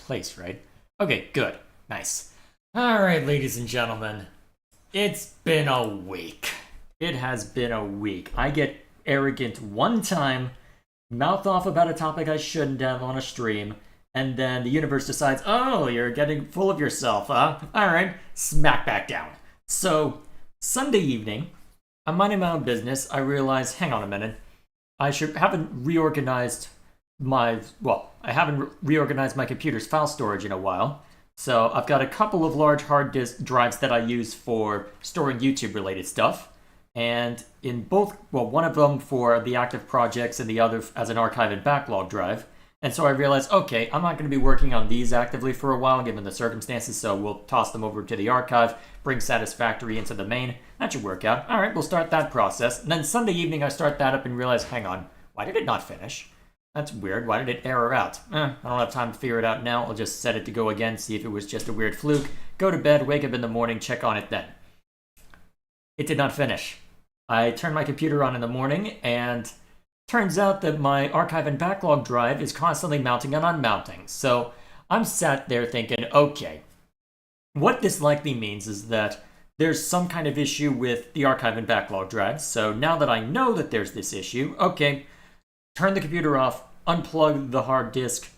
place, right? Okay, good. Nice. Alright, ladies and gentlemen. It's been a week. It has been a week. I get arrogant one time, mouth off about a topic I shouldn't have on a stream, and then the universe decides, oh, you're getting full of yourself, huh? Alright, smack back down. So, Sunday evening, I'm minding my own business. I realize, hang on a minute, haven't reorganized I haven't reorganized my computer's file storage in a while. So I've got a couple of large hard disk drives that I use for storing YouTube related stuff. And in both, one of them for the active projects and the other as an archive and backlog drive. And so I realized, okay, I'm not going to be working on these actively for a while given the circumstances, so we'll toss them over to the archive, bring Satisfactory into the main. That should work out. All right, we'll start that process. And then Sunday evening, I start that up and realize, hang on, why did it not finish? That's weird. Why did it error out? I don't have time to figure it out now. I'll just set it to go again, see if it was just a weird fluke. Go to bed, wake up in the morning, check on it then. It did not finish. I turned my computer on in the morning, and turns out that my archive and backlog drive is constantly mounting and unmounting. So I'm sat there thinking, okay, what this likely means is that there's some kind of issue with the archive and backlog drives. So now that I know that there's this issue, okay, turn the computer off, unplug the hard disk.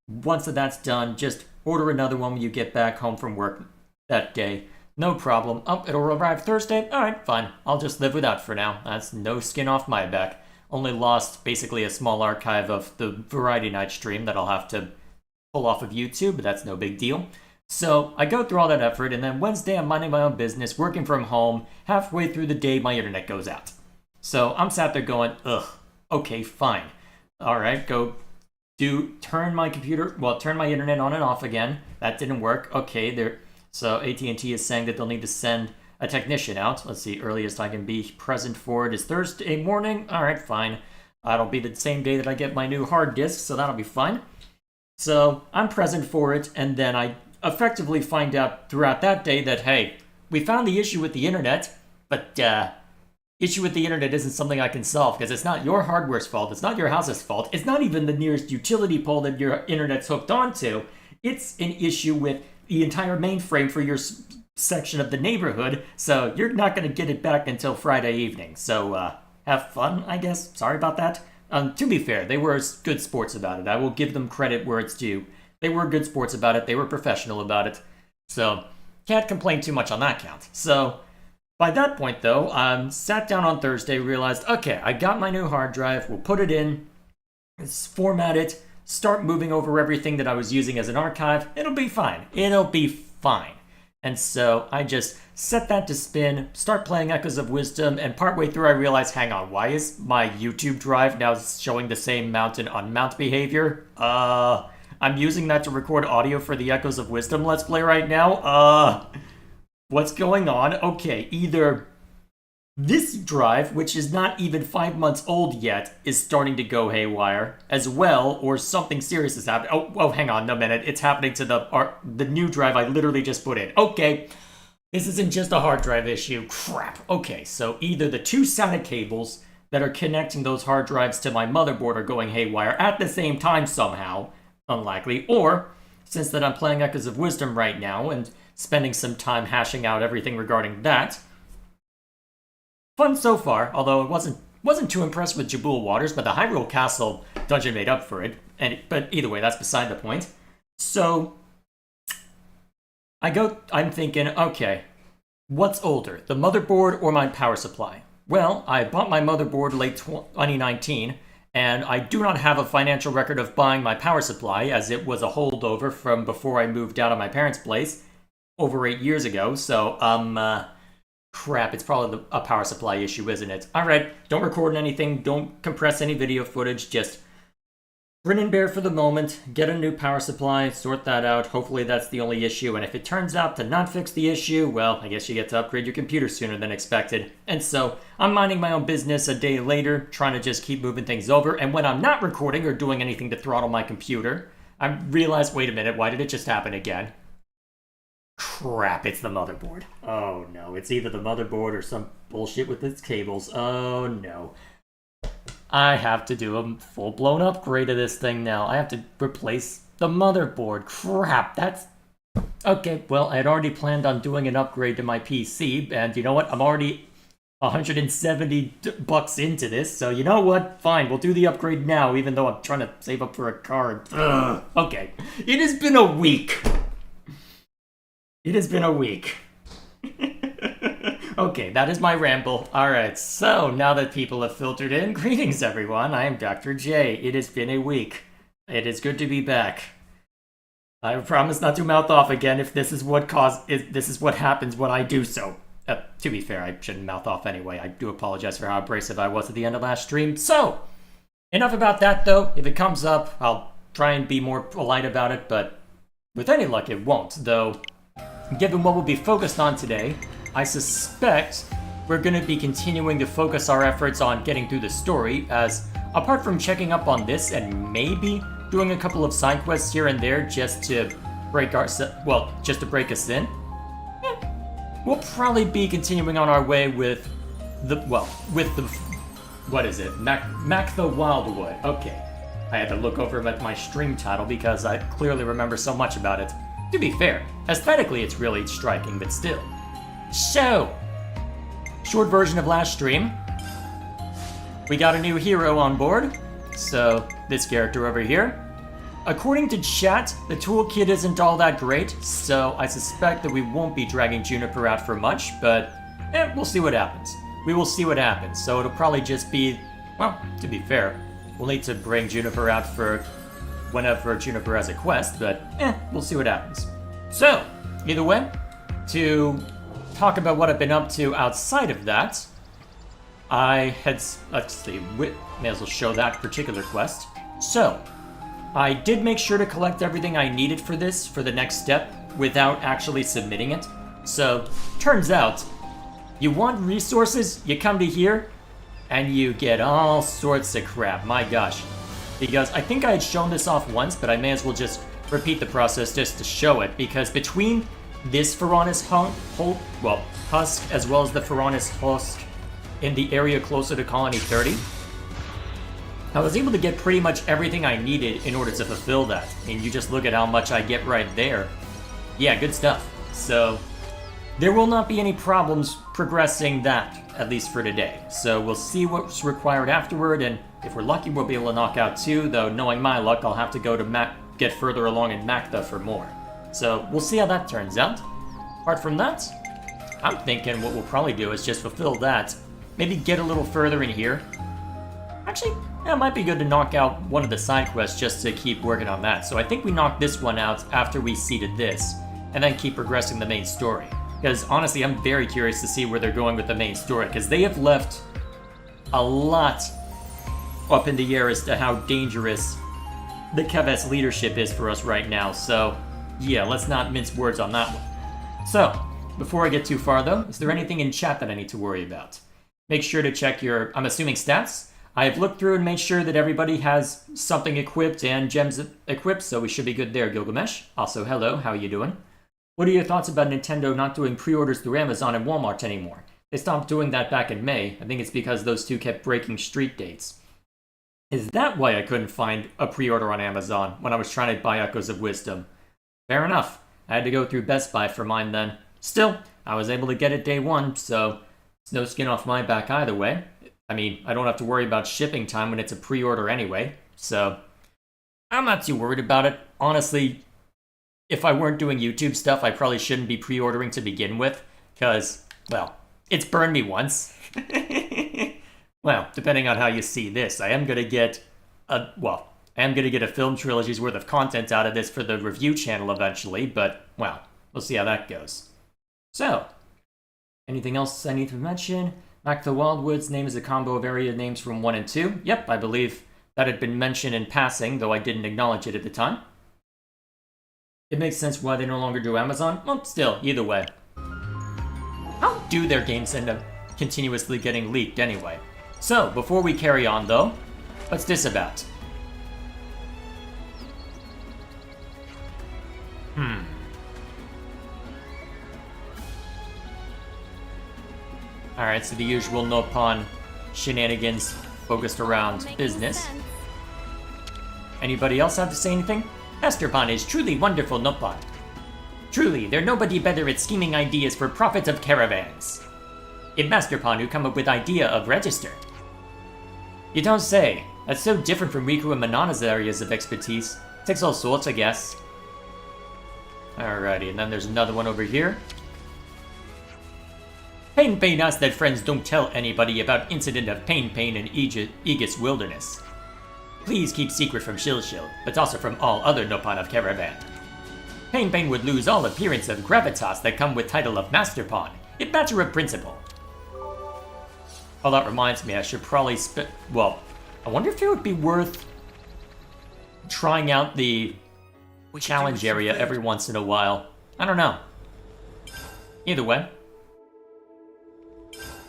Once that's done, just order another one when you get back home from work that day. No problem. Oh, it'll arrive Thursday? Alright, fine. I'll just live without for now. That's no skin off my back. Only lost basically a small archive of the Variety Night stream that I'll have to pull off of YouTube, but that's no big deal. So I go through all that effort, and then Wednesday I'm minding my own business, working from home. Halfway through the day, my internet goes out. So I'm sat there going, ugh, okay, fine. Alright, turn my internet on and off again. That didn't work. Okay, so AT&T is saying that they'll need to send a technician out. Let's see, earliest I can be present for it is Thursday morning. Alright, fine. That'll be the same day that I get my new hard disk, so that'll be fine. So I'm present for it, and then I effectively find out throughout that day that, hey, we found the issue with the internet, but issue with the internet isn't something I can solve because it's not your hardware's fault. It's not your house's fault. It's not even the nearest utility pole that your internet's hooked onto. It's an issue with the entire mainframe for your section of the neighborhood. So you're not going to get it back until Friday evening. So have fun, I guess. Sorry about that. To be fair, they were good sports about it. I will give them credit where it's due. They were good sports about it. They were professional about it. So can't complain too much on that count. So by that point, though, sat down on Thursday, realized, okay, I got my new hard drive, we'll put it in, format it, start moving over everything that I was using as an archive. It'll be fine. It'll be fine. And so I just set that to spin, start playing Echoes of Wisdom, and partway through I realized, hang on, why is my YouTube drive now showing the same mount and unmount behavior? I'm using that to record audio for the Echoes of Wisdom Let's Play right now. What's going on? Okay, either this drive, which is not even 5 months old yet, is starting to go haywire as well, or something serious is happening. Oh, hang on a minute. It's happening to the new drive I literally just put in. Okay, this isn't just a hard drive issue. Crap. Okay, so either the two SATA cables that are connecting those hard drives to my motherboard are going haywire at the same time somehow, unlikely, or since that I'm playing Echoes of Wisdom right now and spending some time hashing out everything regarding that. Fun so far, although I wasn't too impressed with Jabul Waters, but the Hyrule Castle dungeon made up for it. But either way, that's beside the point. So I'm thinking, okay, what's older, the motherboard or my power supply? Well, I bought my motherboard late 2019, and I do not have a financial record of buying my power supply, as it was a holdover from before I moved out of my parents' place over 8 years ago, so, crap, it's probably a power supply issue, isn't it? Alright, don't record anything, don't compress any video footage, just grin and bear for the moment, get a new power supply, sort that out, hopefully that's the only issue, and if it turns out to not fix the issue, well, I guess you get to upgrade your computer sooner than expected. And so, I'm minding my own business a day later, trying to just keep moving things over, and when I'm not recording or doing anything to throttle my computer, I realize, wait a minute, why did it just happen again? Crap, it's the motherboard. Oh no, it's either the motherboard or some bullshit with its cables. Oh no. I have to do a full-blown upgrade of this thing now. I have to replace the motherboard. Crap, that's... Okay, well, I had already planned on doing an upgrade to my PC, and you know what? I'm already $170 into this, so you know what? Fine, we'll do the upgrade now, even though I'm trying to save up for a card. Ugh. Okay, it has been a week. It has been a week. Okay, that is my ramble. Alright, so now that people have filtered in, greetings everyone, I am Dr. J. It has been a week. It is good to be back. I promise not to mouth off again if this is what happens when I do so. To be fair, I shouldn't mouth off anyway. I do apologize for how abrasive I was at the end of last stream. So, enough about that though. If it comes up, I'll try and be more polite about it, but with any luck it won't, though. Given what we'll be focused on today, I suspect we're going to be continuing to focus our efforts on getting through the story, as apart from checking up on this and maybe doing a couple of side quests here and there just to break us in, we'll probably be continuing on our way with what is it? Mac the Wildwood. Okay. I had to look over at my stream title because I clearly remember so much about it. To be fair, aesthetically it's really striking, but still. So, short version of last stream. We got a new hero on board. So, this character over here. According to chat, the toolkit isn't all that great, so I suspect that we won't be dragging Juniper out for much, but we'll see what happens. We will see what happens, so it'll probably just be, well, to be fair, we'll need to bring Juniper out for whenever Juniper has a quest, but we'll see what happens. So, either way, to talk about what I've been up to outside of that, let's see, may as well show that particular quest. So, I did make sure to collect everything I needed for this, for the next step, without actually submitting it. So, turns out, you want resources, you come to here, and you get all sorts of crap, my gosh. Because I think I had shown this off once, but I may as well just repeat the process just to show it, because between this Ferronis husk, as well as the Ferronis husk in the area closer to Colony 30, I was able to get pretty much everything I needed in order to fulfill that. And you just look at how much I get right there. Yeah, good stuff. So, there will not be any problems progressing that, at least for today. So we'll see what's required afterward, and if we're lucky we'll be able to knock out 2, though knowing my luck I'll have to go to get further along in Mactha for more. So we'll see how that turns out. Apart from that, I'm thinking what we'll probably do is just fulfill that. Maybe get a little further in here. Actually, it might be good to knock out one of the side quests just to keep working on that. So I think we knock this one out after we seeded this, and then keep progressing the main story. Because honestly, I'm very curious to see where they're going with the main story, because they have left a lot up in the air as to how dangerous the Keves leadership is for us right now. So yeah, let's not mince words on that one. So, before I get too far though, is there anything in chat that I need to worry about? Make sure to check your, I'm assuming, stats. I have looked through and made sure that everybody has something equipped and gems equipped, so we should be good there, Gilgamesh. Also, hello, how are you doing? What are your thoughts about Nintendo not doing pre-orders through Amazon and Walmart anymore? They stopped doing that back in May. I think it's because those two kept breaking street dates. Is that why I couldn't find a pre-order on Amazon when I was trying to buy Echoes of Wisdom? Fair enough. I had to go through Best Buy for mine then. Still, I was able to get it day one, so it's no skin off my back either way. I mean, I don't have to worry about shipping time when it's a pre-order anyway, so I'm not too worried about it. Honestly, if I weren't doing YouTube stuff, I probably shouldn't be pre-ordering to begin with, because, well, it's burned me once. Well, depending on how you see this, I am going to get a film trilogy's worth of content out of this for the review channel eventually, but, well, we'll see how that goes. So, anything else I need to mention? Mac the Wildwood's name is a combo of area names from 1 and 2. Yep, I believe that had been mentioned in passing, though I didn't acknowledge it at the time. It makes sense why they no longer do Amazon. Well, still, either way. How do their games end up continuously getting leaked anyway? So, before we carry on though, what's this about? Alright, so the usual Nopon shenanigans focused around business. Anybody else have to say anything? Master Pond is truly wonderful Noppon. Truly, they're nobody better at scheming ideas for profit of caravans. It's Master Pond who come up with idea of register. You don't say. That's so different from Riku and Manana's areas of expertise. Takes all sorts, I guess. Alrighty, and then there's another one over here. Pain asks that friends don't tell anybody about incident of Pain in Aegis Wilderness. Please keep secret from Shil, but also from all other Noppon of Caravan. Pain would lose all appearance of gravitas that come with title of Master Pawn. It matter of principle. Oh, that reminds me, I should probably well, I wonder if it would be worth trying out the challenge area every once in a while. I don't know. Either way.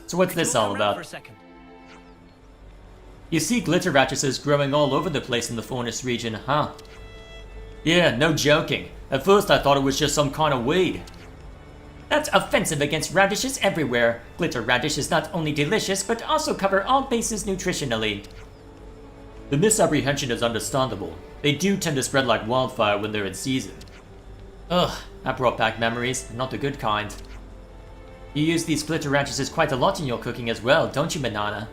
So what's this all about? You see glitter ratchets growing all over the place in the Forest region, huh? Yeah, no joking. At first I thought it was just some kind of weed. That's offensive against radishes everywhere. Glitter radish is not only delicious, but also cover all bases nutritionally. The misapprehension is understandable. They do tend to spread like wildfire when they're in season. Ugh, that brought back memories, not the good kind. You use these glitter radishes quite a lot in your cooking as well, don't you, Manana?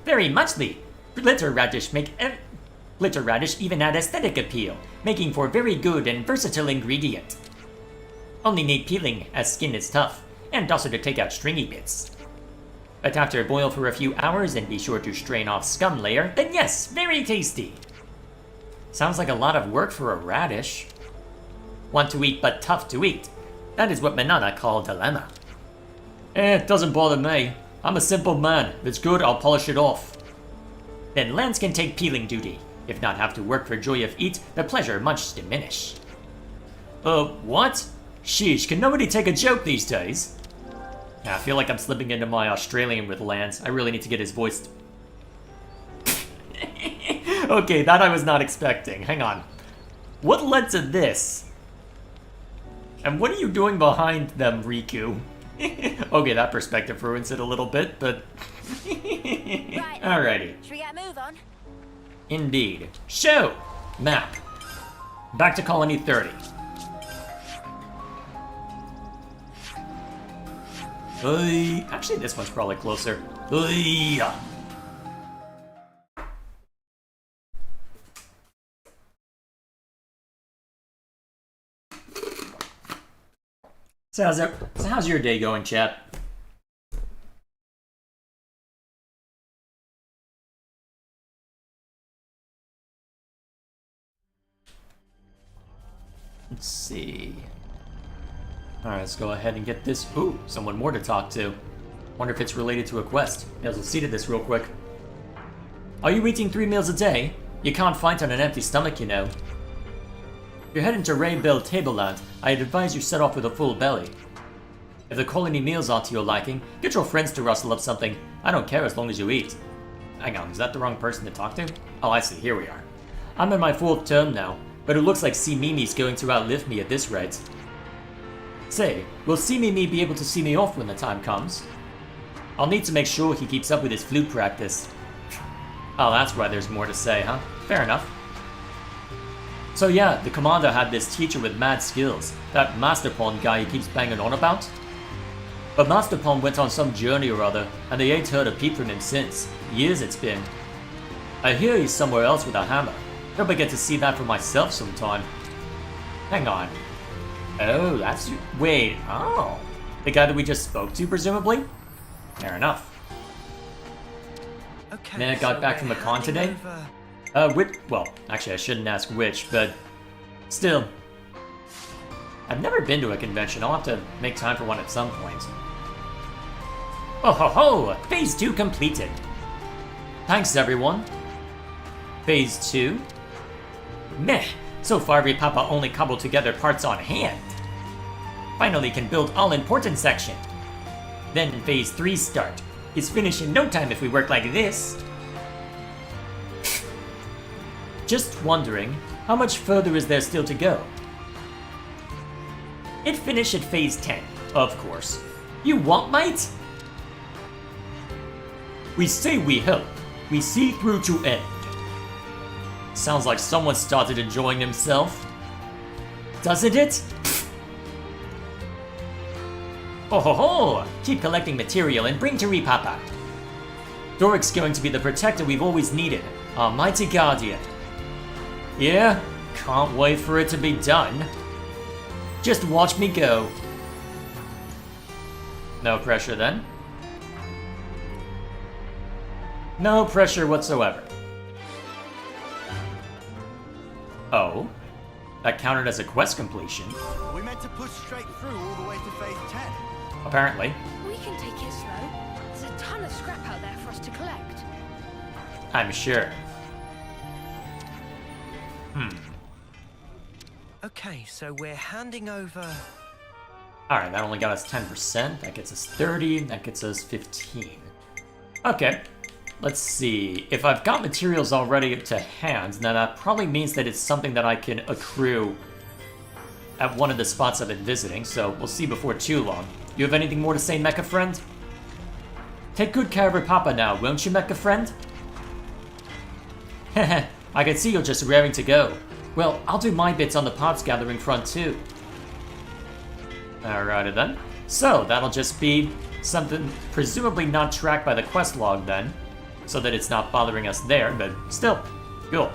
Very muchly. Glitter radish even add aesthetic appeal, making for very good and versatile ingredient. Only need peeling, as skin is tough, and also to take out stringy bits. But after boil for a few hours and be sure to strain off scum layer, then yes, very tasty. Sounds like a lot of work for a radish. Want to eat but tough to eat. That is what Manana called dilemma. It doesn't bother me. I'm a simple man. If it's good, I'll polish it off. Then Lance can take peeling duty. If not have to work for joy of eat, the pleasure much diminish. What? Sheesh, can nobody take a joke these days? I feel like I'm slipping into my Australian with Lance. I really need to get his voice. Okay, that I was not expecting. Hang on. What led to this? And what are you doing behind them, Riku? Okay, that perspective ruins it a little bit, but... Right. Alrighty. Should we get a move on? Indeed. Show! Map. Back to Colony 30. Actually, this one's probably closer. So how's your day going, chat? Let's see. Alright, let's go ahead and get this. Ooh, someone more to talk to. Wonder if it's related to a quest. Maybe I'll see to this real quick. Are you eating 3 meals a day? You can't fight on an empty stomach, you know. If you're heading to Rainbow Tableland, I'd advise you set off with a full belly. If the colony meals aren't to your liking, get your friends to rustle up something. I don't care as long as you eat. Hang on, is that the wrong person to talk to? Oh, I see, here we are. I'm in my 4th term now, but it looks like C. Mimi's going to outlive me at this rate. Say, will C. Mimi be able to see me off when the time comes? I'll need to make sure he keeps up with his flute practice. Oh, that's why there's more to say, huh? Fair enough. So yeah, the commander had this teacher with mad skills, that Master Pawn guy he keeps banging on about. But Master Pawn went on some journey or other, and they ain't heard a peep from him since. Years it's been. I hear he's somewhere else with a hammer. Hope I get to see that for myself sometime. Hang on. Oh, that's... Wait, oh. The guy that we just spoke to, presumably? Fair enough. Okay, Man, I got back from a con today. Well, actually I shouldn't ask which, but... Still. I've never been to a convention. I'll have to make time for one at some point. Oh ho ho! Phase 2 completed. Thanks, everyone. Phase 2? Meh. So far, Repapa only cobbled together parts on hand. Finally can build all-important section. Then Phase 3 start. It's finished in no time if we work like this. Just wondering, how much further is there still to go? It finished at Phase 10, of course. You what, mate? We say we help. We see through to end. Sounds like someone started enjoying himself. Doesn't it? Oh ho ho! Keep collecting material and bring to Repapa. Doric's going to be the protector we've always needed. Our mighty guardian. Yeah? Can't wait for it to be done. Just watch me go. No pressure then. No pressure whatsoever. Oh? That counted as a quest completion. We meant to push straight through all the way to phase 10. Apparently. We can take it slow. There's a ton of scrap out there for us to collect. I'm sure. Okay, so we're handing over... Alright, that only got us 10%. That gets us 30. That gets us 15. Okay. Let's see. If I've got materials already to hand, then that probably means that it's something that I can accrue at one of the spots I've been visiting, so we'll see before too long. You have anything more to say, Mecha friend? Take good care of her papa now, won't you, Mecha friend? Heh, I can see you're just raring to go. Well, I'll do my bits on the parts gathering front too. Alrighty then. So, that'll just be something presumably not tracked by the quest log then, so that it's not bothering us there, but still, cool.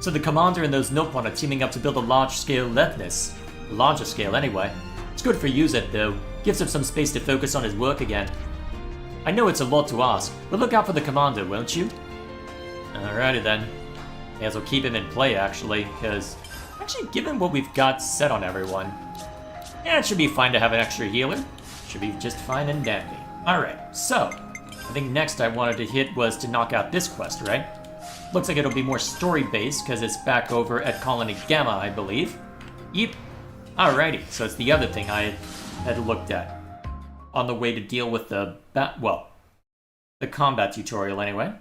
So the commander and those Nope are teaming up to build a large-scale Lethnis. Larger scale anyway. It's good for Yuzet though, gives him some space to focus on his work again. I know it's a lot to ask, but look out for the commander, won't you? Alrighty then. May as well keep him in play actually, because actually given what we've got set on everyone, yeah, it should be fine to have an extra healer. Should be just fine and dandy. Alright, so, I think next I wanted to hit was to knock out this quest, right? Looks like it'll be more story-based, because it's back over at Colony Gamma, I believe. Yep. Alrighty, so it's the other thing I had looked at. On the way to deal with the the combat tutorial anyway.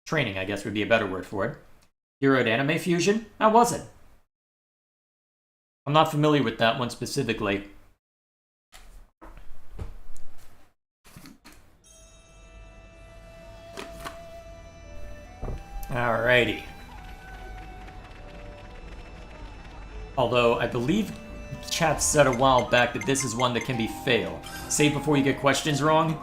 Training, I guess, would be a better word for it. Hero to Anime Fusion? How was it? I'm not familiar with that one specifically. Alrighty. Although, I believe chat said a while back that this is one that can be failed. Save before you get questions wrong.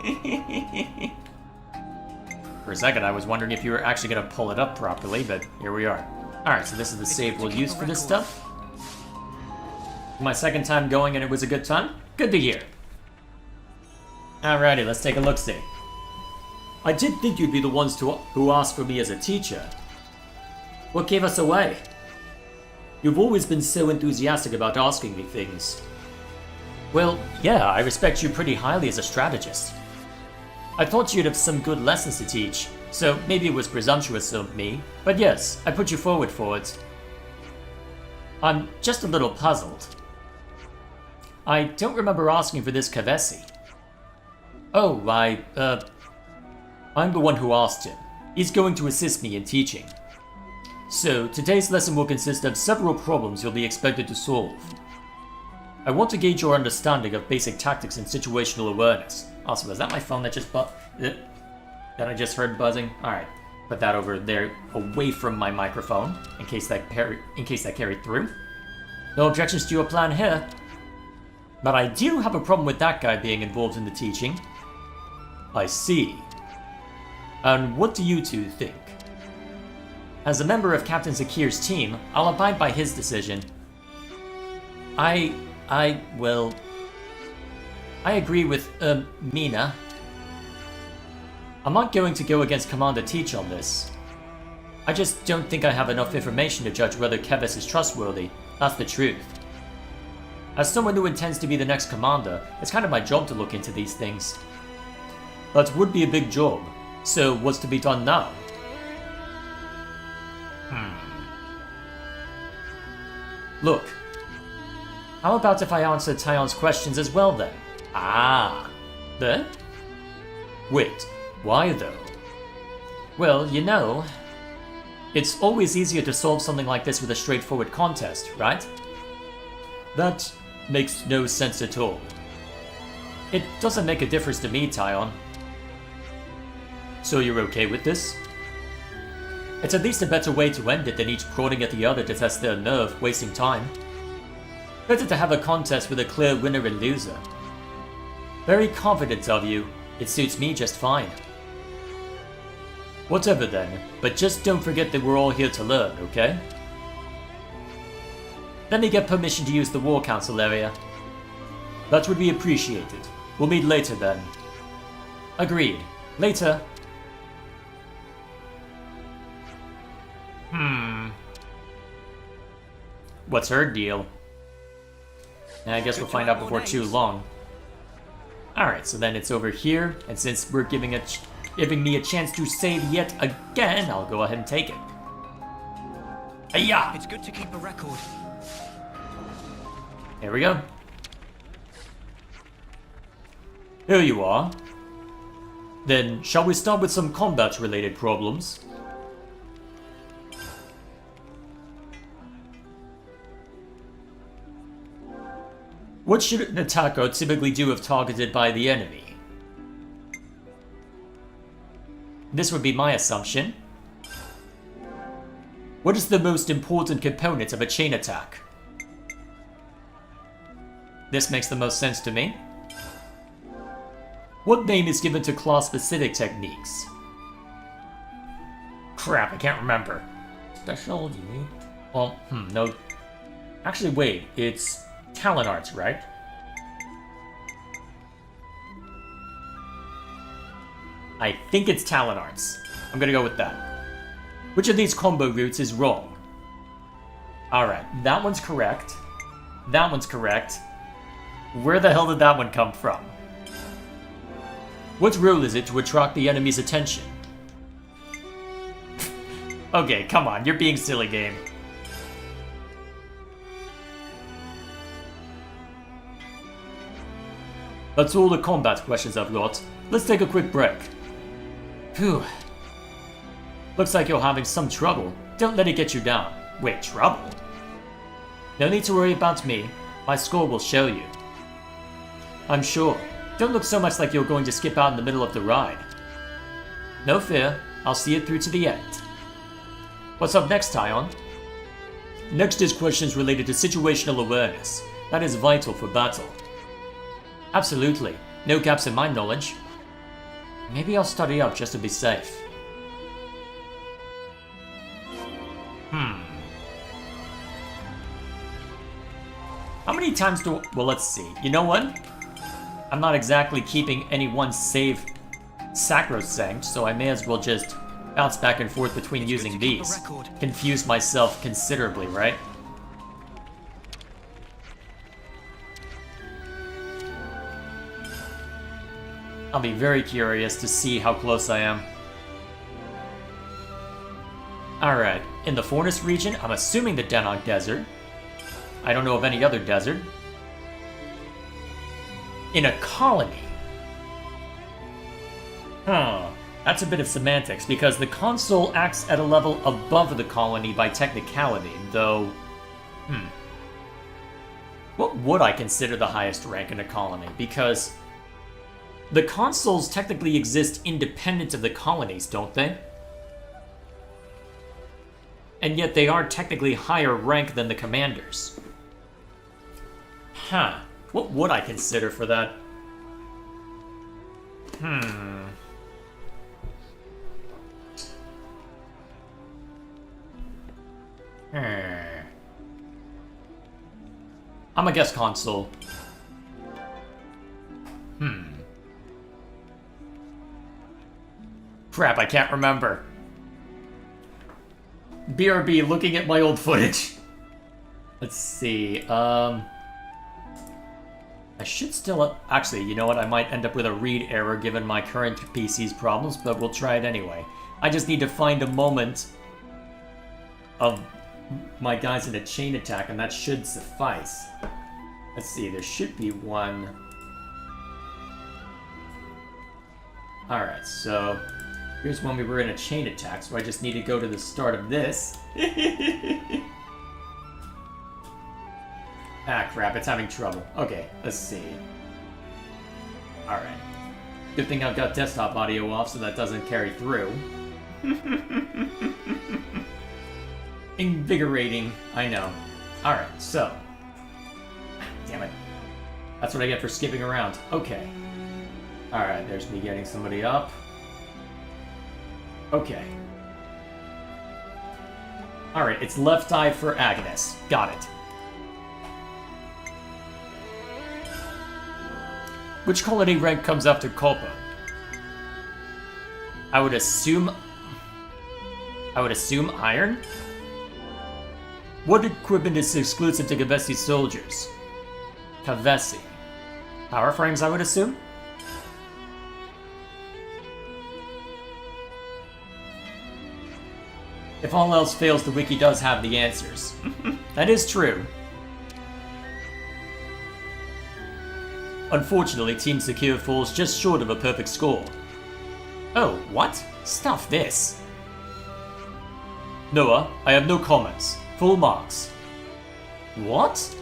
For a second, I was wondering if you were actually going to pull it up properly, but here we are. Alright, so this is the save we'll use for this stuff. My second time going and it was a good time? Good to hear. Alrighty, let's take a look-see. I did think you'd be the ones who asked for me as a teacher. What gave us away? You've always been so enthusiastic about asking me things. Well, yeah, I respect you pretty highly as a strategist. I thought you'd have some good lessons to teach, so maybe it was presumptuous of me, but yes, I put you forward for it. I'm just a little puzzled. I don't remember asking for this Kavesi. Oh, I'm the one who asked him. He's going to assist me in teaching. So, today's lesson will consist of several problems you'll be expected to solve. I want to gauge your understanding of basic tactics and situational awareness. Also, was that my phone that just that I just heard buzzing? Alright, put that over there away from my microphone, in case that carried through. No objections to your plan here. But I do have a problem with that guy being involved in the teaching. I see. And what do you two think? As a member of Captain Zakir's team, I'll abide by his decision. I agree with, Mina. I'm not going to go against Commander Teach on this. I just don't think I have enough information to judge whether Keves is trustworthy. That's the truth. As someone who intends to be the next commander, it's kind of my job to look into these things. That would be a big job. So, what's to be done now? Look. How about if I answer Tyon's questions as well then? Ah. There? Wait, why though? Well, you know, it's always easier to solve something like this with a straightforward contest, right? That makes no sense at all. It doesn't make a difference to me, Tyon. So you're okay with this? It's at least a better way to end it than each prodding at the other to test their nerve, wasting time. Better to have a contest with a clear winner and loser. Very confident of you. It suits me just fine. Whatever then, but just don't forget that we're all here to learn, okay? Let me get permission to use the War Council area. That would be appreciated. We'll meet later then. Agreed. Later. What's her deal? I guess we'll find out before too long. Alright, so then it's over here, and since we're giving me a chance to save yet again, I'll go ahead and take it. Hiya! It's good to keep a record. Here we go. Here you are. Then, shall we start with some combat-related problems? What should an attacker typically do if targeted by the enemy? This would be my assumption. What is the most important component of a chain attack? This makes the most sense to me. What name is given to class-specific techniques? Crap, I can't remember. Special, unique... Well, no. Actually, wait, it's talent arts, right? I think it's talent arts. I'm gonna go with that. Which of these combo routes is wrong? Alright, that one's correct. That one's correct. Where the hell did that one come from? What role is it to attract the enemy's attention? Okay, come on, you're being silly, game. That's all the combat questions I've got. Let's take a quick break. Phew. Looks like you're having some trouble. Don't let it get you down. Wait, trouble? No need to worry about me. My score will show you. I'm sure. Don't look so much like you're going to skip out in the middle of the ride. No fear. I'll see it through to the end. What's up next, Tyon? Next is questions related to situational awareness. That is vital for battle. Absolutely. No gaps in my knowledge. Maybe I'll study up just to be safe. How many times do... Well, let's see. You know what? I'm not exactly keeping any one save sacrosanct, so I may as well just bounce back and forth between using these. Confuse myself considerably, right? I'll be very curious to see how close I am. Alright, in the Forest region, I'm assuming the Denok Desert. I don't know of any other desert. In a colony. Huh. That's a bit of semantics, because the consul acts at a level above the colony by technicality, though... What would I consider the highest rank in a colony? Because... the consuls technically exist independent of the colonies, don't they? And yet they are technically higher rank than the commanders. Huh. What would I consider for that? I'm a guess consul. Crap, I can't remember. BRB, looking at my old footage. Let's see, I should still... Actually, you know what? I might end up with a read error given my current PC's problems, but we'll try it anyway. I just need to find a moment of my guys in a chain attack, and that should suffice. Let's see, there should be one. Alright, so... here's when we were in a chain attack, so I just need to go to the start of this. Ah, crap, it's having trouble. Okay, let's see. Alright. Good thing I've got desktop audio off so that doesn't carry through. Invigorating, I know. Alright, so. Damn it. That's what I get for skipping around. Okay. Alright, there's me getting somebody up. Okay. Alright, it's left eye for Agnes. Got it. Which quality rank comes after Culpa? I would assume iron? What equipment is exclusive to Kavesi soldiers? Kavesi. Power frames, I would assume? If all else fails, the wiki does have the answers. That is true. Unfortunately, Team Secure falls just short of a perfect score. Oh, what? Stuff this. Noah, I have no comments. Full marks. What?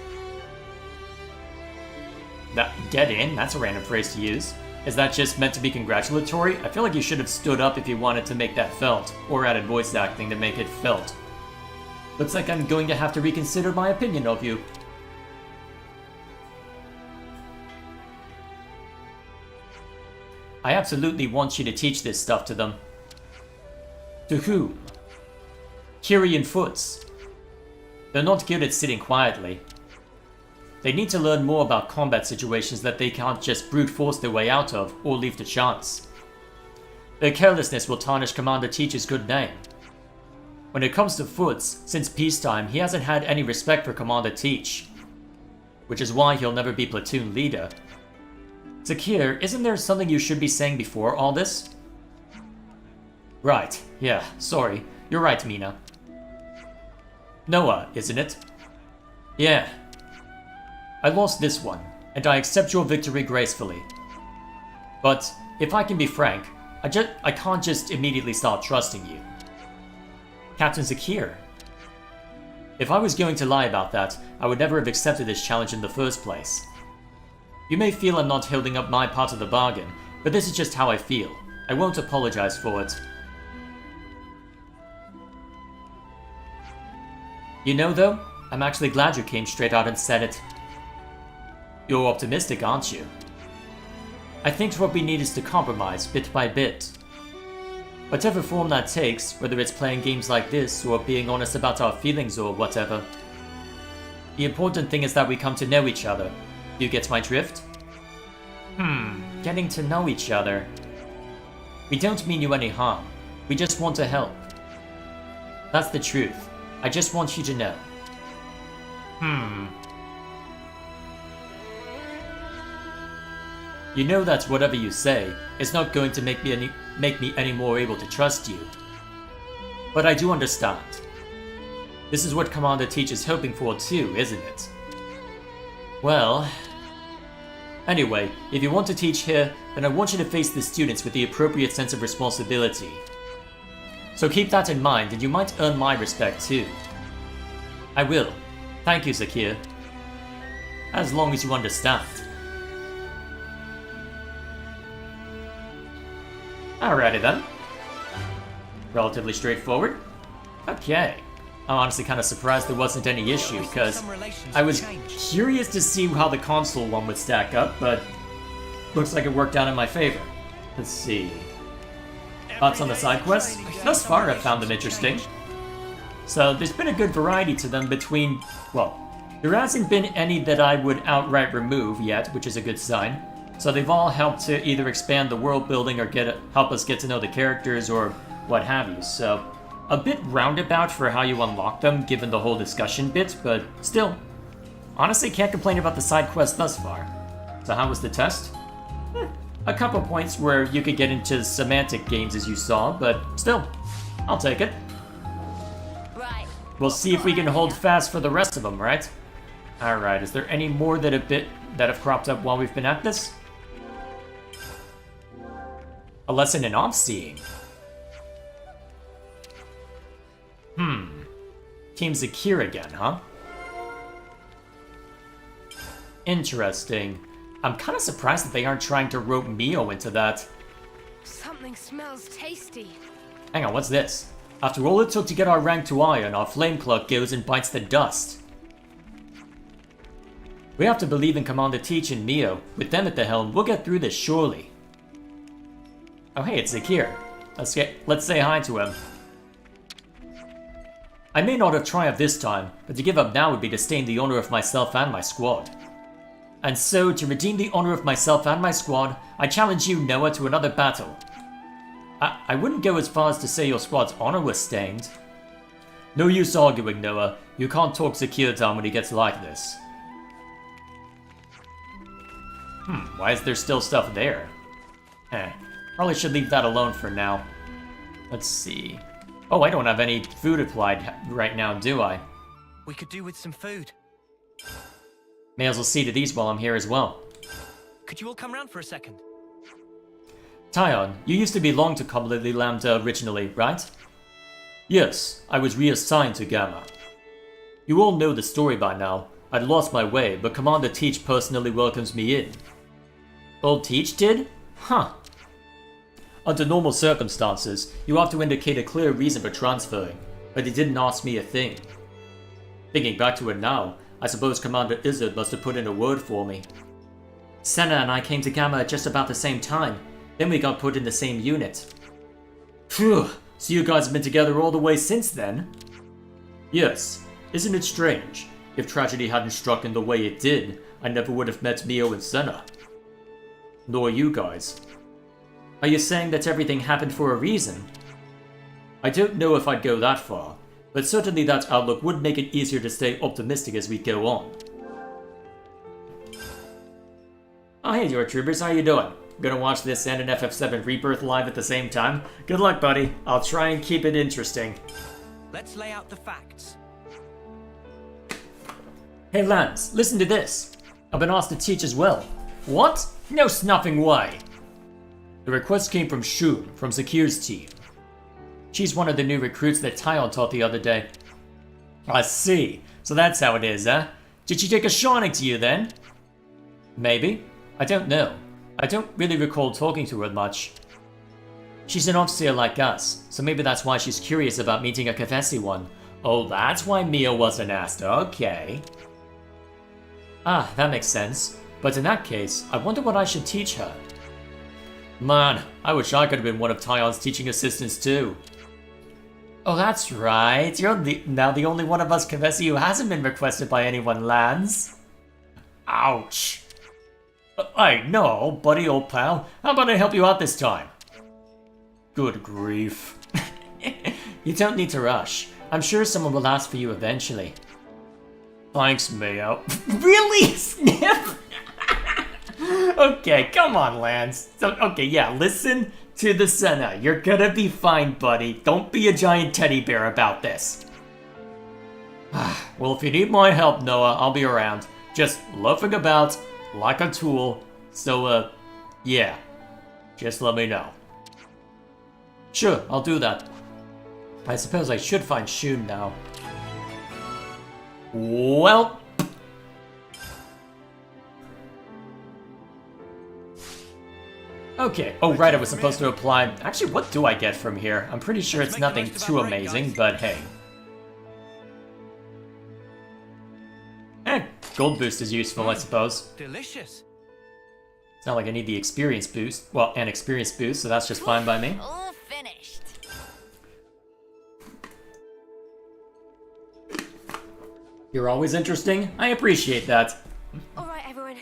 Get in? That's a random phrase to use. Is that just meant to be congratulatory? I feel like you should have stood up if you wanted to make that felt, or added voice acting to make it felt. Looks like I'm going to have to reconsider my opinion of you. I absolutely want you to teach this stuff to them. To whom? Kiri and Foots. They're not good at sitting quietly. They need to learn more about combat situations that they can't just brute force their way out of, or leave to chance. Their carelessness will tarnish Commander Teach's good name. When it comes to Foots, since peacetime, he hasn't had any respect for Commander Teach. Which is why he'll never be platoon leader. Zakir, isn't there something you should be saying before all this? Right, yeah, sorry. You're right, Mina. Noah, isn't it? Yeah. I lost this one, and I accept your victory gracefully. But, if I can be frank, I can't just immediately start trusting you. Captain Zakir. If I was going to lie about that, I would never have accepted this challenge in the first place. You may feel I'm not holding up my part of the bargain, but this is just how I feel. I won't apologize for it. You know though, I'm actually glad you came straight out and said it. You're optimistic, aren't you? I think what we need is to compromise, bit by bit. Whatever form that takes, whether it's playing games like this, or being honest about our feelings or whatever. The important thing is that we come to know each other. Do you get my drift? Getting to know each other. We don't mean you any harm. We just want to help. That's the truth. I just want you to know. You know that whatever you say is not going to make me any more able to trust you. But I do understand. This is what Commander Teach is hoping for too, isn't it? Well... Anyway, if you want to teach here, then I want you to face the students with the appropriate sense of responsibility. So keep that in mind, and you might earn my respect too. I will. Thank you, Zakir. As long as you understand. Alrighty then. Relatively straightforward. Okay. I'm honestly kind of surprised there wasn't any issue, because I was curious to see how the console one would stack up, but looks like it worked out in my favor. Let's see. Thoughts on the side quests? Thus far I've found them interesting. So there's been a good variety to them between, well, there hasn't been any that I would outright remove yet, which is a good sign. So they've all helped to either expand the world building or help us get to know the characters or what have you, so a bit roundabout for how you unlock them given the whole discussion bit, but still, honestly can't complain about the side quest thus far. So how was the test? A couple points where you could get into semantic games as you saw, but still, I'll take it. Right. We'll see if we can hold fast for the rest of them, right? Alright, is there any more that have cropped up while we've been at this? A lesson in off-seeing. Team Zakir again, huh? Interesting. I'm kind of surprised that they aren't trying to rope Mio into that. Something smells tasty. Hang on, what's this? After all it took to get our rank to iron, our flame clerk goes and bites the dust. We have to believe in Commander Teach and Mio. With them at the helm, we'll get through this surely. Oh hey, it's Zakir. Let's say hi to him. I may not have triumphed this time, but to give up now would be to stain the honor of myself and my squad. And so, to redeem the honor of myself and my squad, I challenge you, Noah, to another battle. I wouldn't go as far as to say your squad's honor was stained. No use arguing, Noah. You can't talk Zakir down when he gets like this. Why is there still stuff there? Probably should leave that alone for now. Let's see. Oh, I don't have any food applied right now, do I? We could do with some food. May as well see to these while I'm here as well. Could you all come round for a second? Tyon, you used to belong to Completely Lambda originally, right? Yes, I was reassigned to Gamma. You all know the story by now. I'd lost my way, but Commander Teach personally welcomes me in. Old Teach did? Huh. Under normal circumstances, you have to indicate a clear reason for transferring, but he didn't ask me a thing. Thinking back to it now, I suppose Commander Izzard must have put in a word for me. Senna and I came to Gamma at just about the same time, then we got put in the same unit. Phew, so you guys have been together all the way since then? Yes, isn't it strange? If tragedy hadn't struck in the way it did, I never would have met Mio and Senna. Nor you guys. Are you saying that everything happened for a reason? I don't know if I'd go that far, but certainly that outlook would make it easier to stay optimistic as we go on. Oh hey Your Troopers, how you doing? Gonna watch this and an FF7 Rebirth live at the same time? Good luck, buddy. I'll try and keep it interesting. Let's lay out the facts. Hey Lance, listen to this. I've been asked to teach as well. What? No snuffing way. The request came from Shun, from Zakir's team. She's one of the new recruits that Tyon taught the other day. I see. So that's how it is, huh? Did she take a shining to you then? Maybe. I don't know. I don't really recall talking to her much. She's an officer like us, so maybe that's why she's curious about meeting a Kavesi one. Oh, that's why Mia wasn't asked. Okay. Ah, that makes sense. But in that case, I wonder what I should teach her. Man, I wish I could have been one of Tyon's teaching assistants too. Oh, that's right. You're now the only one of us Kavesi who hasn't been requested by anyone, Lance. Ouch. Hey, no, buddy, old pal. How about I help you out this time? Good grief. You don't need to rush. I'm sure someone will ask for you eventually. Thanks, Mio. Really? Sniff? Okay, come on, Lance. Okay, yeah, listen to the Senna. You're gonna be fine, buddy. Don't be a giant teddy bear about this. Well, if you need my help, Noah, I'll be around. Just loafing about like a tool. So, yeah. Just let me know. Sure, I'll do that. I suppose I should find Shun now. Well... Okay, oh right, I was supposed to apply... Actually, what do I get from here? I'm pretty sure it's nothing too amazing, but hey. Gold boost is useful, I suppose. Delicious. It's not like I need the experience boost. Well, an experience boost, so that's just fine by me. All finished. You're always interesting. I appreciate that. All right, everyone.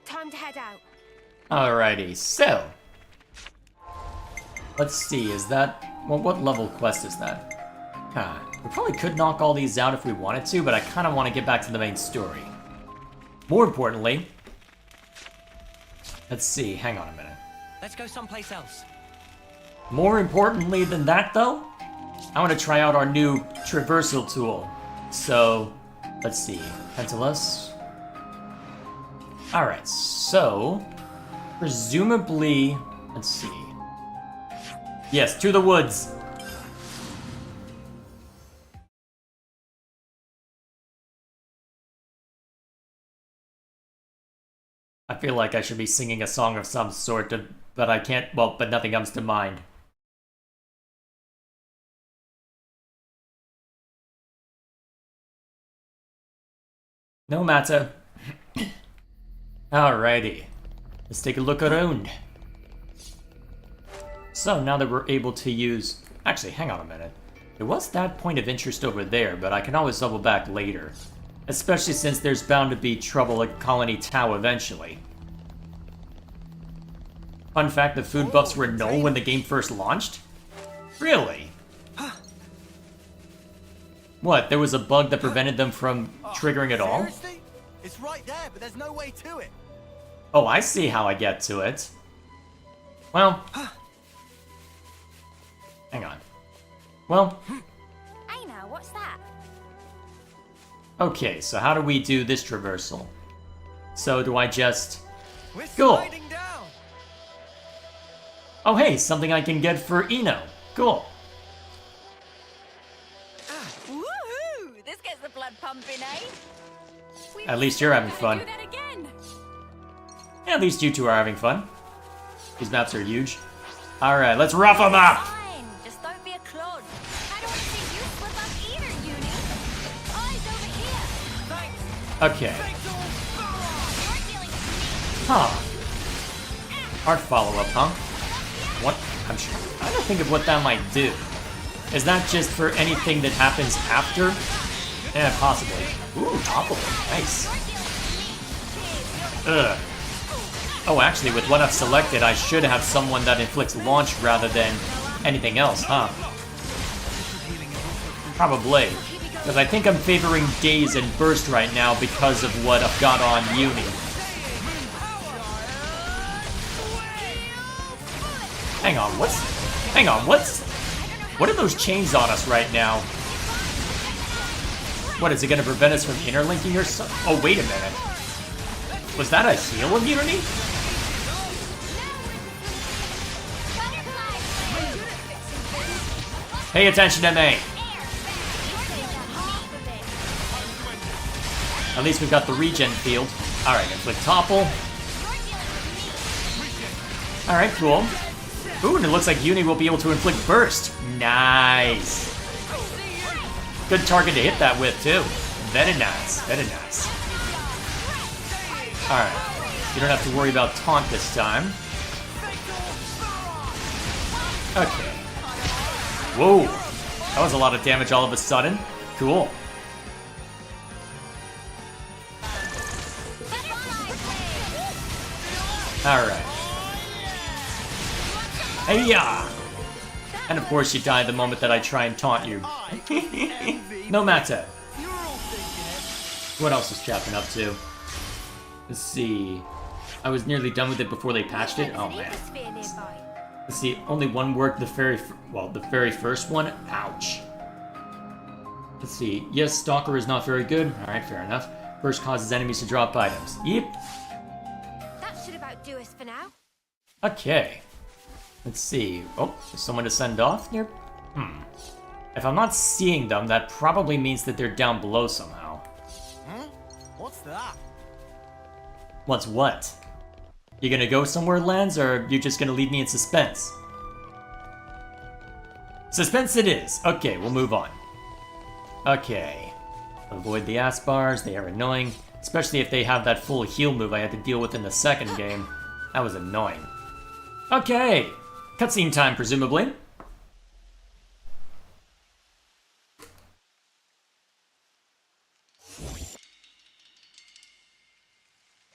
Time to head out. Alrighty, so... Let's see, is that... Well, what level quest is that? We probably could knock all these out if we wanted to, but I kind of want to get back to the main story. More importantly... Let's see, hang on a minute. Let's go someplace else. More importantly than that, though, I want to try out our new traversal tool. So, let's see. Pentalus. Alright, so... Presumably... Let's see. Yes, to the woods! I feel like I should be singing a song of some sort, but I can't, well, but nothing comes to mind. No matter. Alrighty. Let's take a look around. So now that we're able to use... Actually, hang on a minute. There was that point of interest over there, but I can always double back later. Especially since there's bound to be trouble at Colony Tau eventually. Fun fact, the food buffs were null when the game first launched? Really? What, there was a bug that prevented them from triggering at all? Seriously? It's right there, but there's no way to it. Oh, I see how I get to it. Well... Hang on. Well... Hey now, what's that? Okay, so how do we do this traversal? So do I just... We're Cool. sliding down. Oh hey, something I can get for Eno. Cool. Woohoo! This gets the blood pumping, eh? At least you're having fun. Do that again. Yeah, at least you two are having fun. These maps are huge. Alright, let's rough them up! Fine, just don't be a clod. I don't want to see you slip up either, Uni. Eyes over here. Thanks. Okay. You're dealing with me. Huh. Art follow-up, huh? What? I'm trying to think of what that might do. Is that just for anything that happens after? Yeah, possibly. Ooh, topple. Nice. Ugh. Oh, actually, with what I've selected, I should have someone that inflicts launch rather than anything else, huh? Probably. Because I think I'm favoring Daze and Burst right now because of what I've got on Uni. Hang on, what are those chains on us right now? What, is it gonna prevent us from interlinking or something? Oh, wait a minute. Was that a heal immunity? Pay attention to me. At least we've got the regen field. Alright, inflict topple. Alright, cool. Ooh, and it looks like Uni will be able to inflict burst. Nice. Good target to hit that with, too. Very nice, very nice. Alright, you don't have to worry about taunt this time. Okay. Whoa, that was a lot of damage all of a sudden. Cool. Alright. Hey-ya! And of course you die the moment that I try and taunt you. No matter. What else is Chapman up to? Let's see. I was nearly done with it before they patched it. Oh man. Let's see. Only one worked. The very first one. Ouch. Let's see. Yes, Stalker is not very good. All right, fair enough. Burst causes enemies to drop items. Yep. That should about do us for now. Okay. Let's see. Oh, there's someone to send off near. If I'm not seeing them, that probably means that they're down below somehow. What's that? What's what? You gonna go somewhere, Lance, or are you just gonna leave me in suspense? Suspense it is. Okay, we'll move on. Okay. Avoid the ass bars, they are annoying. Especially if they have that full heal move I had to deal with in the second game. That was annoying. Okay. Cutscene time, presumably.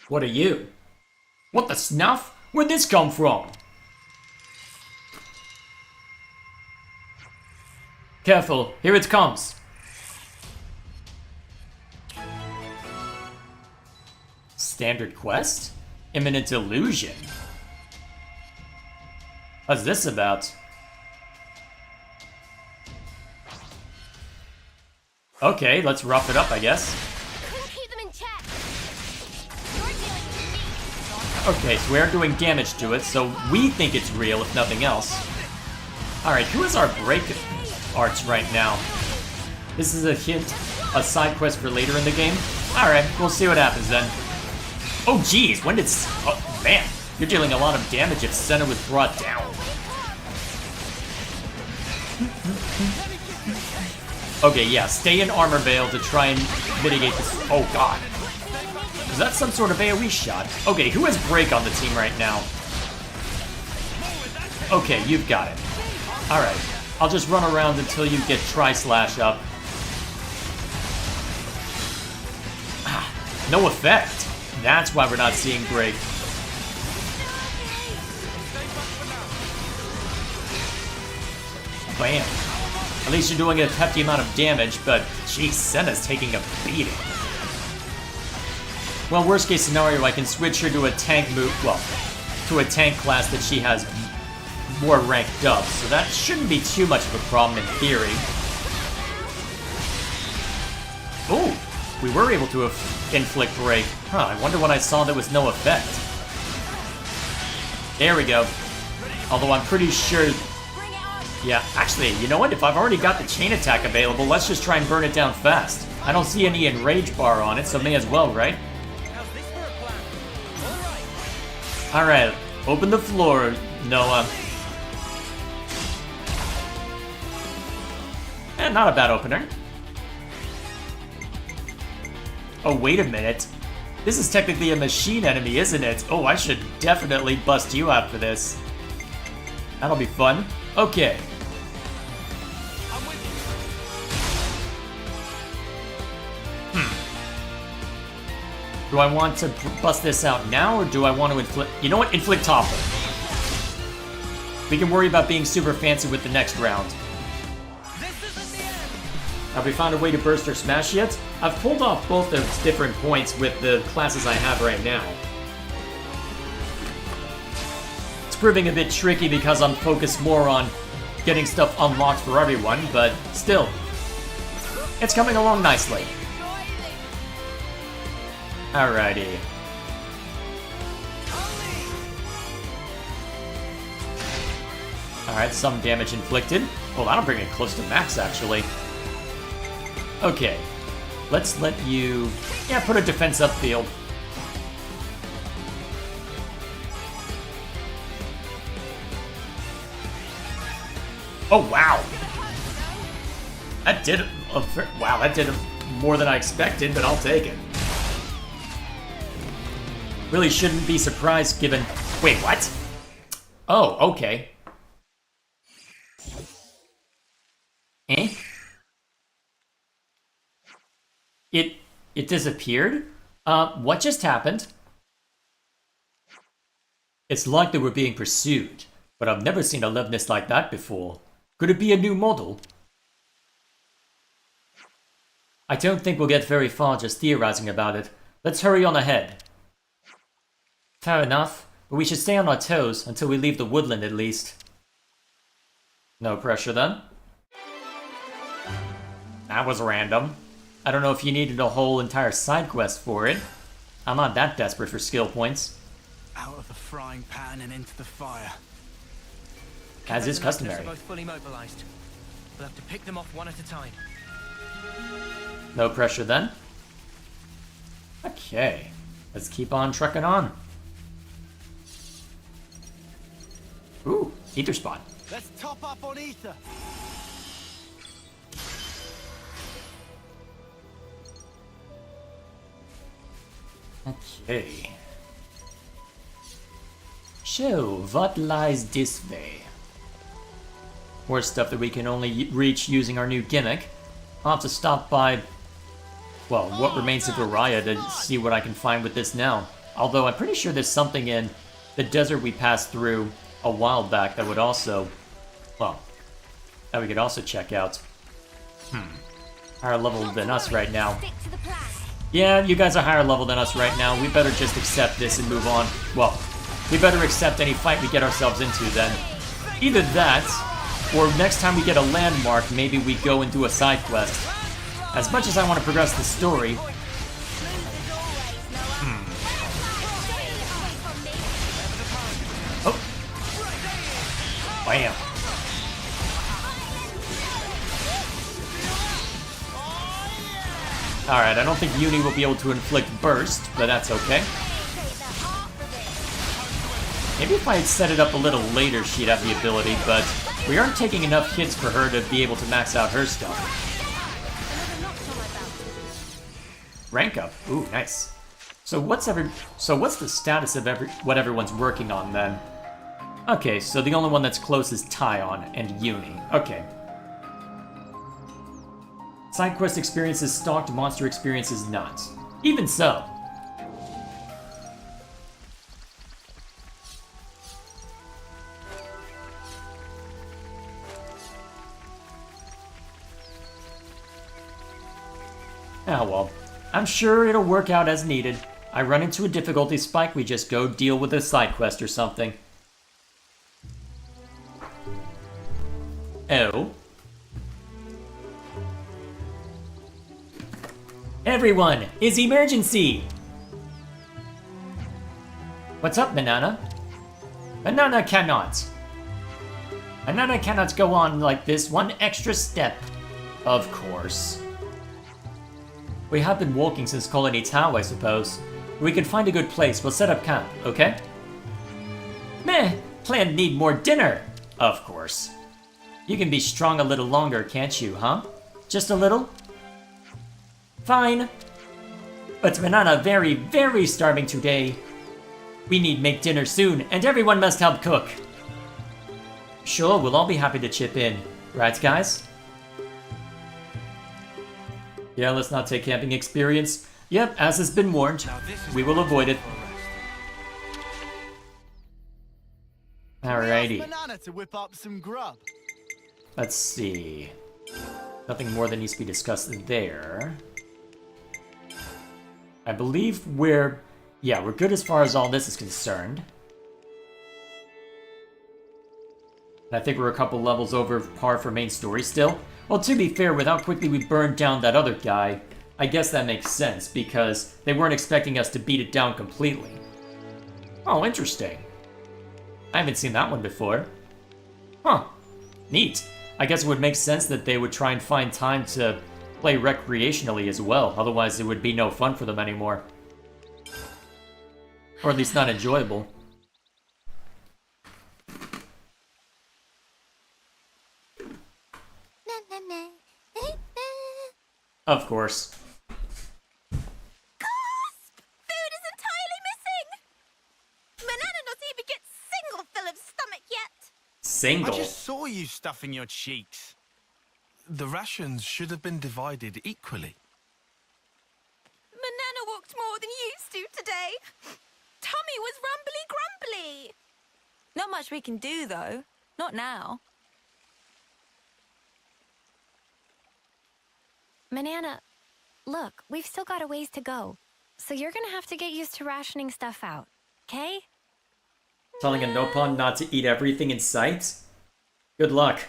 What are you? What the snuff? Where'd this come from? Careful, here it comes. Standard quest? Imminent illusion. What's this about? Okay, let's rough it up, I guess. Keep them in check. Okay, so we're doing damage to it, so we think it's real, if nothing else. Alright, who is our break arts right now? This is a hint, a side quest for later in the game? Alright, we'll see what happens then. Oh geez, when did... Oh man, you're dealing a lot of damage if Senna was brought down. Okay, yeah, stay in Armor Veil to try and mitigate this. Oh god. Is that some sort of AoE shot? Okay, who has Break on the team right now? Okay, you've got it. Alright, I'll just run around until you get Tri-Slash up. No effect. That's why we're not seeing Break. Bam. At least you're doing a hefty amount of damage, but geez, Senna's taking a beating. Well, worst case scenario, I can switch her to a tank move, well, to a tank class that she has more ranked up, so that shouldn't be too much of a problem in theory. Ooh, we were able to inflict Break. Huh, I wonder what I saw that was no effect. There we go. Although I'm pretty sure... Yeah, actually, you know what? If I've already got the chain attack available, let's just try and burn it down fast. I don't see any enrage bar on it, so may as well, right? How's this for a plan? Alright, open the floor, Noah. Not a bad opener. Oh, wait a minute. This is technically a machine enemy, isn't it? Oh, I should definitely bust you out for this. That'll be fun. Okay. I'm with you. Do I want to bust this out now, or do I want to inflict... You know what? Inflict Topper. We can worry about being super fancy with the next round. Have we found a way to burst or smash yet? I've pulled off both those different points with the classes I have right now. It's proving a bit tricky because I'm focused more on getting stuff unlocked for everyone, but still, it's coming along nicely. Alrighty. Alright, some damage inflicted. Well, that'll bring it close to max, actually. Okay, let's let you... Yeah, put a defense upfield. Oh, wow! That did... wow, that did more than I expected, but I'll take it. Really shouldn't be surprised given... Wait, what? Oh, okay. Eh? It disappeared? What just happened? It's like they were being pursued, but I've never seen aliveness like that before. Could it be a new model? I don't think we'll get very far just theorizing about it. Let's hurry on ahead. Fair enough, but we should stay on our toes until we leave the woodland at least. No pressure then. That was random. I don't know if you needed a whole entire side quest for it. I'm not that desperate for skill points. Out of the frying pan and into the fire. As is Kevin and Agnes customary. are both fully mobilized. We'll have to pick them off one at a time. No pressure then. Okay, let's keep on trucking on. Ooh, ether spot. Let's top up on ether. Okay. So, what lies this way? More stuff that we can only reach using our new gimmick. I'll have to stop by, well, what remains of Uriah to see what I can find with this now. Although I'm pretty sure there's something in the desert we passed through a while back that would also, well, that we could also check out. Higher level than us right now. Stick to the plan. Yeah, you guys are higher level than us right now. We better just accept this and move on. Well, we better accept any fight we get ourselves into then. Either that, or next time we get a landmark, maybe we go and do a side quest. As much as I want to progress the story... Oh! Bam! Alright, I don't think Uni will be able to inflict Burst, but that's okay. Maybe if I had set it up a little later, she'd have the ability, but we aren't taking enough hits for her to be able to max out her stuff. Rank up. Ooh, nice. So what's the status of what everyone's working on then? Okay, so the only one that's close is Tyon and Uni. Okay. Side quest experience is stalked, monster experience is not. Even so. Ah well, I'm sure it'll work out as needed. I run into a difficulty spike, we just go deal with a side quest or something. Oh. Everyone, is emergency! What's up, Banana? Banana cannot. Banana cannot go on like this one extra step. Of course. We have been walking since Colony Town, I suppose. We can find a good place, we'll set up camp, okay? Meh, plan need more dinner! Of course. You can be strong a little longer, can't you, huh? Just a little? Fine. But Banana very, very starving today. We need make dinner soon, and everyone must help cook. Sure, we'll all be happy to chip in. Right, guys? Yeah, let's not take camping experience. Yep, as has been warned, we will avoid it. Alrighty. Banana to whip up some grub. Let's see. Nothing more that needs to be discussed there. I believe we're good as far as all this is concerned. And I think we're a couple levels over par for main story still. Well, to be fair, with how quickly we burned down that other guy, I guess that makes sense, because they weren't expecting us to beat it down completely. Oh, interesting. I haven't seen that one before. Huh. Neat. I guess it would make sense that they would try and find time to play recreationally as well, otherwise it would be no fun for them anymore. Or at least not enjoyable. Of course. Gasp! Food is entirely missing! Banana not even get single fill of stomach yet! Single? I just saw you stuffing your cheeks. The rations should have been divided equally. Banana walked more than used to today. Tummy was rumbly-grumbly. Not much we can do, though. Not now. Banana, look, we've still got a ways to go. So you're gonna have to get used to rationing stuff out, okay? Telling a Nopon not to eat everything in sight? Good luck.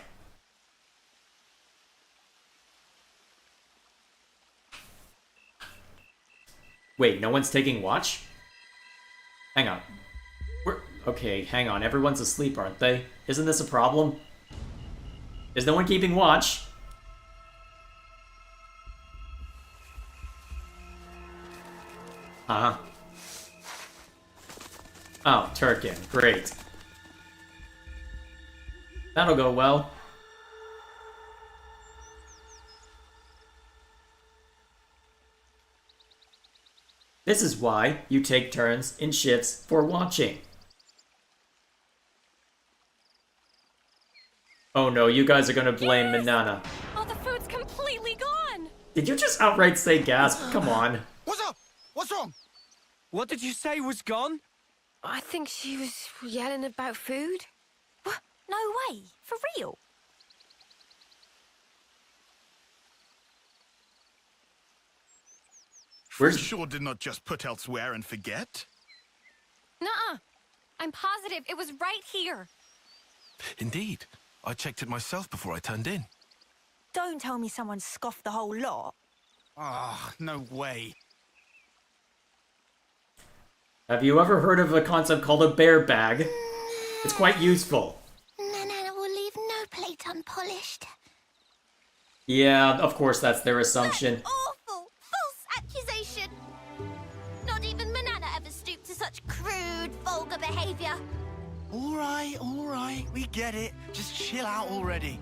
Wait, no one's taking watch? Hang on. Okay, hang on. Everyone's asleep, aren't they? Isn't this a problem? Is no one keeping watch? Uh-huh. Oh, Turkin. Great. That'll go well. This is why you take turns in shifts for watching. Oh no, you guys are gonna blame Banana. Oh, the food's completely gone! Did you just outright say gasp? Come on. What's up? What's wrong? What did you say was gone? I think she was yelling about food. What? No way. For real? Where's... Sure did not just put elsewhere and forget. Nuh-uh. I'm positive it was right here. Indeed. I checked it myself before I turned in. Don't tell me someone scoffed the whole lot. Ah, no way. Have you ever heard of a concept called a bear bag? It's quite useful. Banana will leave no plate unpolished. Yeah, of course that's their assumption. Awful, false accusation. Not even Banana ever stooped to such crude, vulgar behavior. All right, we get it. Just chill out already.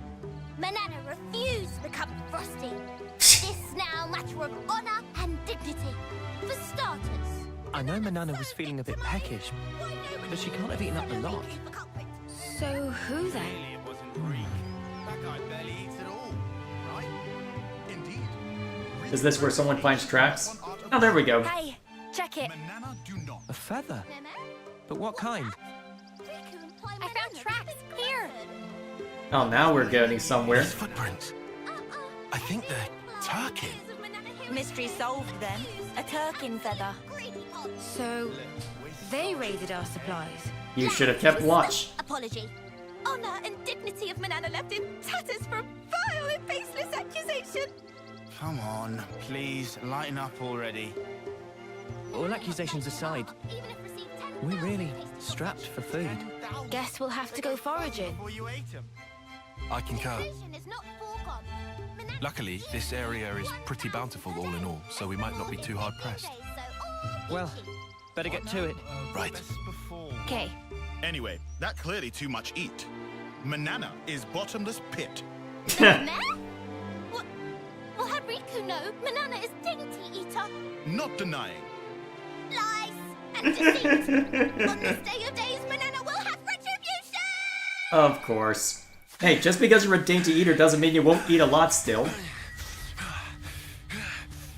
Banana refused to become Frosty. This now matter of honor and dignity. For starters. I know Manana was feeling a bit peckish, but she can't have eaten up the lot. So who then? Clearly it wasn't Reek. That guy barely eats at all, right? Indeed. Is this where someone finds tracks? Oh, there we go. Hey, check it. Manana do not. A feather? But what kind? I found tracks here. Oh, now we're getting somewhere. These footprints. I think they're Turkin. Mystery solved then. A Turkin feather. So, they raided our supplies. You should have kept watch. Apology. Honor and dignity of Manana left in tatters for a vile and baseless accusation. Come on, please, lighten up already. All accusations aside, we're really strapped for food. Guess we'll have to go foraging. Before you ate him. I concur. Luckily, this area is pretty bountiful all in all, so we might not be too hard pressed. Well, better get to it. Right. Best before. Okay. Anyway, that clearly too much eat. Manana is bottomless pit. Well, how Riku know Manana is dainty eater? Not denying. Lies and deceit. On this day of days, Manana will have retribution! Of course. Hey, just because you're a dainty eater doesn't mean you won't eat a lot still.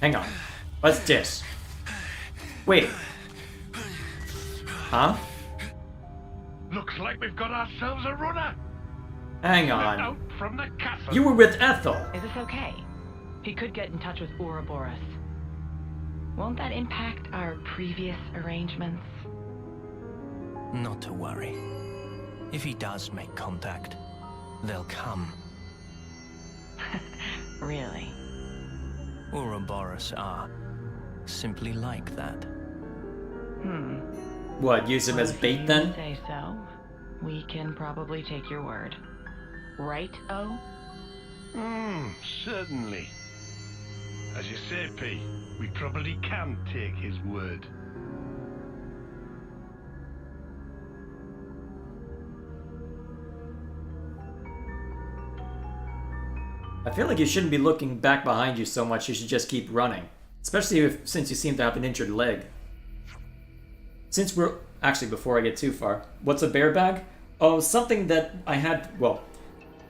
Hang on. What's this? Wait. Huh? Looks like we've got ourselves a runner. Hang Out on. from the castle. You were with Ethel. Is this okay? He could get in touch with Ouroboros. Won't that impact our previous arrangements? Not to worry. If he does make contact, they'll come. Really? Ouroboros are simply like that. What, use him as bait then? Say so. We can probably take your word. Right, O? Certainly. As you say, P, we probably can take his word. I feel like you shouldn't be looking back behind you so much, you should just keep running. Especially since you seem to have an injured leg. Since we're... Actually, before I get too far. What's a bear bag? Oh, something that I had... Well,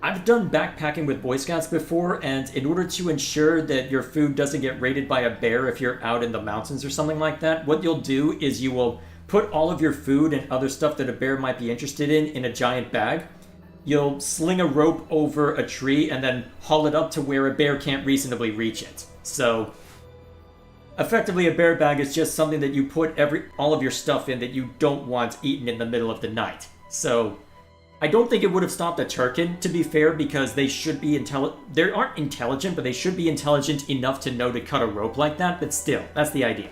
I've done backpacking with Boy Scouts before, and in order to ensure that your food doesn't get raided by a bear if you're out in the mountains or something like that, what you'll do is you will put all of your food and other stuff that a bear might be interested in a giant bag. You'll sling a rope over a tree and then haul it up to where a bear can't reasonably reach it. So, effectively a bear bag is just something that you put all of your stuff in that you don't want eaten in the middle of the night. So, I don't think it would have stopped a Turkin, to be fair, because they should be they aren't intelligent, but they should be intelligent enough to know to cut a rope like that, but still, that's the idea.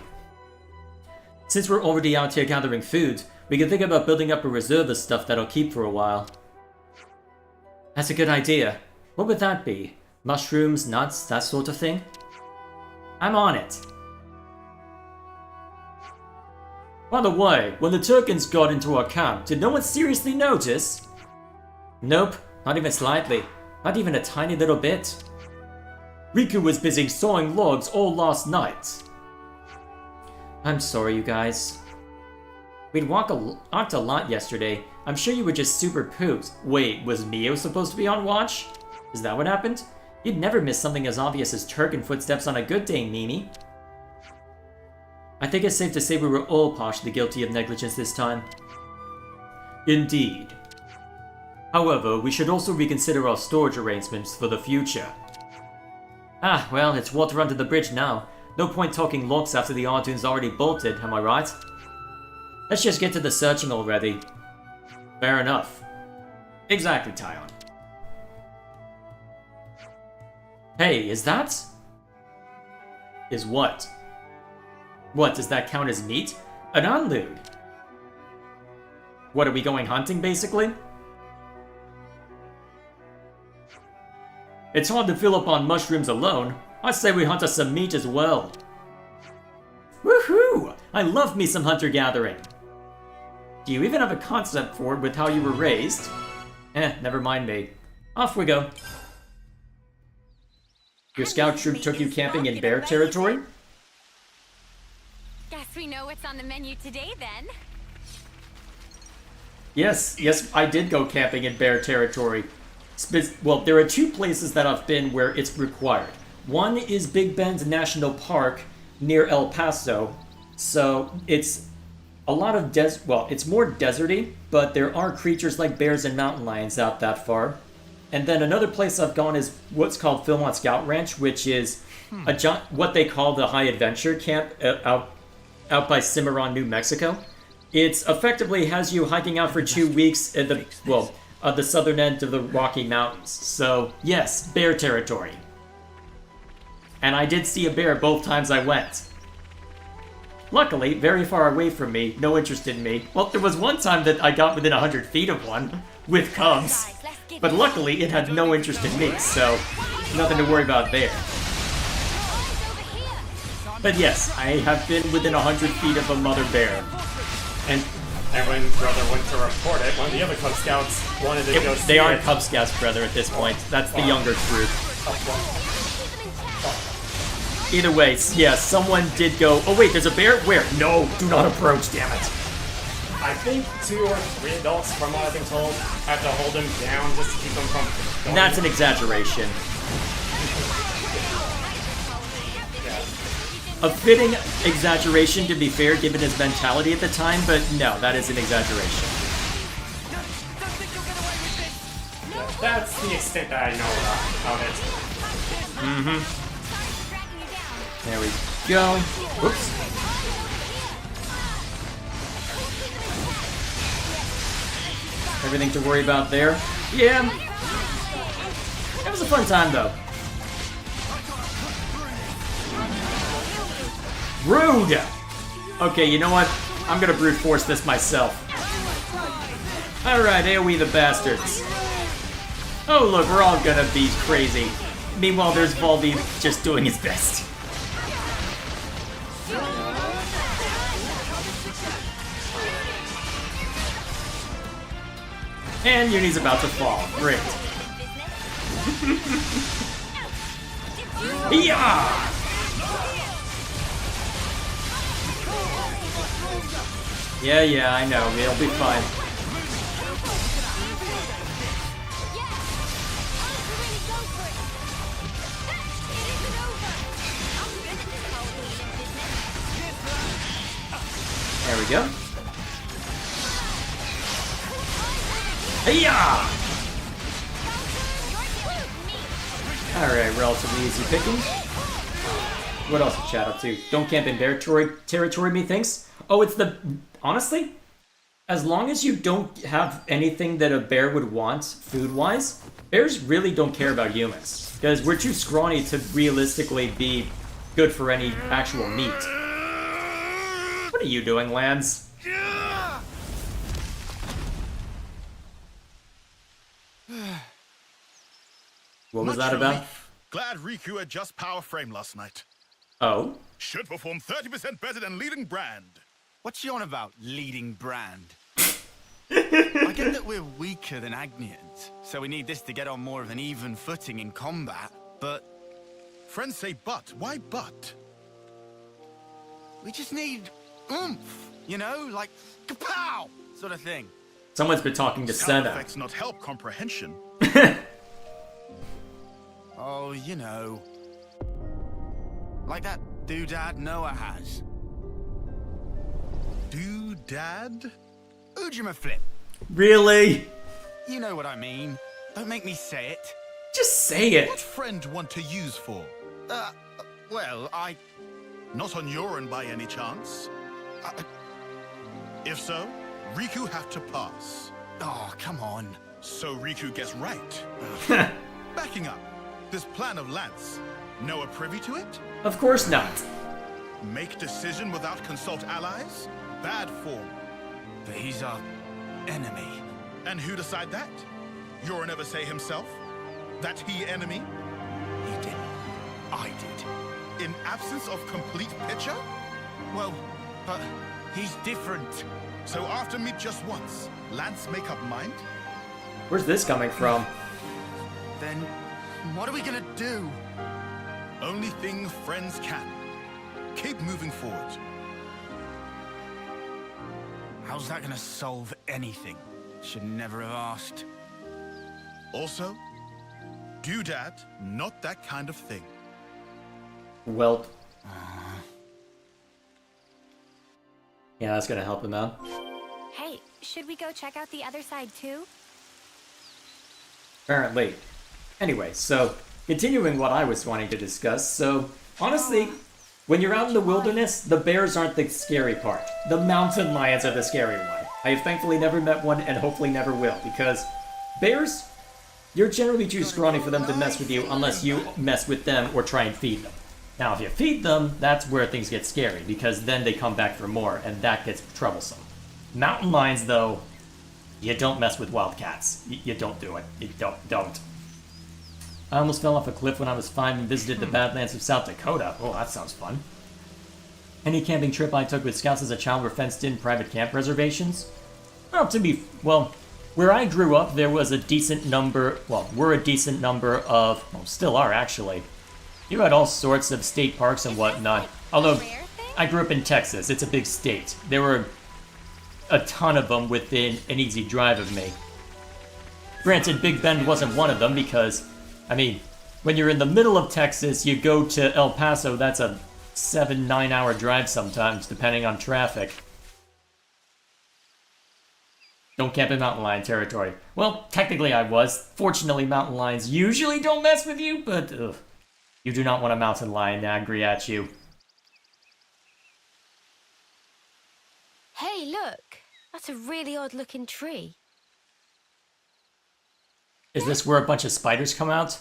Since we're already out here gathering food, we can think about building up a reserve of stuff that'll keep for a while. That's a good idea. What would that be? Mushrooms, nuts, that sort of thing? I'm on it. By the way, when the Turkins got into our camp, did no one seriously notice? Nope, not even slightly. Not even a tiny little bit. Riku was busy sawing logs all last night. I'm sorry, you guys. We'd walked a lot yesterday. I'm sure you were just super pooped. Wait, was Mio supposed to be on watch? Is that what happened? You'd never miss something as obvious as Turkin footsteps on a good day, Mimi. I think it's safe to say we were all partially guilty of negligence this time. Indeed. However, we should also reconsider our storage arrangements for the future. Ah, well, it's water under the bridge now. No point talking locks after the Arduin's already bolted, am I right? Let's just get to the searching already. Fair enough. Exactly, Tyon. Hey, is that? Is what? What, does that count as meat? An unlude? What, are we going hunting, basically? It's hard to fill up on mushrooms alone. I say we hunt us some meat as well. Woohoo! I love me some hunter-gathering. Do you even have a concept for it with how you were raised? Never mind me. Off we go. Your scout troop took you camping in bear territory? Guess we know what's on the menu today then. Yes, I did go camping in bear territory. Well, there are two places that I've been where it's required. One is Big Bend National Park near El Paso. So it's a lot of it's more deserty, but there are creatures like bears and mountain lions out that far. And then another place I've gone is what's called Philmont Scout Ranch, which is what they call the high adventure camp out by Cimarron, New Mexico. It's effectively has you hiking out for 2 weeks at the southern end of the Rocky Mountains. So yes, bear territory. And I did see a bear both times I went. Luckily, very far away from me, no interest in me. Well, there was one time that I got within 100 feet of one, with cubs. But luckily, it had no interest in me, so nothing to worry about there. But yes, I have been within 100 feet of a mother bear. And when Brother went to report it, one of the other Cub Scouts wanted to go see They aren't it. Cub Scouts, brother, at this point. That's the younger group. Either way, yeah, someone did go, oh wait, there's a bear? Where? No, do not approach, damn it. I think 2 or 3 adults, from what I've been told, have to hold him down just to keep him from going. That's an exaggeration. A fitting exaggeration, to be fair, given his mentality at the time, but no, that is an exaggeration. Yeah, that's the extent that I know of it. Mm-hmm. There we go. Whoops. Everything to worry about there. Yeah. It was a fun time, though. Rude! Okay, you know what? I'm gonna brute force this myself. Alright, AoE the bastards. Oh look, we're all gonna be crazy. Meanwhile, there's Volby just doing his best. And Uni's about to fall. Great. Yeah! Yeah, I know. It'll be fine. There we go. Hiya! Alright, relatively easy pickings. What else is chat up to? Don't camp in bear territory, methinks. Oh, it's the... Honestly, as long as you don't have anything that a bear would want food-wise, bears really don't care about humans. Because we're too scrawny to realistically be good for any actual meat. What are you doing, Lance? What was that about? Glad Riku had just power frame last night. Oh? Should perform 30% better than leading brand. What's she on about, leading brand? I get that we're weaker than Agnians, so we need this to get on more of an even footing in combat, but... Friends say but. Why but? We just need oomph, you know? Like, kapow! Sort of thing. Someone's been talking to Sound Senna. effects not help comprehension. Oh, you know. Like that doodad Noah has. Doodad? Ujima flip. Really? You know what I mean. Don't make me say it. Just say it. What friend want to use for? Well, Not on your end by any chance? If so, Riku have to pass. Oh, come on. So Riku gets right. Backing up. This plan of Lance, Noah privy to it? Of course not. Make decision without consult allies? Bad form. But he's our enemy. And who decide that? You'll never say himself? That he enemy? He did. I did. In absence of complete picture? Well, but he's different. So after meet just once, Lance make up mind? Where's this coming from? Then what are we gonna do? Only thing friends can. Keep moving forward. How's that gonna solve anything? Should never have asked. Also, doodad, not that kind of thing. Well, yeah, that's gonna help him out. Hey, should we go check out the other side too? Apparently. Anyway, so continuing what I was wanting to discuss. So honestly, when you're out in the wilderness, the bears aren't the scary part. The mountain lions are the scary one. I have thankfully never met one and hopefully never will, because bears, you're generally too scrawny for them to mess with you unless you mess with them or try and feed them. Now, if you feed them, that's where things get scary, because then they come back for more, and that gets troublesome. Mountain lions, though, you don't mess with wildcats. You don't do it. You don't. I almost fell off a cliff when I was 5 and visited the Badlands of South Dakota. Oh, that sounds fun. Any camping trip I took with scouts as a child were fenced-in private camp reservations? Well, where I grew up, there was a decent number, were a decent number of, still are actually. You had all sorts of state parks and whatnot. Although, I grew up in Texas. It's a big state. There were a ton of them within an easy drive of me. Granted, Big Bend wasn't one of them because, I mean, when you're in the middle of Texas, you go to El Paso, that's a 7-9 hour drive sometimes, depending on traffic. Don't camp in mountain lion territory. Well, technically I was. Fortunately, mountain lions usually don't mess with you, but you do not want a mountain lion angry at you. Hey, look. That's a really odd-looking tree. Is this where a bunch of spiders come out?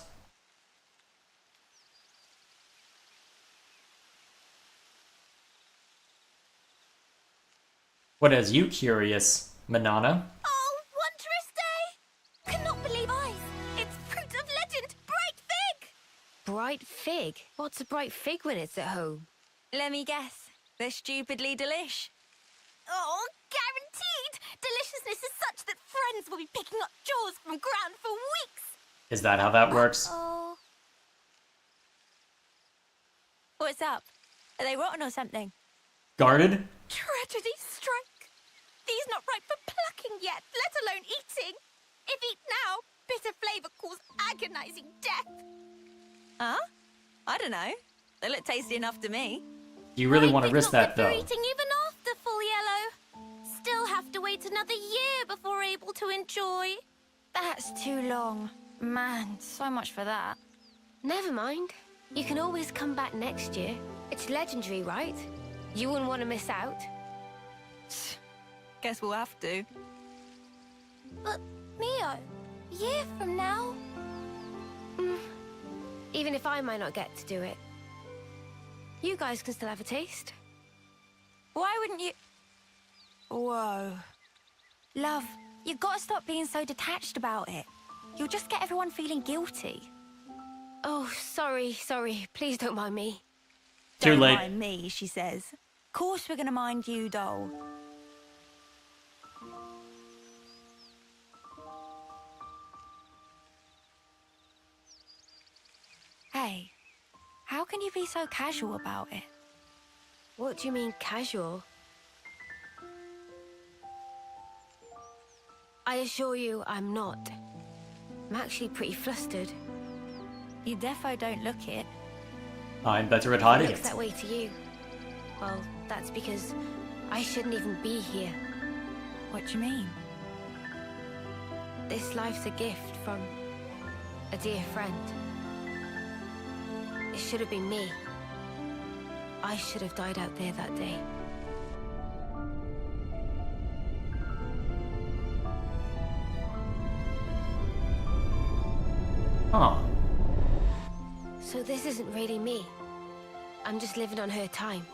What has you curious, Manana? Oh, wondrous day! Cannot believe eyes. It's fruit of legend, bright fig! Bright fig? What's a bright fig when it's at home? Let me guess. They're stupidly delish. Oh, guaranteed! Deliciousness is such that friends will be picking up jaws from ground for weeks! Is that how that works? Oh. What's up? Are they rotten or something? Guarded? Tragedy strike! These not ripe for plucking yet, let alone eating. If eat now, bitter flavour cause agonizing death. Huh? I don't know. They look tasty enough to me. Do you really want to risk that, though? Eating even after full yellow. Still have to wait another year before able to enjoy. That's too long. Man, so much for that. Never mind. You can always come back next year. It's legendary, right? You wouldn't want to miss out. Guess we'll have to. But, Mio, a year from now... Even if I might not get to do it, you guys can still have a taste. Why wouldn't you... Whoa. Love, you've got to stop being so detached about it. You'll just get everyone feeling guilty. Oh, sorry. Please don't mind me. Too late. Don't mind me, she says. Of course we're going to mind you, doll. Hey, how can you be so casual about it? What do you mean, casual? I assure you, I'm not. I'm actually pretty flustered. You defo don't look it. I'm better at hiding Looks it. that way to you. Well, that's because I shouldn't even be here. What do you mean? This life's a gift from a dear friend. It should have been me. I should have died out there that day. Huh. So this isn't really me. I'm just living on her time.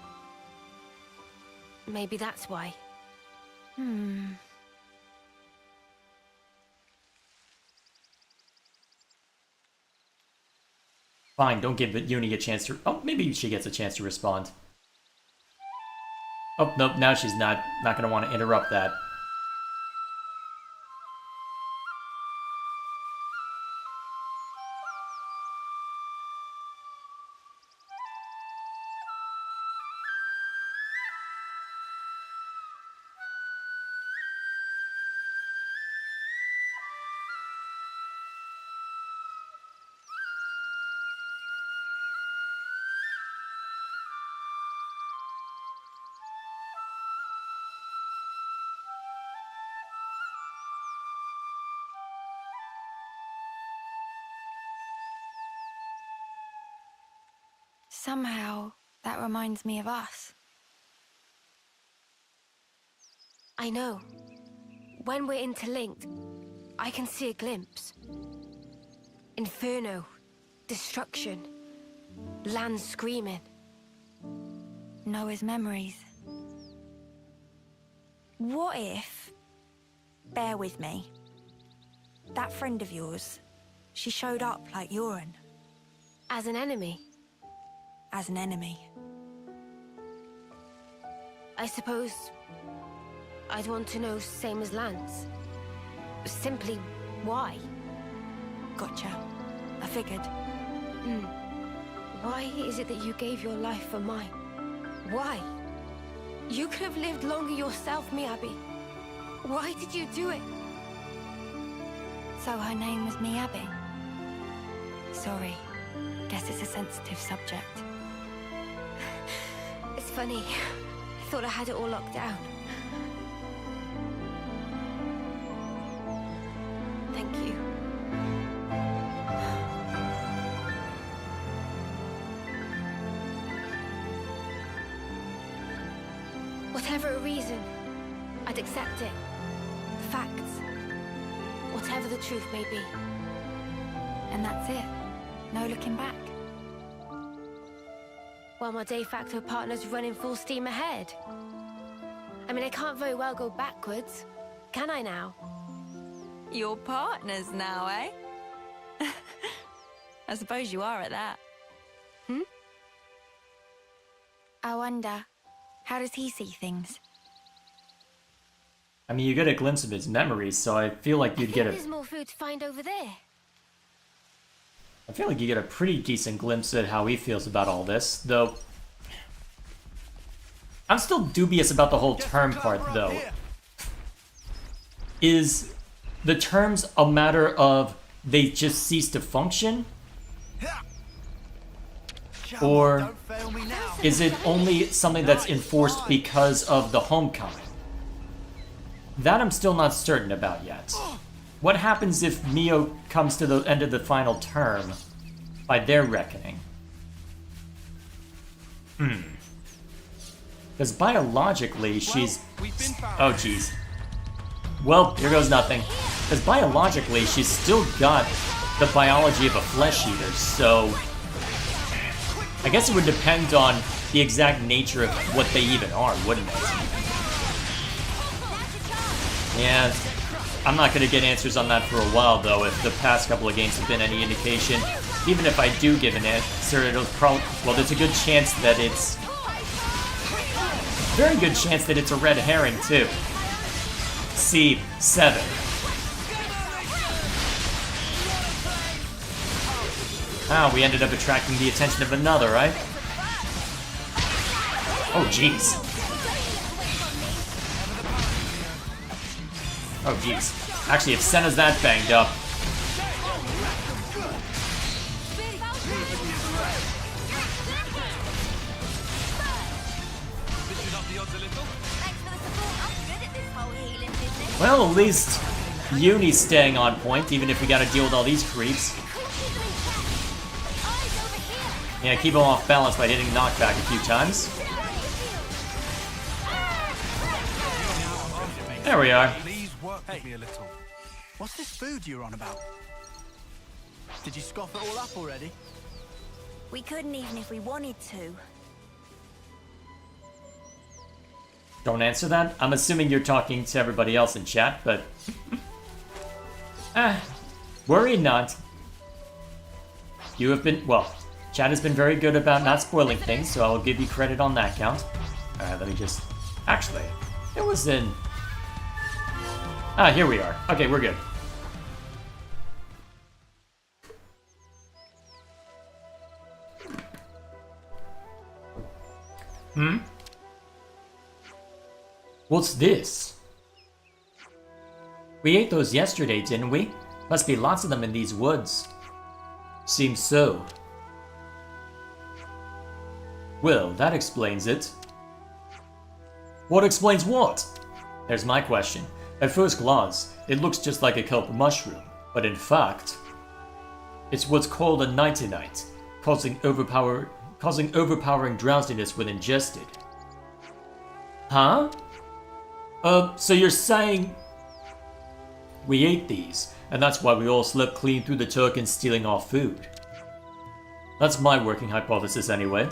Maybe that's why. Fine, don't give Uni a chance to... Oh, maybe she gets a chance to respond. Oh, nope, now she's not going to want to interrupt that. Somehow, that reminds me of us. I know. When we're interlinked, I can see a glimpse. Inferno, destruction, land screaming. Noah's memories. What if... Bear with me. That friend of yours, she showed up like Yoren. As an enemy? As an enemy. I suppose I'd want to know same as Lance. Simply why? Gotcha. I figured. Why is it that you gave your life for mine? Why? You could have lived longer yourself, Miyabi. Why did you do it? So her name was Miyabi? Sorry. Guess it's a sensitive subject. It's funny. I thought I had it all locked down. Thank you. Whatever a reason, I'd accept it. Facts. Whatever the truth may be. And that's it. No looking back. While my de facto partner's running full steam ahead. I mean, I can't very well go backwards, can I now? You're partners now, eh? I suppose you are at that. I wonder, how does he see things? I mean, you get a glimpse of his memories, so I feel like you'd get a... There's more food to find over there. I feel like you get a pretty decent glimpse at how he feels about all this, though... I'm still dubious about the whole term part, though. Is the terms a matter of they just cease to function? Or is it only something that's enforced because of the homecoming? That I'm still not certain about yet. What happens if Mio comes to the end of the final term, by their reckoning? Because biologically, she's... Oh, jeez. Well, here goes nothing. Because biologically, she's still got the biology of a flesh eater, so... I guess it would depend on the exact nature of what they even are, wouldn't it? Yeah, I'm not going to get answers on that for a while, though, if the past couple of games have been any indication. Even if I do give an answer, it'll probably... Well, there's a good chance that it's... Very good chance that it's a red herring, too. C7. Ah, we ended up attracting the attention of another, right? Oh, jeez. Oh, jeez. Actually, if Senna's that banged up... Well, at least Uni's staying on point, even if we gotta deal with all these creeps. Yeah, keep him off balance by hitting knockback a few times. There we are. Please work with me a little. What's this food you're on about? Did you scoff it all up already? We couldn't even if we wanted to. Don't answer that. I'm assuming you're talking to everybody else in chat, but... worry not. You have been... Well, chat has been very good about not spoiling things, so I'll give you credit on that count. Alright, let me just... Actually, it was in... Ah, here we are. Okay, we're good. What's this? We ate those yesterday, didn't we? Must be lots of them in these woods. Seems so. Well, that explains it. What explains what? There's my question. At first glance, it looks just like a kelp mushroom, but in fact, it's what's called a nightinite, causing causing overpowering drowsiness when ingested. Huh? So you're saying we ate these, and that's why we all slept clean through the Turkins stealing our food. That's my working hypothesis anyway.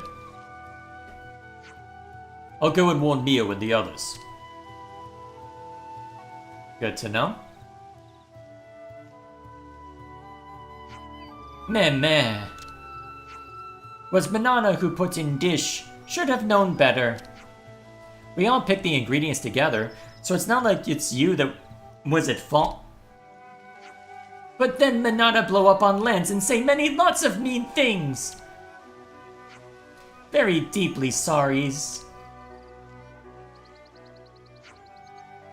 I'll go and warn Neo and the others. Good to know. Meh. Was Banana who put in dish. Should have known better. We all picked the ingredients together, so it's not like it's you that was at fault. But then Manana blow up on Lens and say lots of mean things. Very deeply sorries.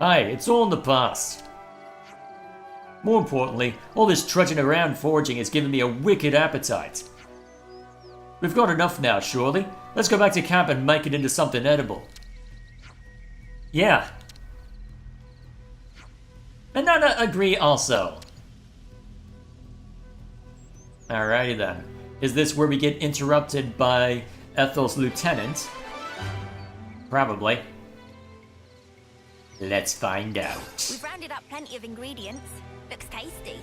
Aye, it's all in the past. More importantly, all this trudging around foraging has given me a wicked appetite. We've got enough now, surely? Let's go back to camp and make it into something edible. Yeah. Banana agree also. Alrighty then. Is this where we get interrupted by Ethel's lieutenant? Probably. Let's find out. We've rounded up plenty of ingredients. Looks tasty.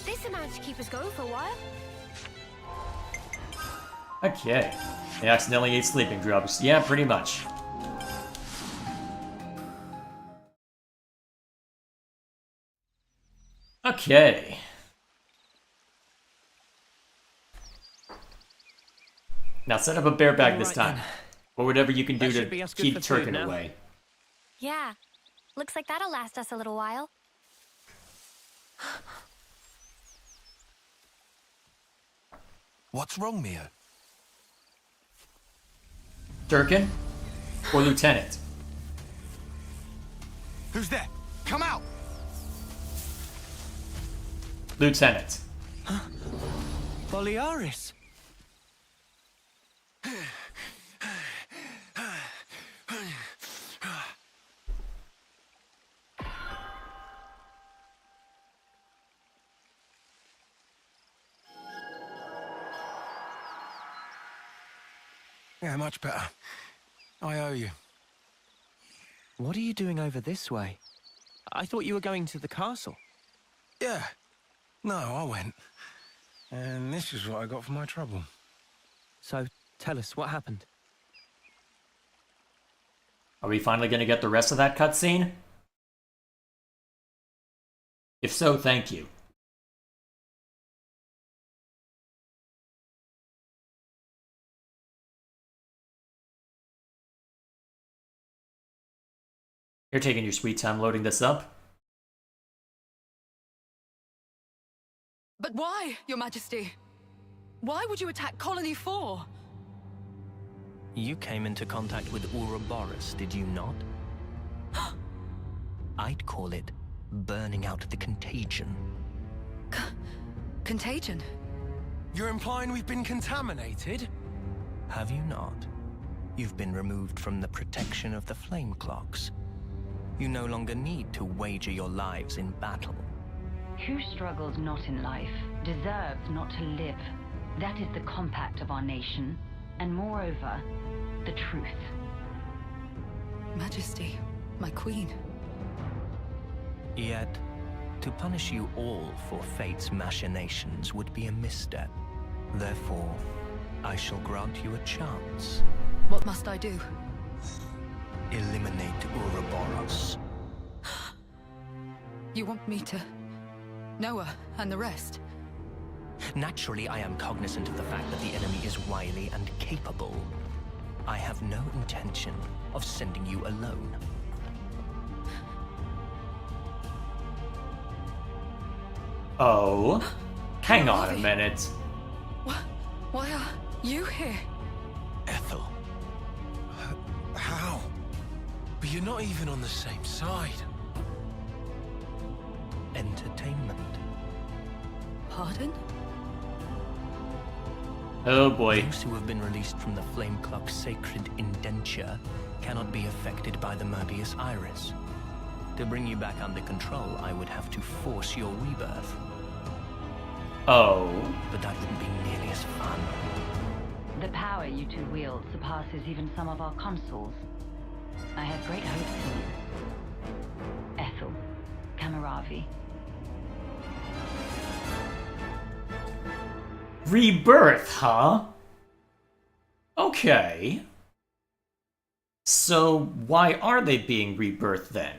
This amount to keep us going for a while. Okay. They accidentally ate sleeping drugs. Yeah, pretty much. Okay. Now set up a bear bag this time. Or whatever you can do to keep Turkin away. Yeah. Looks like that'll last us a little while. What's wrong, Mio? Turkin? Or Lieutenant? Who's there? Come out! Lieutenant. Boliaris. Yeah, much better. I owe you. What are you doing over this way? I thought you were going to the castle. Yeah. No, I went. And this is what I got for my trouble. So, tell us, what happened? Are we finally going to get the rest of that cutscene? If so, thank you. You're taking your sweet time loading this up. But why, Your Majesty? Why would you attack Colony 4? You came into contact with Ouroboros, did you not? I'd call it burning out the contagion. Contagion? You're implying we've been contaminated? Have you not? You've been removed from the protection of the flame clocks. You no longer need to wager your lives in battle. Who struggles not in life deserves not to live. That is the compact of our nation, and moreover, the truth. Majesty, my queen. Yet, to punish you all for fate's machinations would be a misstep. Therefore, I shall grant you a chance. What must I do? Eliminate Ouroboros. You want me to... Noah and the rest? Naturally, I am cognizant of the fact that the enemy is wily and capable. I have no intention of sending you alone. Oh? Hang on a minute. Why are you here? Ethel. How? But you're not even on the same side. Entertainment. Pardon? Oh boy. Those who have been released from the Flame Clock's sacred indenture cannot be affected by the Mobius Iris. To bring you back under control, I would have to force your rebirth. Oh. But that wouldn't be nearly as fun. The power you two wield surpasses even some of our consuls. I have great hopes for you. Ethel, Kamaravi. Rebirth, huh? Okay. So, why are they being rebirthed then?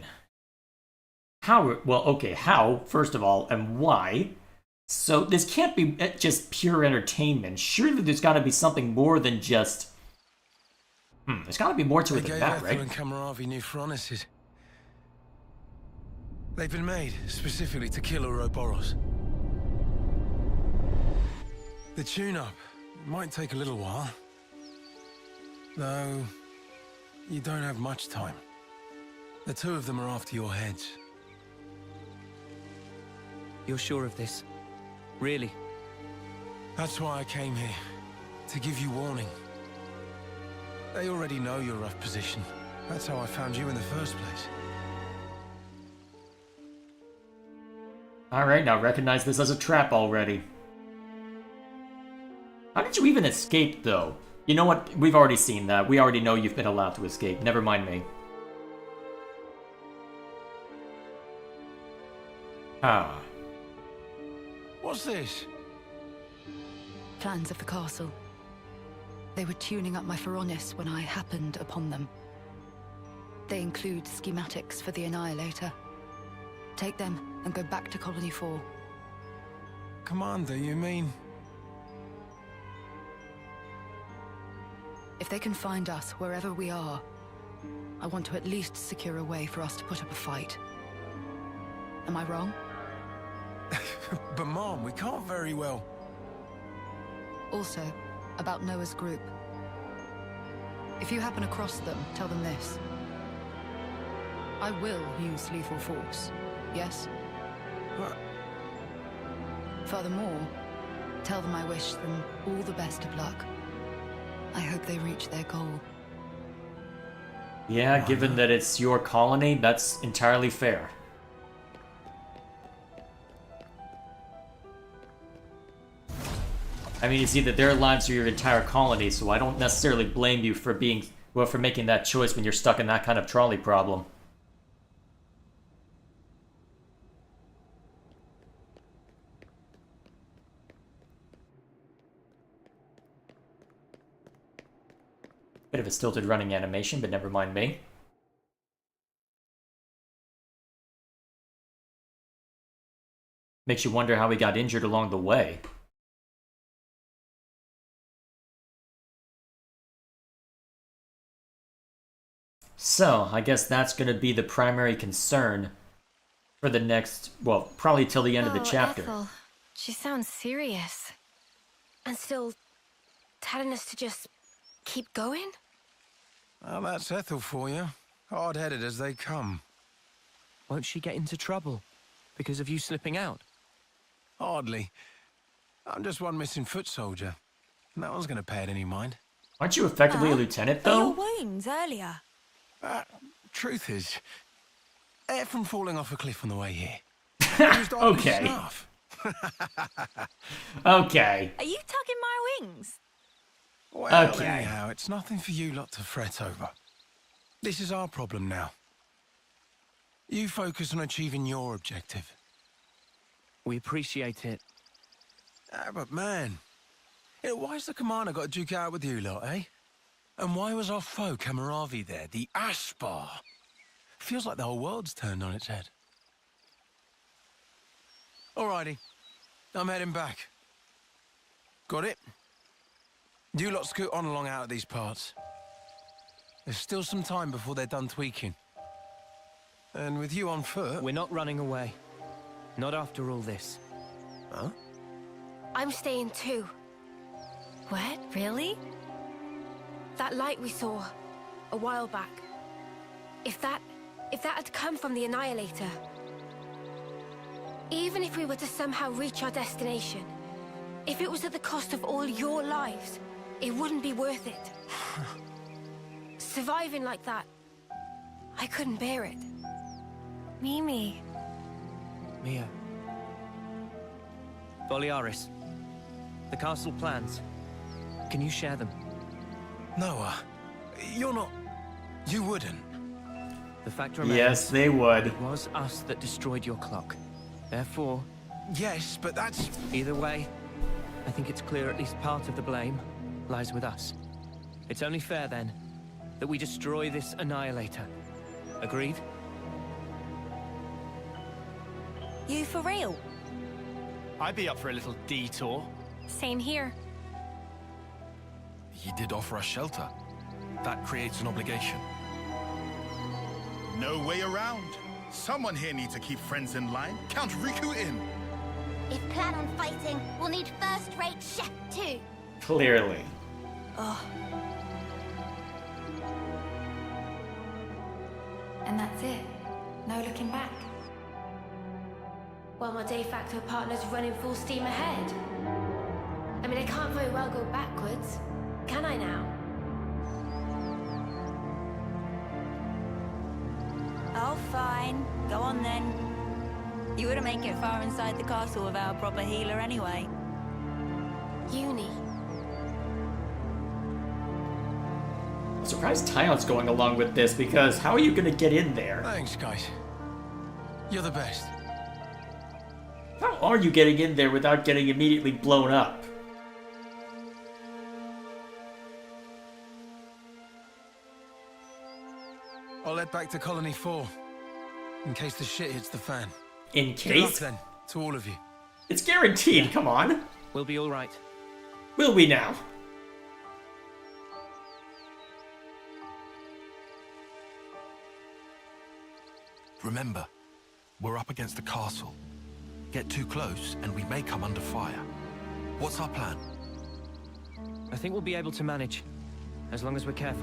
How? Well, okay, how, first of all, and why? So, this can't be just pure entertainment. Surely there's gotta be something more than just... there's gotta be more to it than that, right? They gave Ethel and Kamaravi new furnaces. They've been made specifically to kill Ouroboros. The tune-up might take a little while. Though, you don't have much time. The two of them are after your heads. You're sure of this? Really? That's why I came here. To give you warning. They already know your rough position. That's how I found you in the first place. Alright, now recognize this as a trap already. How did you even escape, though? You know what? We've already seen that. We already know you've been allowed to escape. Never mind me. Ah. What's this? Plans of the castle. They were tuning up my Pharaonis when I happened upon them. They include schematics for the Annihilator. Take them and go back to Colony 4. Commander, you mean? If they can find us wherever we are, I want to at least secure a way for us to put up a fight. Am I wrong? But Mom, we can't very well... Also, about Noah's group. If you happen across them, tell them this. I will use lethal force, yes? What? Furthermore, tell them I wish them all the best of luck. I hope they reach their goal. Yeah, given that it's your colony, that's entirely fair. I mean, it's either their lives or your entire colony, so I don't necessarily blame you for being, well, for making that choice when you're stuck in that kind of trolley problem. Bit of a stilted running animation, but never mind me. Makes you wonder how he got injured along the way. So, I guess that's going to be the primary concern for the next, well, probably till the end of the chapter. Ethel, she sounds serious. And still telling us to just keep going? Well, that's Ethel for you. Hard-headed as they come. Won't she get into trouble because of you slipping out? Hardly. I'm just one missing foot soldier. No one's going to pay it any mind. Aren't you effectively a lieutenant, Your though? wounds earlier. Truth is, air from falling off a cliff on the way here. Okay. Okay. Are you tugging my wings? Well, Okay. anyhow, it's nothing for you lot to fret over. This is our problem now. You focus on achieving your objective. We appreciate it. But man, why's the commander got to duke out with you lot, eh? And why was our foe Kamaravi there, the Ashbar? Feels like the whole world's turned on its head. Alrighty, I'm heading back. Got it? You lot scoot on along out of these parts. There's still some time before they're done tweaking. And with you on foot... We're not running away. Not after all this. Huh? I'm staying too. What? Really? That light we saw a while back. If that had come from the Annihilator, even if we were to somehow reach our destination, if it was at the cost of all your lives, it wouldn't be worth it. Surviving like that, I couldn't bear it. Mimi. Mia. Boliaris. The castle plans. Can you share them? Noah, you're not... You wouldn't. The fact remains... Yes, they would. It was us that destroyed your clock. Therefore... Yes, but that's... Either way, I think it's clear at least part of the blame lies with us. It's only fair, then, that we destroy this Annihilator. Agreed? You for real? I'd be up for a little detour. Same here. He did offer us shelter. That creates an obligation. No way around. Someone here needs to keep friends in line. Count Riku in. If plan on fighting, we'll need first-rate chef too. Clearly. Oh. And that's it. No looking back. Well, my de facto partner's running full steam ahead. I mean, I can't very well go backwards, can I now? Oh, fine. Go on then. You wouldn't make it far inside the castle without a proper healer anyway. Uni. I'm surprised Tyon's going along with this, because how are you gonna get in there? Thanks, guys. You're the best. How are you getting in there without getting immediately blown up? I'll head back to Colony 4, in case the shit hits the fan. In Good luck, case? then, to all of you. It's guaranteed, come on. We'll be all right. Will we now? Remember, we're up against the castle. Get too close and we may come under fire. What's our plan? I think we'll be able to manage, as long as we're careful.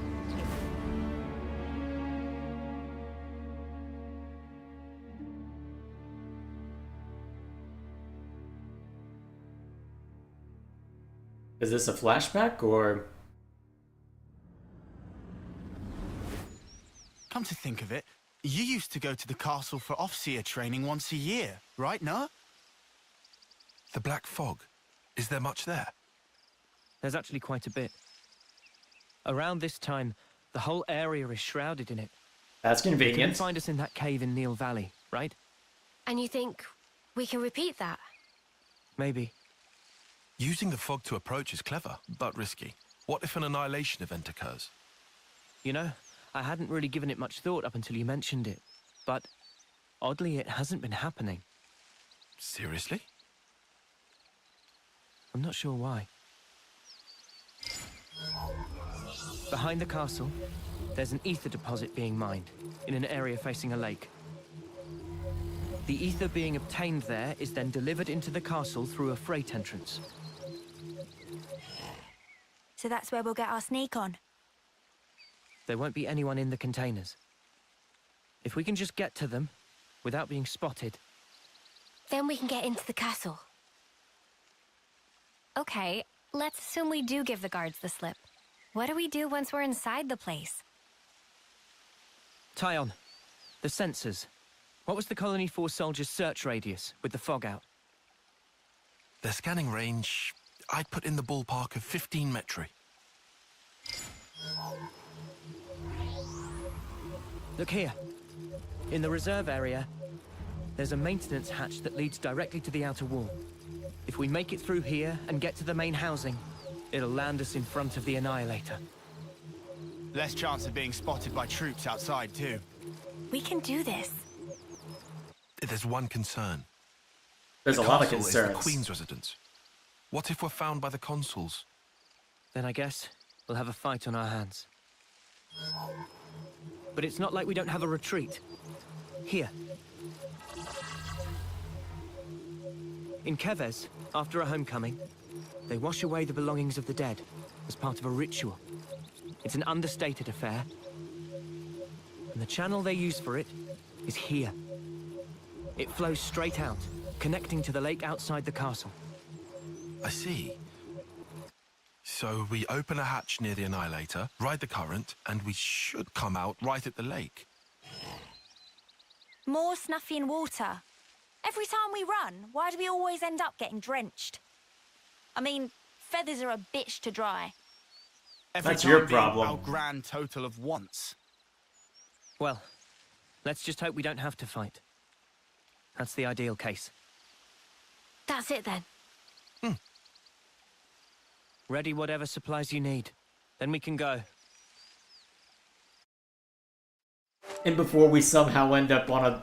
Is this a flashback, or...? Come to think of it, you used to go to the castle for Offseer training once a year, right, no? The Black Fog. Is there much there? There's actually quite a bit. Around this time, the whole area is shrouded in it. That's You convenient. can find us in that cave in Neil Valley, right? And you think we can repeat that? Maybe. Using the fog to approach is clever, but risky. What if an annihilation event occurs? You know, I hadn't really given it much thought up until you mentioned it. But, oddly, it hasn't been happening. Seriously? I'm not sure why. Behind the castle, there's an ether deposit being mined, in an area facing a lake. The ether being obtained there is then delivered into the castle through a freight entrance. So that's where we'll get our sneak on. There won't be anyone in the containers. If we can just get to them, without being spotted... Then we can get into the castle. Okay, let's assume we do give the guards the slip. What do we do once we're inside the place? Tyon, the sensors. What was the Colony 4 soldiers' search radius, with the fog out? Their scanning range, I'd put in the ballpark of 15 metri. Look here. In the reserve area, there's a maintenance hatch that leads directly to the outer wall. If we make it through here and get to the main housing, it'll land us in front of the Annihilator. Less chance of being spotted by troops outside, too. We can do this. There's one concern. There's The a lot of castle is concerns. the Queen's residence. What if we're found by the consuls? Then I guess we'll have a fight on our hands. But it's not like we don't have a retreat. Here. In Kevez, after a homecoming, they wash away the belongings of the dead as part of a ritual. It's an understated affair. And the channel they use for it is here. It flows straight out, connecting to the lake outside the castle. I see. So we open a hatch near the Annihilator, ride the current, and we should come out right at the lake. More Snuffy and water. Every time we run, why do we always end up getting drenched? I mean, feathers are a bitch to dry. Every That's your time being problem. Our grand total of once. Well, let's just hope we don't have to fight. That's the ideal case. That's it then. Ready whatever supplies you need. Then we can go. And before we somehow end up on a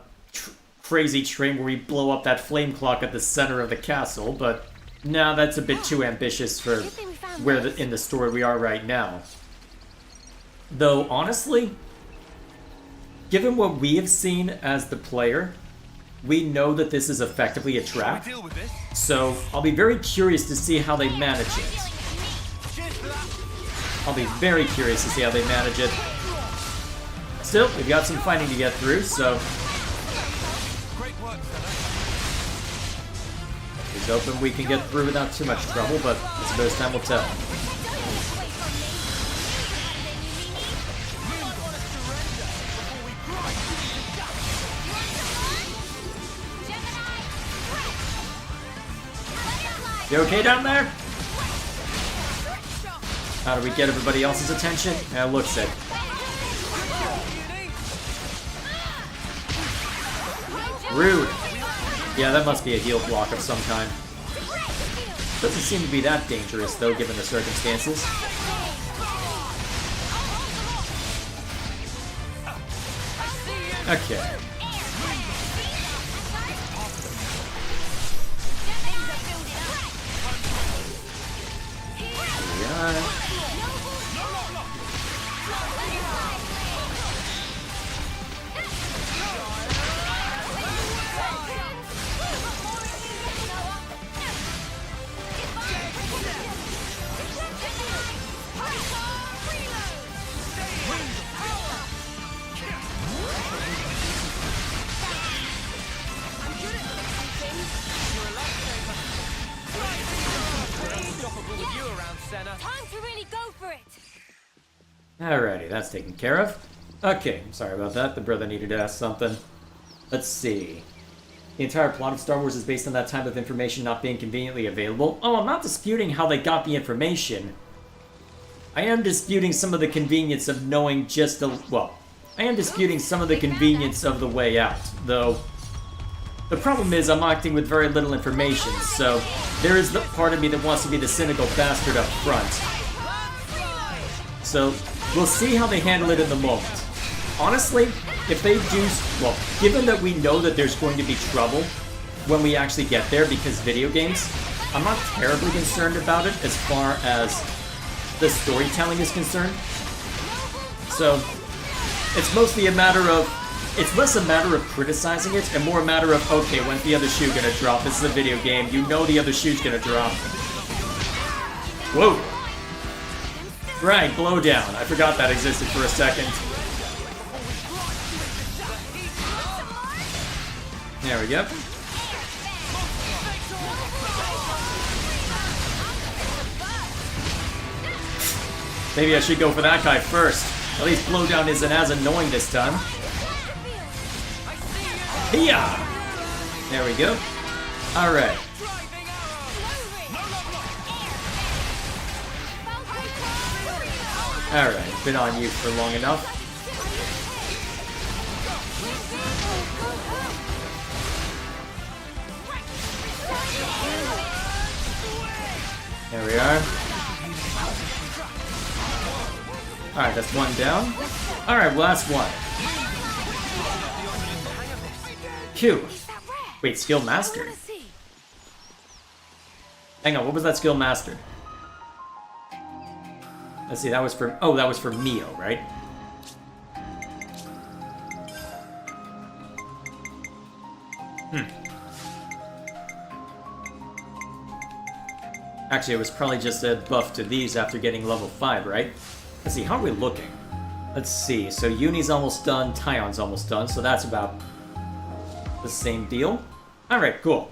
crazy train where we blow up that flame clock at the center of the castle, but no, that's a bit too ambitious for where in the story we are right now. Though, honestly, given what we have seen as the player, we know that this is effectively a trap, so I'll be very curious to see how they manage it. I'll be very curious to see how they manage it. Still, we've got some fighting to get through, so... He's hoping we can get through without too much trouble, but I suppose time will tell. You okay down there? How do we get everybody else's attention? Yeah, looks it. Rude. Yeah, that must be a heal block of some kind. Doesn't seem to be that dangerous, though, given the circumstances. Okay. Yeah. Time to really go for it. Alrighty, that's taken care of. Okay, sorry about that. The brother needed to ask something. Let's see. The entire plot of Star Wars is based on that type of information not being conveniently available. Oh, I'm not disputing how they got the information. I am disputing some of the convenience of knowing just the... Well, I am disputing some of the convenience of the way out, though. The problem is I'm acting with very little information, so there is the part of me that wants to be the cynical bastard up front. So, we'll see how they handle it in the moment. Honestly, if they do... Well, given that we know that there's going to be trouble when we actually get there because video games, I'm not terribly concerned about it as far as the storytelling is concerned. So, it's mostly a matter of... It's less a matter of criticizing it and more a matter of, okay, when's the other shoe gonna drop? This is a video game. You know the other shoe's gonna drop. Whoa. Right, blowdown. I forgot that existed for a second. There we go. Maybe I should go for that guy first. At least blowdown isn't as annoying this time. Yeah! There we go. Alright. Alright, been on you for long enough. There we are. Alright, that's one down. Alright, last one. Q. Wait, skill mastered? Hang on, what was that skill mastered? Let's see, that was for... Oh, that was for Mio, right? Actually, it was probably just a buff to these after getting level 5, right? Let's see, how are we looking? Let's see, so Uni's almost done, Tyon's almost done, so that's about the same deal. Alright, cool.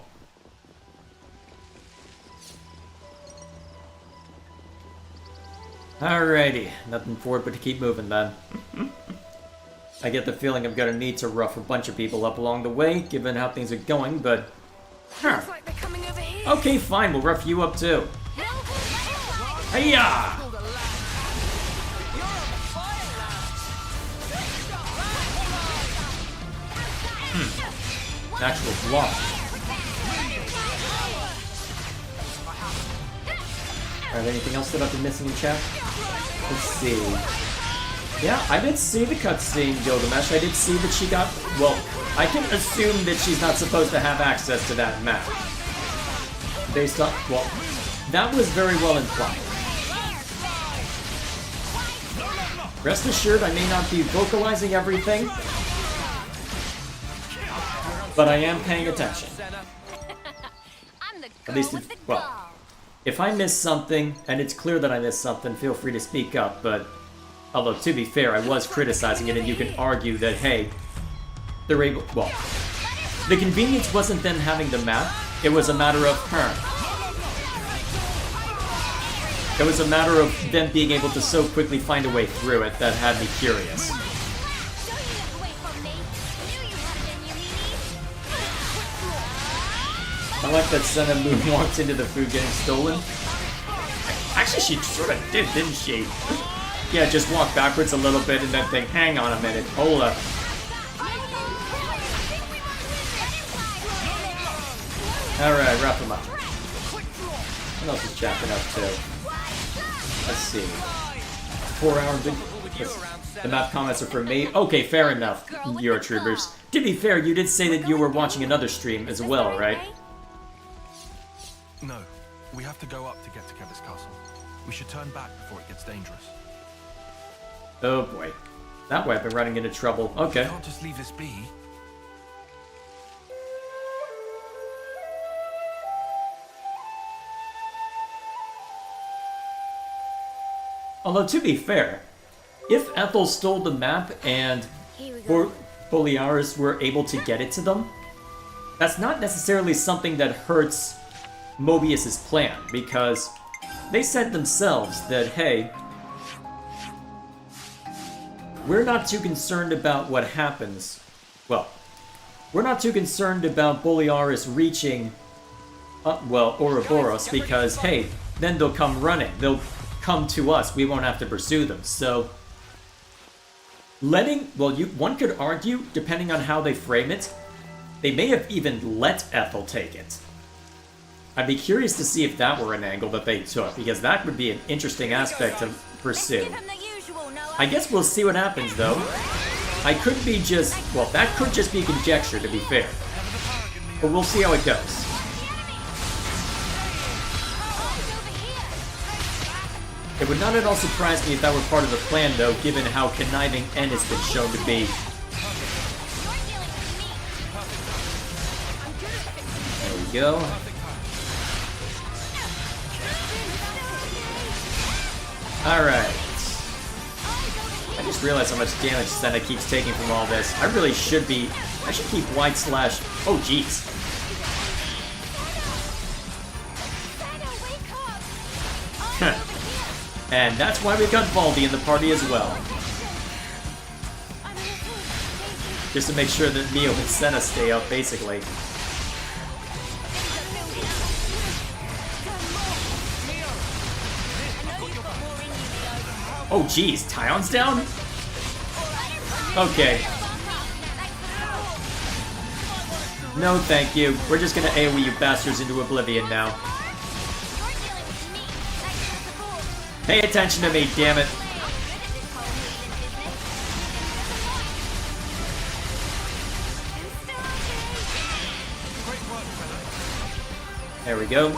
Alrighty, nothing for it but to keep moving then. I get the feeling I'm gonna need to rough a bunch of people up along the way, given how things are going, but... Huh. Looks like they're coming over here. Okay, fine, we'll rough you up too. Hiya! Actual block. Alright, anything else that I've been missing in chat? Let's see. Yeah, I did see the cutscene, Gilgamesh. I did see that she got... Well, I can assume that she's not supposed to have access to that map. Based on... Well, that was very well implied. Rest assured, I may not be vocalizing everything, but I am paying attention. At least, if I miss something, and it's clear that I missed something, feel free to speak up, but... Although, to be fair, I was criticizing it, and you can argue that, hey, they're able... Well, the convenience wasn't them having the map, it was a matter of her. It was a matter of them being able to so quickly find a way through it that had me curious. I like that Senna moonwalked into the food getting stolen. Actually, she sort of did, didn't she? Yeah, just walk backwards a little bit and then think, hang on a minute, hold up. Alright, wrap him up. What else is Japping up to? Let's see. 4 hour The map comments are for me. Okay, fair enough, Eurotroopers. To be fair, you did say that you were watching another stream as well, right? No. We have to go up to get to Kevis Castle. We should turn back before it gets dangerous. Oh boy. That way I've been running into trouble. Okay. We can't just leave this be. Although, to be fair, if Ethel stole the map and Boliaris were able to get it to them, that's not necessarily something that hurts Mobius's plan, because they said themselves that, hey, we're not too concerned about what happens. Well, we're not too concerned about Boliaris reaching, Ouroboros, because, hey, then they'll come running. They'll come to us. We won't have to pursue them. So, one could argue, depending on how they frame it, they may have even let Ethel take it. I'd be curious to see if that were an angle that they took, because that would be an interesting aspect to pursue. I guess we'll see what happens, though. I could be just... Well, that could just be conjecture, to be fair. But we'll see how it goes. It would not at all surprise me if that were part of the plan, though, given how conniving N has been shown to be. There we go. Alright. I just realized how much damage Senna keeps taking from all this. I really should be... I should keep wide slash... Oh, jeez. And that's why we've got Baldy in the party as well. Just to make sure that Neo and Senna stay up, basically. Oh geez, Tyon's down? Okay. No thank you. We're just gonna AoE you bastards into oblivion now. Pay attention to me, damn it. There we go.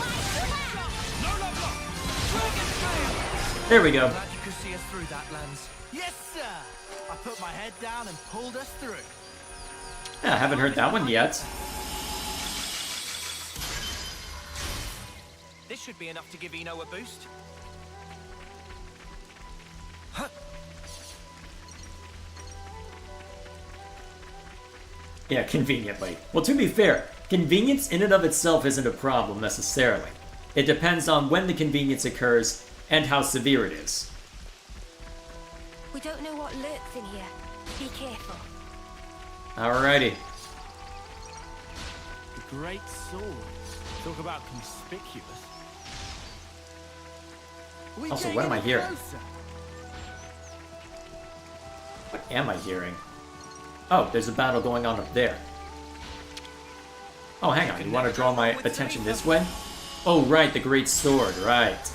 There we go. Glad you could see us through that, Lance. Yes, sir. I put my head down and pulled us through. Yeah, I haven't heard that one yet. This should be enough to give Eno a boost. Yeah, conveniently. Well, to be fair, convenience in and of itself isn't a problem, necessarily. It depends on when the convenience occurs and how severe it is. We don't know what lurks in here. Be careful. Alrighty. Great sword. Talk about conspicuous. Also, what am I hearing? What am I hearing? Oh, there's a battle going on up there. Oh, hang on. You want to draw my attention this way? Oh, right, the Great Sword, right.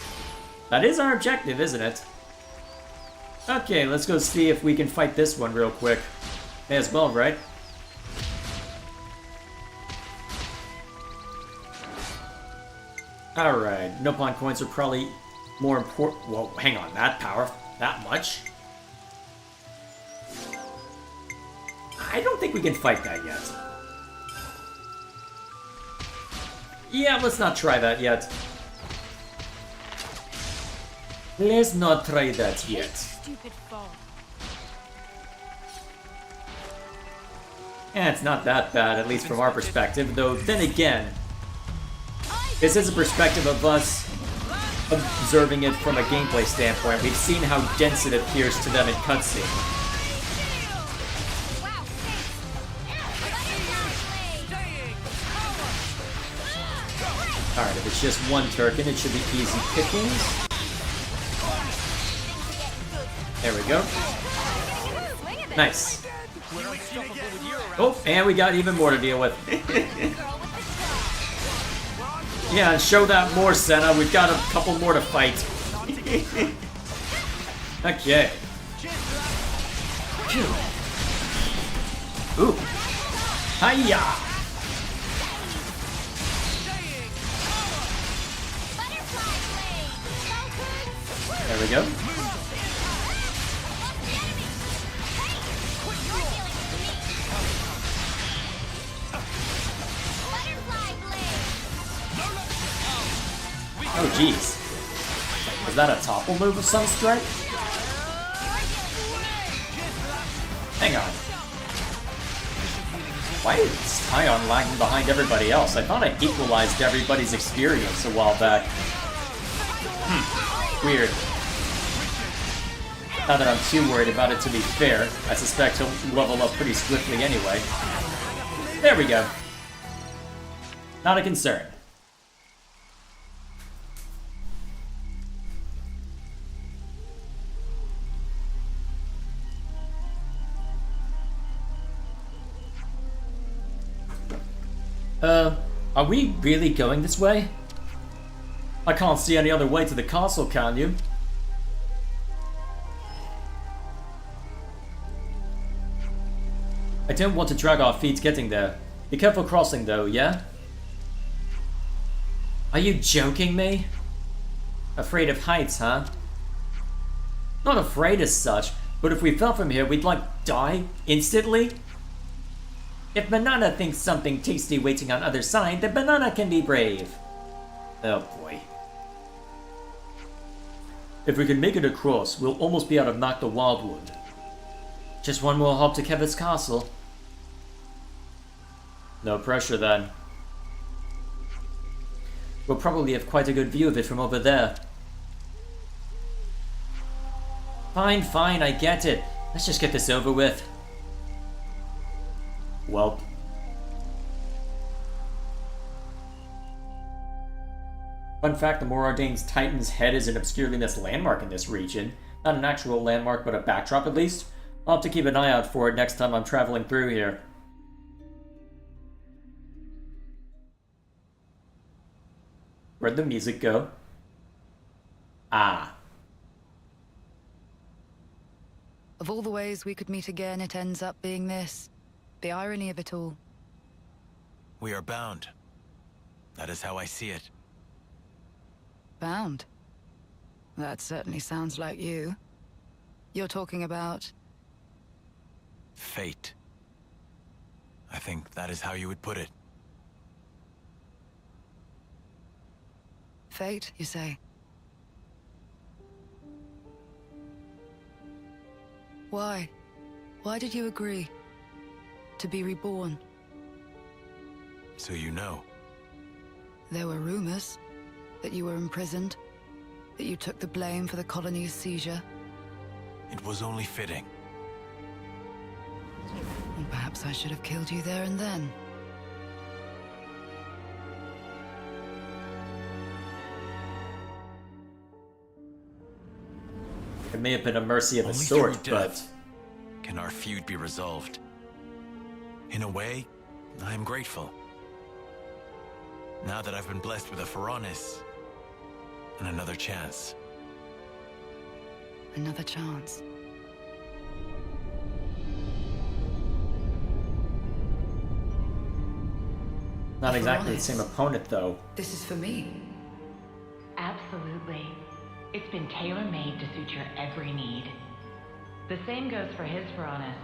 That is our objective, isn't it? Okay, let's go see if we can fight this one real quick. May as well, right? Alright, Nopon coins are probably more important. Whoa, hang on, that much? I don't think we can fight that yet. Yeah, let's not try that yet. Let's not try that yet. Stupid fall. Eh, it's not that bad, at least from our perspective, though then again, this is a perspective of us observing it from a gameplay standpoint. We've seen how dense it appears to them in cutscene. Alright, if it's just one Turkin, it should be easy pickings. There we go. Nice. Oh, and we got even more to deal with. Yeah, show that more, Senna. We've got a couple more to fight. Okay. Ooh. Hiya! There we go. Oh, jeez. Is that a topple move of some stripe? Hang on. Why is Tion lagging behind everybody else? I thought I equalized everybody's experience a while back. Weird. Not that I'm too worried about it, to be fair. I suspect he'll level up pretty swiftly anyway. There we go. Not a concern. Are we really going this way? I can't see any other way to the castle, can you? I don't want to drag our feet getting there. Be careful crossing though, yeah? Are you joking me? Afraid of heights, huh? Not afraid as such, but if we fell from here, we'd like die instantly? If Banana thinks something tasty waiting on other side, then Banana can be brave. Oh boy. If we can make it across, we'll almost be out of Mac the Wildwood. Just one more hop to Kevin's castle. No pressure then. We'll probably have quite a good view of it from over there. Fine, fine, I get it. Let's just get this over with. Welp. Fun fact, the Morardane's Titan's head is an obscureness landmark in this region. Not an actual landmark, but a backdrop at least. I'll have to keep an eye out for it next time I'm traveling through here. Where'd the music go? Ah. Of all the ways we could meet again, it ends up being this. The irony of it all. We are bound. That is how I see it. Bound? That certainly sounds like you. You're talking about... Fate. I think that is how you would put it. Fate, you say? Why? Why did you agree? To be reborn? So you know. There were rumors that you were imprisoned, that you took the blame for the colony's seizure. It was only fitting. And perhaps I should have killed you there and then. It may have been a mercy of a Only sort, through but... death can our feud be resolved. In a way, I am grateful. Now that I've been blessed with a Pharaonis and another chance. Another chance. Not exactly the Pharaonis. same opponent, though. This is for me. Absolutely. It's been tailor-made to suit your every need. The same goes for his Pharaonis.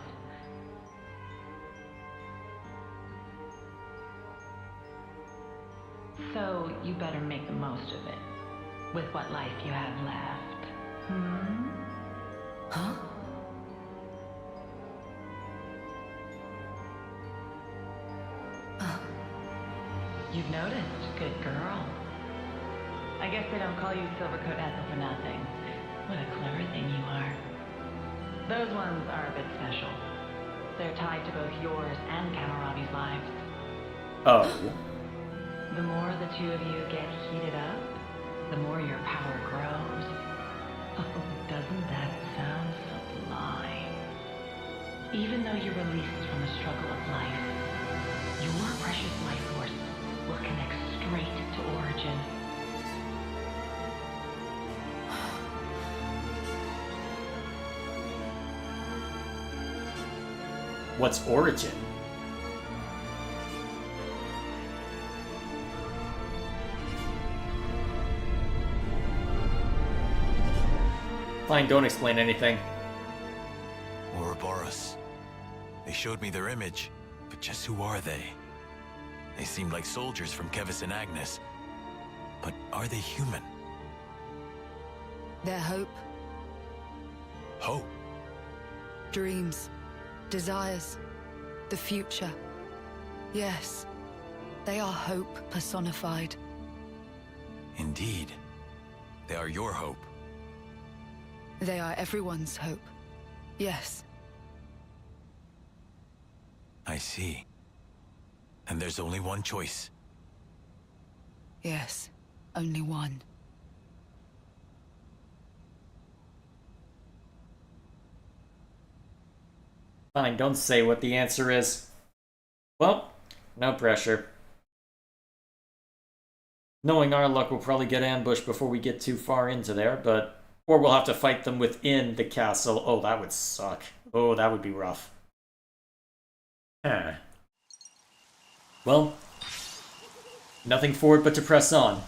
So you better make the most of it. With what life you have left. Hmm? Huh? You've noticed, good girl. I guess they don't call you Silvercoat Ethel for nothing. What a clever thing you are. Those ones are a bit special. They're tied to both yours and Kamarabi's lives. Oh. The more the two of you get heated up, the more your power grows. Oh, doesn't that sound sublime? Even though you're released from the struggle of life, your precious life force will connect straight to Origin. What's Origin? Fine, don't explain anything. Ouroboros. They showed me their image, but just who are they? They seemed like soldiers from Kevis and Agnes. But are they human? Their hope, Hope? dreams, desires, the future. Yes, they are hope personified. Indeed. They are your hope. They are everyone's hope. Yes. I see. And there's only one choice. Yes, only one. Fine, don't say what the answer is. Well, no pressure. Knowing our luck, we'll probably get ambushed before we get too far into there, but... Or we'll have to fight them within the castle. Oh, that would suck. Oh, that would be rough. Huh. Well, nothing for it but to press on.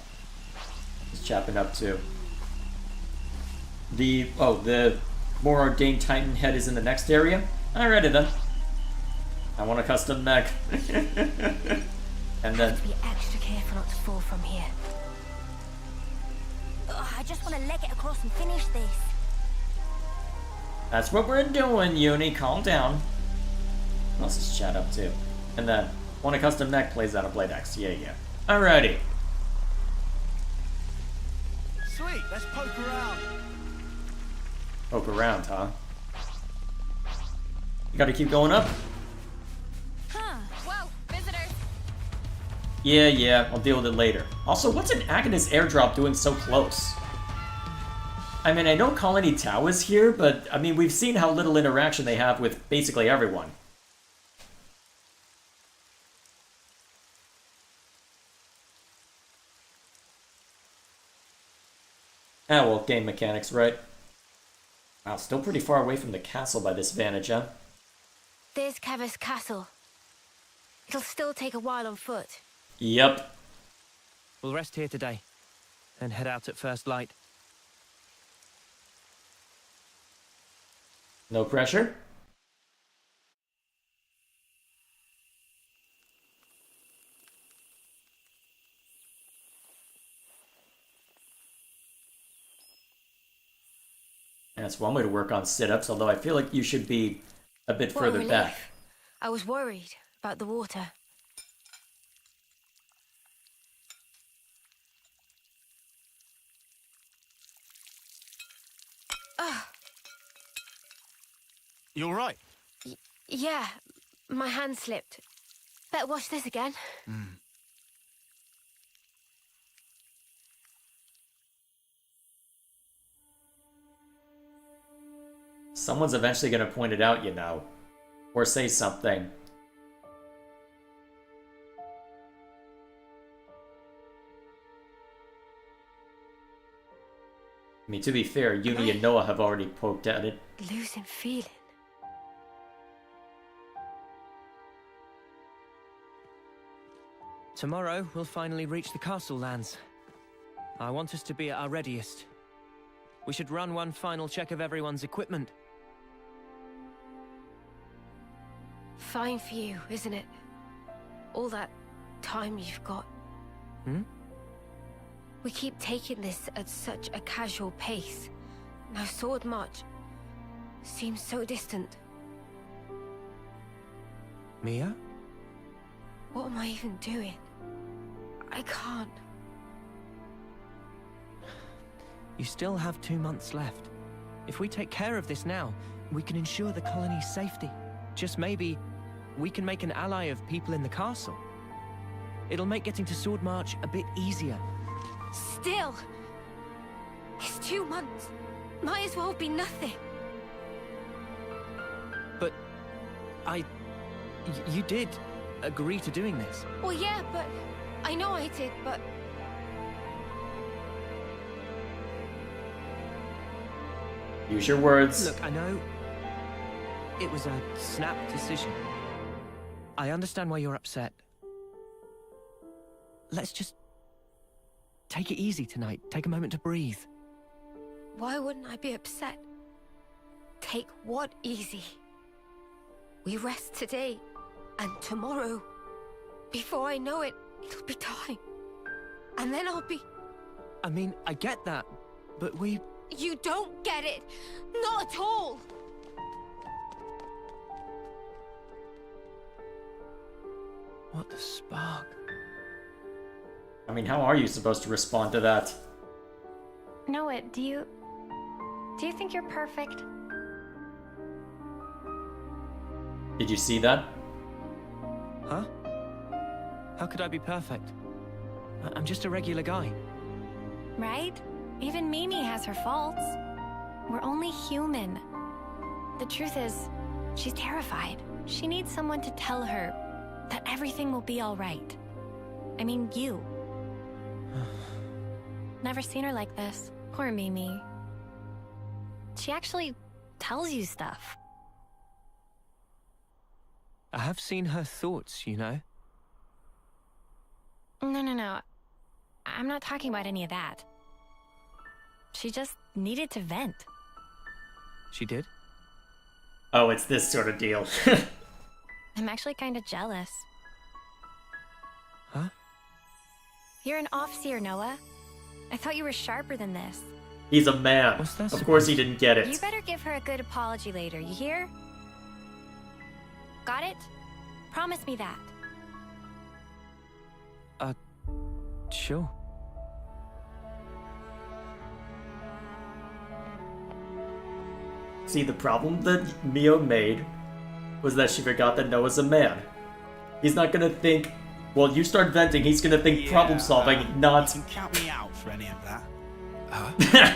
What's Chapin up to? The more ordained Titan head is in the next area? Alrighty then. I want a custom mech. And then... Have to be extra careful not to fall from here. Ugh, I just want to leg it across and finish this. That's what we're doing, Uni. Calm down. What else is Chad up to? And then, want a custom mech plays out of Blade X. Yeah. Alrighty. Sweet, let's poke around. Poke around, huh? You gotta keep going up? Huh. Whoa, visitors. Yeah, I'll deal with it later. Also, what's an Agnes airdrop doing so close? I mean, I know Colony Tau is here, but, I mean, we've seen how little interaction they have with basically everyone. Ah, well, game mechanics, right? Wow, still pretty far away from the castle by this vantage, huh? There's Kevis Castle. It'll still take a while on foot. Yep. We'll rest here today, then head out at first light. No pressure? That's one way to work on sit-ups, although I feel like you should be a bit What a further relief. back. I was worried about the water. You all right? Yeah, my hand slipped. Better wash this again. Someone's eventually gonna point it out, you know. Or say something. I mean, to be fair, Uni and Noah have already poked at it. Losing feeling. Tomorrow, we'll finally reach the castle lands. I want us to be at our readiest. We should run one final check of everyone's equipment. Fine for you, isn't it? All that time you've got. Hmm? We keep taking this at such a casual pace. Now Sword March seems so distant. Mia? What am I even doing? I can't. You still have 2 months left. If we take care of this now, we can ensure the colony's safety. Just maybe, we can make an ally of people in the castle. It'll make getting to Sword March a bit easier. Still! It's 2 months. Might as well be nothing. But... you did agree to doing this. Well, yeah, but... I know I did, but... Use your words. Look, I know... it was a snap decision. I understand why you're upset. Let's just... take it easy tonight. Take a moment to breathe. Why wouldn't I be upset? Take what easy? We rest today, and tomorrow. Before I know it, it'll be time. And then I'll be... I mean, I get that, but we... You don't get it! Not at all! What the spark? I mean, how are you supposed to respond to that? Noah, do you think you're perfect? Did you see that? Huh? How could I be perfect? I'm just a regular guy. Right? Even Mimi has her faults. We're only human. The truth is, she's terrified. She needs someone to tell her that everything will be all right. I mean, you. Never seen her like this. Poor Mimi. She actually tells you stuff. I have seen her thoughts, you know? No. I'm not talking about any of that. She just needed to vent. She did? Oh, it's this sort of deal. I'm actually kind of jealous. Huh? You're an Offseer, Noah. I thought you were sharper than this. He's a man. Of course he didn't get it. You better give her a good apology later, you hear? Got it? Promise me that. Sure. See, the problem that Mio made was that she forgot that Noah's a man. He's not gonna think, well, you start venting, he's gonna think problem solving, not... You can count me out for any of that. Huh?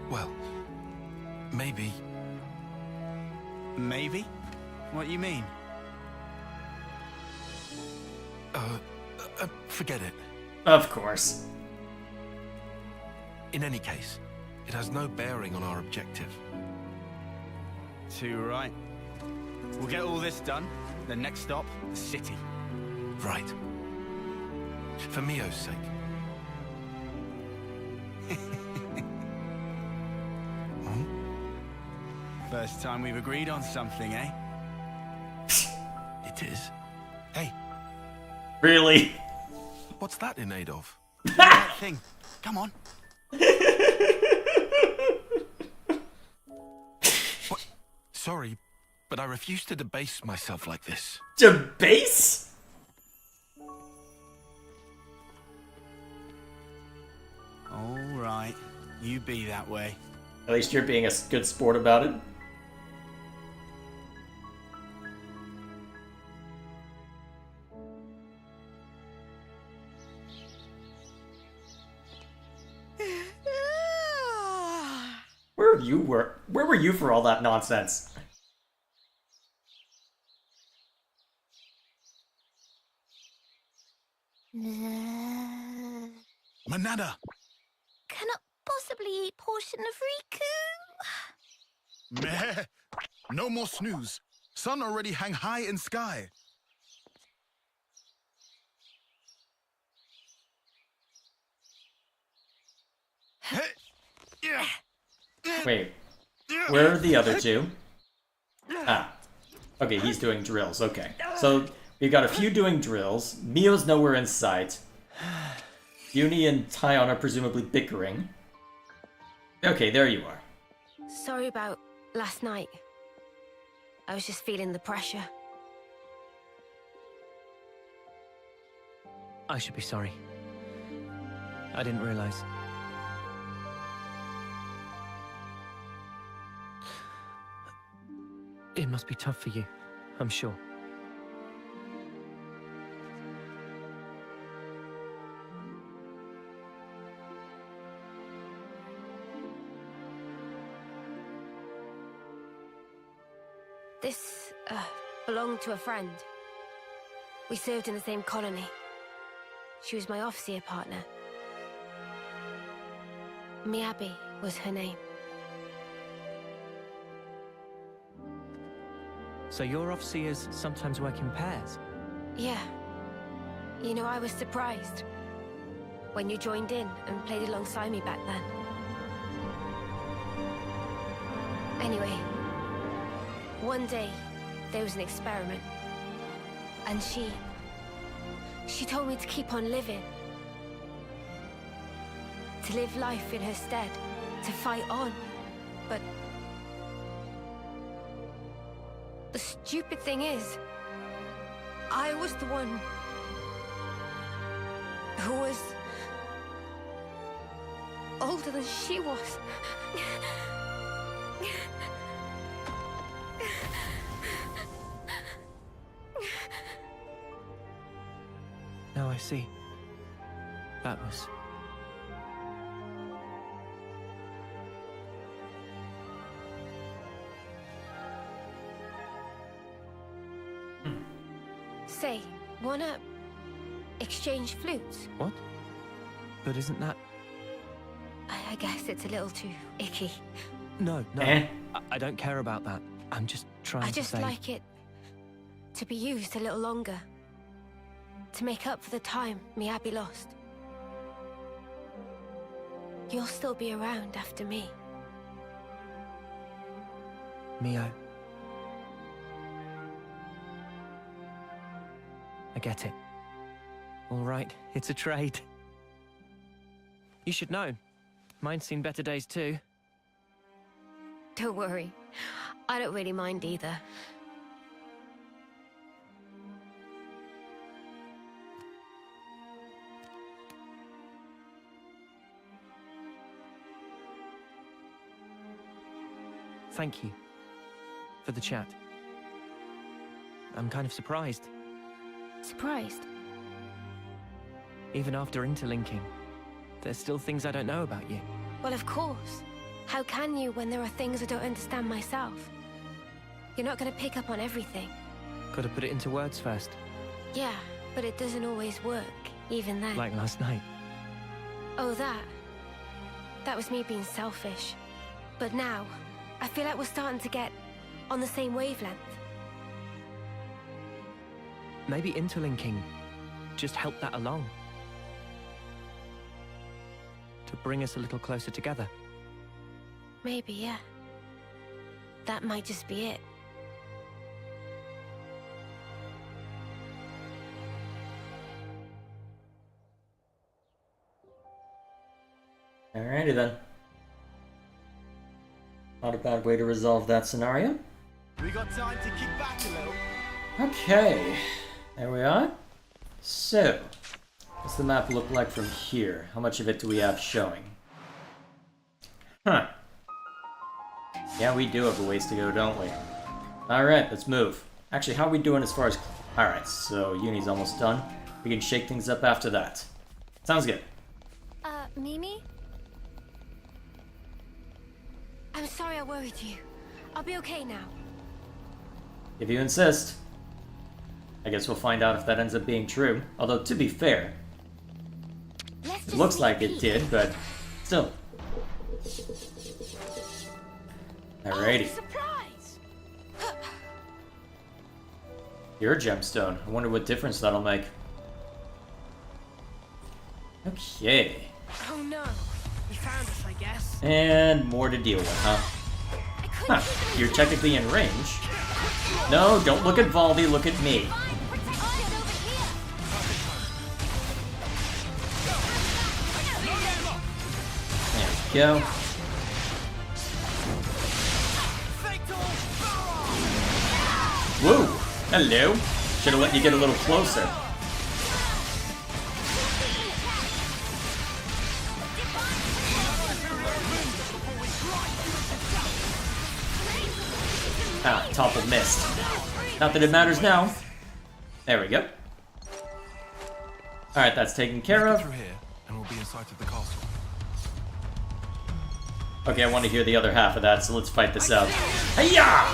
Well, maybe. Maybe? What you mean? Forget it. Of course. In any case, it has no bearing on our objective. Too right. We'll get all this done. The next stop, the city. Right. For Mio's sake. First time we've agreed on something, eh? It is. Hey. Really? What's that in aid of? That thing. Come on. What? Sorry, but I refuse to debase myself like this. Debase? All right. You be that way. At least you're being a good sport about it. Where were you for all that nonsense? Manada! Cannot possibly eat portion of Riku. Meh! No more snooze. Sun already hang high in sky. Wait, where are the other two? Ah, okay, he's doing drills, okay. So, we've got a few doing drills, Mio's nowhere in sight, Uni and Taion are presumably bickering. Okay, there you are. Sorry about last night. I was just feeling the pressure. I should be sorry. I didn't realize. It must be tough for you, I'm sure. This, belonged to a friend. We served in the same colony. She was my officer partner. Miyabi was her name. So your officers sometimes work in pairs? Yeah. You know, I was surprised when you joined in and played alongside me back then. Anyway, one day there was an experiment, and she told me to keep on living. To live life in her stead, to fight on. But the stupid thing is, I was the one who was older than she was. Now I see. That was... Say, wanna exchange flutes? What? But isn't that... I guess it's a little too icky. No. I don't care about that. I'm just trying I to just say... like it to be used a little longer. To make up for the time Miyabi lost. You'll still be around after me. Mio. I get it. All right, it's a trade. You should know. Mine's seen better days too. Don't worry. I don't really mind either. Thank you for the chat. I'm kind of surprised. Surprised? Even after interlinking, there's still things I don't know about you. Well, of course. How can you when there are things I don't understand myself? You're not going to pick up on everything. Gotta put it into words first. Yeah, but it doesn't always work, even then. Like last night. Oh, that. That was me being selfish. But now, I feel like we're starting to get on the same wavelength. Maybe interlinking just helped that along. To bring us a little closer together. Maybe, yeah. That might just be it. Alrighty then. Not a bad way to resolve that scenario. We got time to kick back a little. Okay, there we are. So, what's the map look like from here? How much of it do we have showing? Huh. Yeah, we do have a ways to go, don't we? Alright, let's move. Actually, how are we doing as far as... Alright, so Uni's almost done. We can shake things up after that. Sounds good. Mimi? I'm sorry I worried you. I'll be okay now. If you insist. I guess we'll find out if that ends up being true. Although, to be fair, it looks like it did, but still. Alrighty. Your gemstone. I wonder what difference that'll make. Okay. Oh no. You found us, I guess. And more to deal with, huh? Huh. You're technically in range. No, don't look at Valdi, look at me. There we go. Whoa! Hello! Should've let you get a little closer. Ah, topple missed. Not that it matters now. There we go. Alright, that's taken care of. Through here, and we'll be inside of the castle. Okay, I want to hear the other half of that, so let's fight this out. Hiya!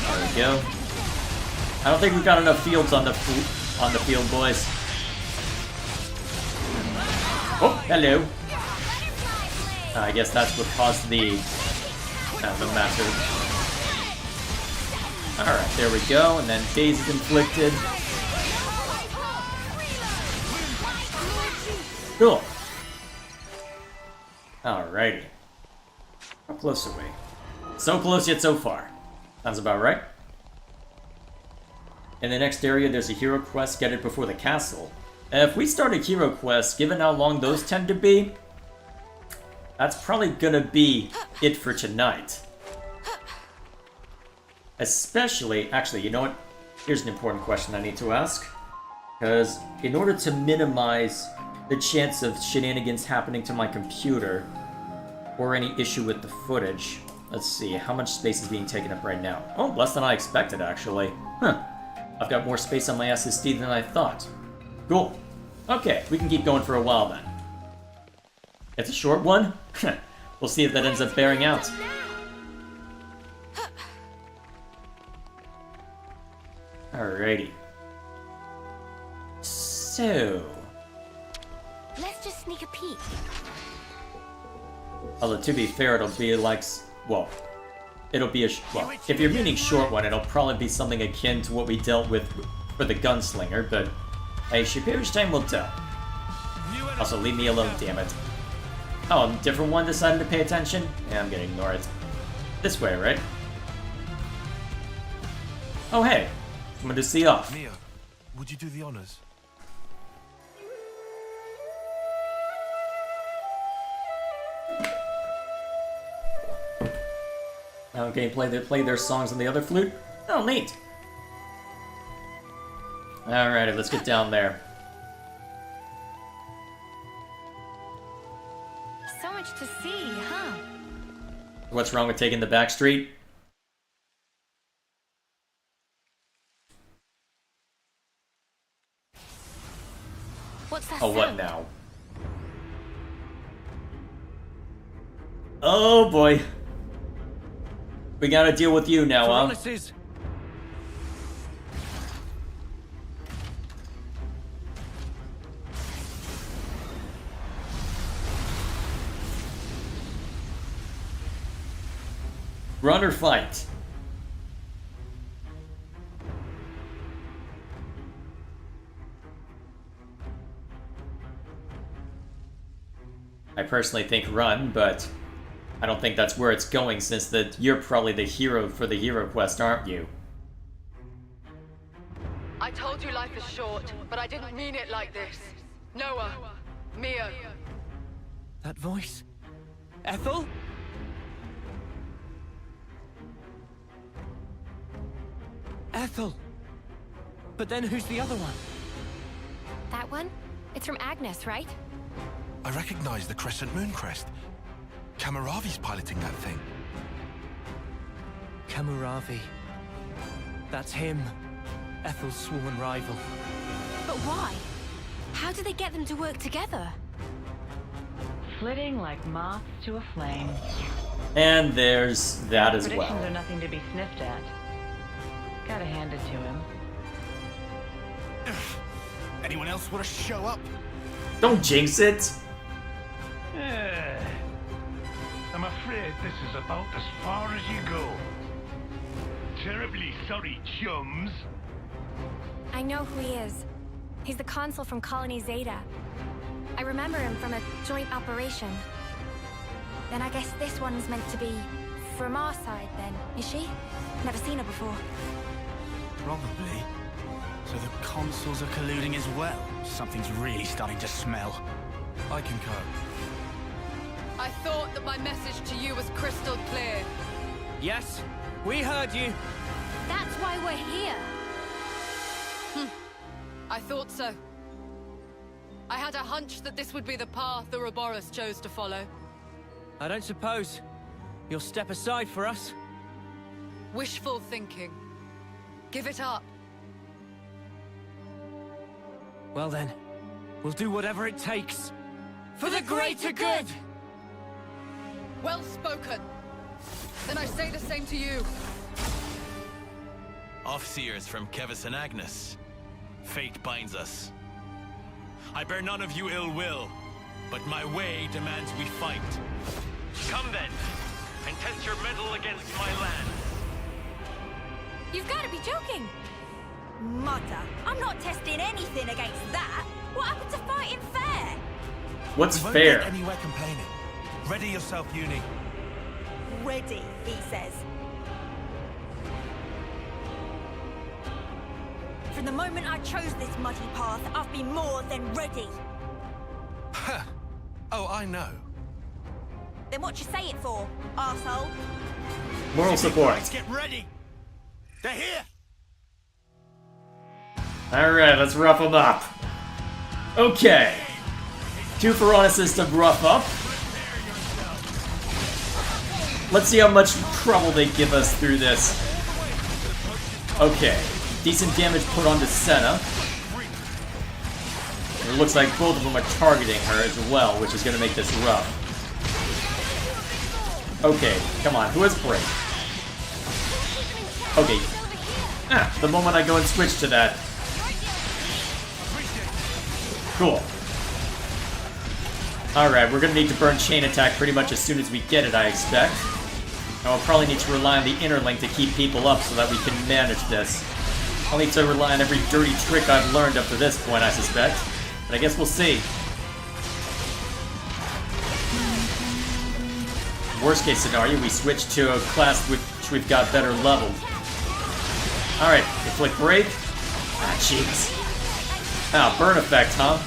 There we go. I don't think we've got enough fields on the field, boys. Oh, hello. I guess that's what caused the matter. Alright, there we go, and then Daze is inflicted. Cool. Alrighty. How close are we? So close yet so far. Sounds about right. In the next area, there's a hero quest. Get it before the castle. If we start a hero quest, given how long those tend to be, that's probably gonna be it for tonight. Especially, actually, you know what? Here's an important question I need to ask. Because in order to minimize the chance of shenanigans happening to my computer, or any issue with the footage, let's see, how much space is being taken up right now? Oh, less than I expected, actually. Huh. I've got more space on my SSD than I thought. Cool. Okay, we can keep going for a while then. It's a short one? We'll see if that ends up bearing out. Alrighty. So... let's just sneak a peek. although to be fair, it'll be like... well, it'll be a... well, if you're meaning short one, it'll probably be something akin to what we dealt with for the gunslinger, but... hey, Shapir's time will tell. Also, leave me alone, damn it. Oh, a different one decided to pay attention? Yeah, I'm gonna ignore it. This way, right? Oh, hey. I'm gonna see off. Mia, would you do the honors? Okay, play their songs on the other flute? Oh, neat. Alrighty, let's get down there. So much to see, huh? What's wrong with taking the back street? What's that Oh, what sound? now? Oh boy. We gotta deal with you now, huh? Promises. Run or fight? I personally think run, but I don't think that's where it's going, since that you're probably the hero for the hero quest, aren't you? I told you life is short, but I didn't mean it like this. Noah, Mia. That voice? Ethel? Ethel! But then who's the other one? That one? It's from Agnes, right? I recognize the Crescent Moon crest. Kamaravi's piloting that thing. Kamaravi. That's him. Ethel's sworn rival. But why? How do they get them to work together? Flitting like moths to a flame. And there's that as Predictions well. are nothing to be sniffed at. Gotta hand it to him. Anyone else want to show up? Don't jinx it! I'm afraid this is about as far as you go. Terribly sorry, chums. I know who he is. He's the consul from Colony Zeta. I remember him from a joint operation. Then I guess this one's meant to be from our side then, is she? Never seen her before. Probably. So the consuls are colluding as well. Something's really starting to smell. I concur. I thought that my message to you was crystal clear. Yes, we heard you. That's why we're here. I thought so. I had a hunch that this would be the path the Ouroboros chose to follow. I don't suppose you'll step aside for us? Wishful thinking. Give it up. Well then, we'll do whatever it takes. For the greater good! Well spoken. Then I say the same to you. Offseers from Kevis and Agnes. Fate binds us. I bear none of you ill will, but my way demands we fight. Come then, and test your mettle against my land. You've got to be joking. Mother, I'm not testing anything against that. What happened to fighting fair? What's We won't fair? get anywhere complaining. Ready yourself, Uni. Ready, he says. From the moment I chose this muddy path, I've been more than ready. Oh, I know. Then what you say it for, arsehole? Moral support. Let's get ready. They're here. Alright, let's rough them up. Okay. 2 Feronises to rough up. Let's see how much trouble they give us through this. Okay. Decent damage put onto Senna. It looks like both of them are targeting her as well, which is going to make this rough. Okay, come on. Who has break? Okay. The moment I go and switch to that. Cool. Alright, we're going to need to burn Chain Attack pretty much as soon as we get it, I expect. And we'll probably need to rely on the inner link to keep people up so that we can manage this. I'll need to rely on every dirty trick I've learned up to this point, I suspect. But I guess we'll see. Worst case scenario, we switch to a class which we've got better leveled. Alright, Inflict Break. Ah, jeez. Ah, Burn Effect, huh?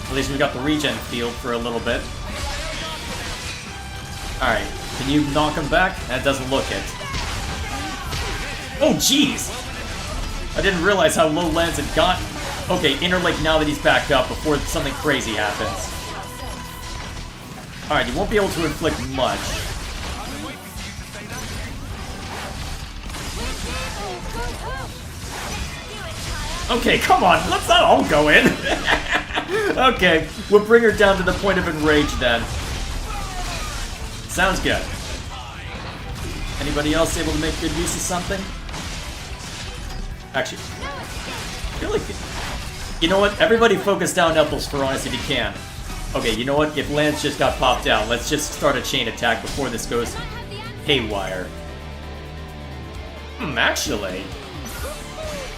At least we got the regen field for a little bit. Alright, can you knock him back? That doesn't look it. Oh, jeez! I didn't realize how low Lance had gotten. Okay, Interlink now that he's backed up before something crazy happens. Alright, you won't be able to inflict much. Okay, come on, let's not all go in! Okay, we'll bring her down to the point of enrage then. Sounds good. Anybody else able to make good use of something? Actually, I feel like... You know what? Everybody focus down Ethel's Ferronis if you can. Okay, you know what? If Lance just got popped out, let's just start a chain attack before this goes haywire. Actually...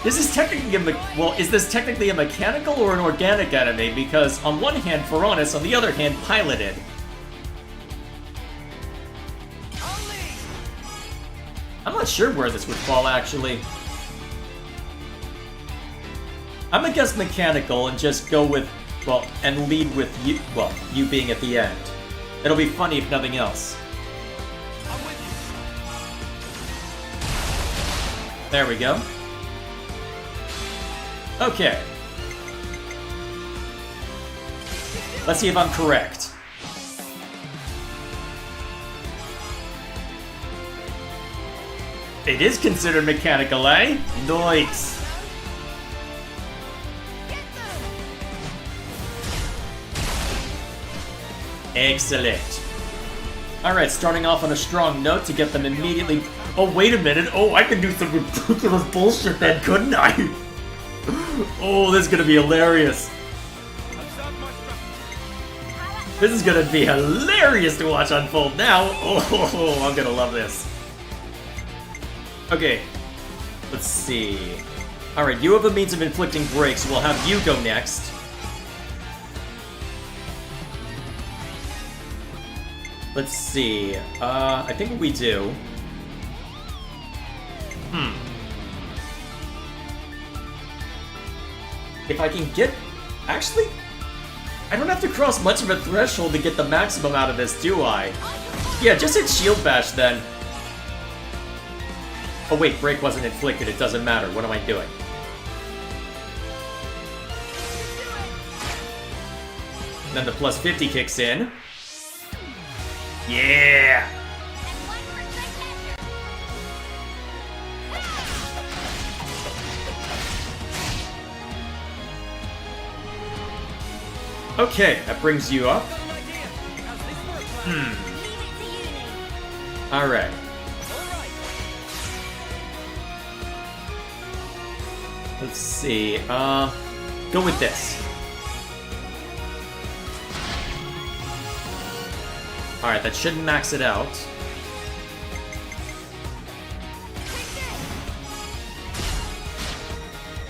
This is technically is this technically a mechanical or an organic enemy? Because on one hand, Ferronis, on the other hand, piloted. I'm not sure where this would fall, actually. I'm gonna guess mechanical and just go with, well, and lead with you, well, you being at the end. It'll be funny if nothing else. There we go. Okay. Let's see if I'm correct. It is considered mechanical, eh? Nice. Excellent. Alright, starting off on a strong note to get them immediately... Oh, wait a minute. Oh, I could do some ridiculous bullshit then, couldn't I? Oh, this is gonna be hilarious. This is gonna be hilarious to watch unfold now. Oh, I'm gonna love this. Okay, let's see. Alright, you have a means of inflicting breaks. We'll have you go next. Let's see. I think what we do... If I can get... Actually, I don't have to cross much of a threshold to get the maximum out of this, do I? Yeah, just hit Shield Bash then. Oh wait, break wasn't inflicted, it doesn't matter. What am I doing? And then the plus 50 kicks in. Yeah! Okay, that brings you up. Alright. Let's see, go with this. Alright, that should max it out.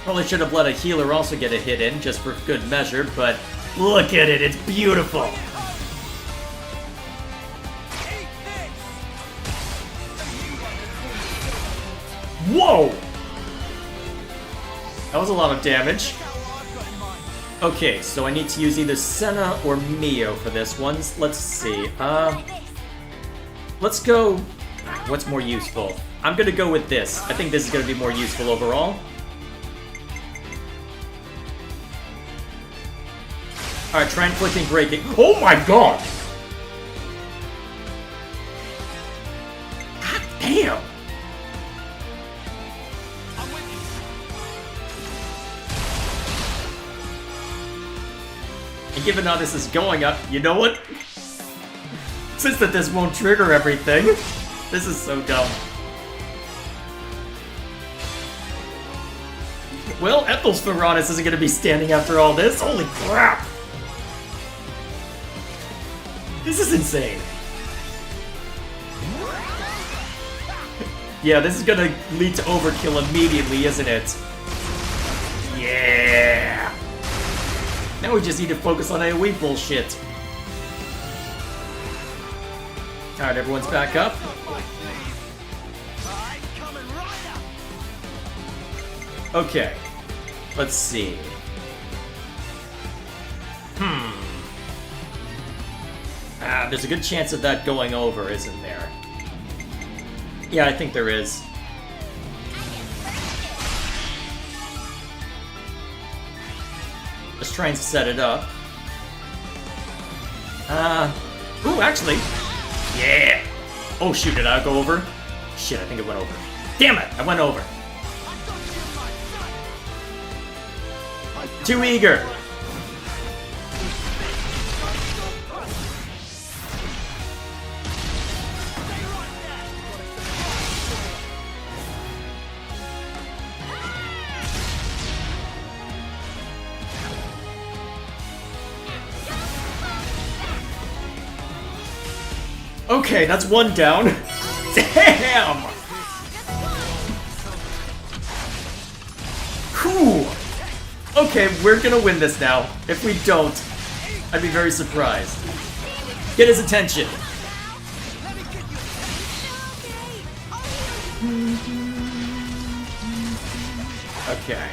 Probably should have let a healer also get a hit in, just for good measure, but look at it, it's beautiful! Whoa! That was a lot of damage. Okay, so I need to use either Senna or Mio for this one. Let's see. Let's go... What's more useful? I'm gonna go with this. I think this is gonna be more useful overall. Alright, try inflicting breaking. Oh my god! God damn! And given how this is going up, you know what? Since that this won't trigger everything, this is so dumb. Well, Ethel's Ferranis isn't gonna be standing after all this. Holy crap! This is insane. Yeah, this is gonna lead to overkill immediately, isn't it? Yeah! Now we just need to focus on AoE bullshit. Alright, everyone's back up. Okay. Let's see. There's a good chance of that going over, isn't there? Yeah, I think there is. Let's try and set it up. Ooh, actually. Yeah! Oh shoot, did I go over? Shit, I think it went over. Damn it, I went over. Too eager. Okay, that's one down. Damn! Whew. Okay, we're gonna win this now. If we don't, I'd be very surprised. Get his attention. Okay.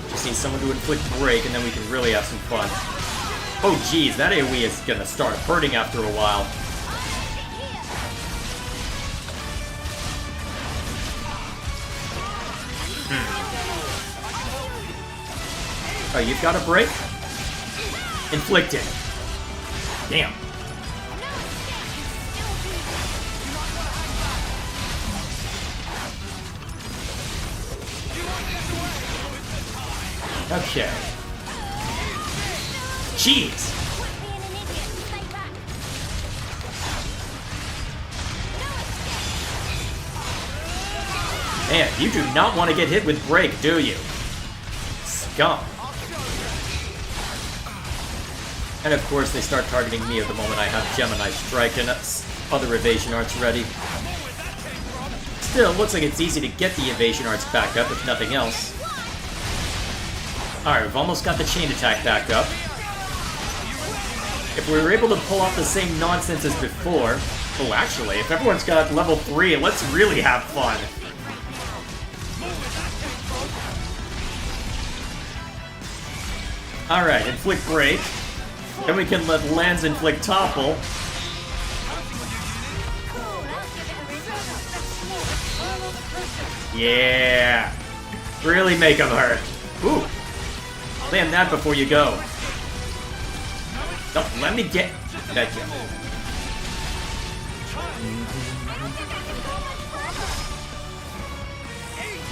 Just need someone to inflict break, and then we can really have some fun. Oh geez, that AoE is gonna start hurting after a while. Oh, you've got a break? Inflicted. Damn. Okay. Jeez! Man, you do not want to get hit with break, do you? Scum. And of course they start targeting me at the moment I have Gemini Strike and other evasion arts ready. Still, it looks like it's easy to get the evasion arts back up, if nothing else. Alright, we've almost got the chain attack back up. If we were able to pull off the same nonsense as before... Oh, actually, if everyone's got level 3, let's really have fun. Alright, inflict break. Then we can let Lance inflict topple. Yeah! Really make him hurt. Ooh! Land that before you go. Don't let me get that kill.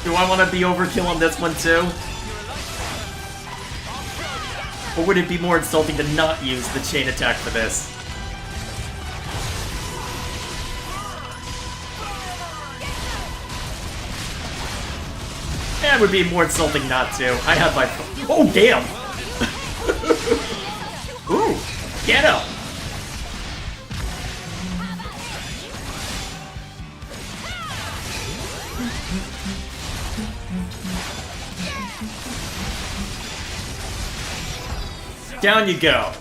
Do I want to be overkill on this one too? Or would it be more insulting to not use the chain attack for this? It would be more insulting not to. I have my... Oh, damn! Ooh, get him! Down you go.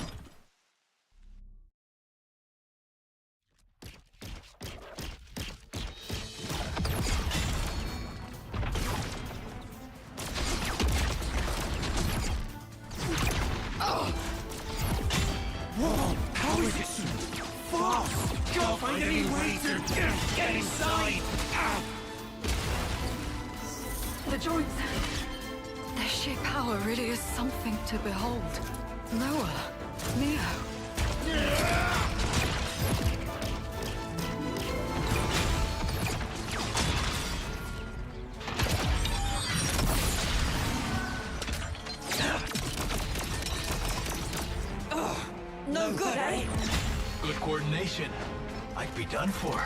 Whoa, how is it so fast? Can't find any way to get inside. The joints. Their sheer power really is something to behold. Noah, Neo. No good, eh? Good coordination. I'd be done for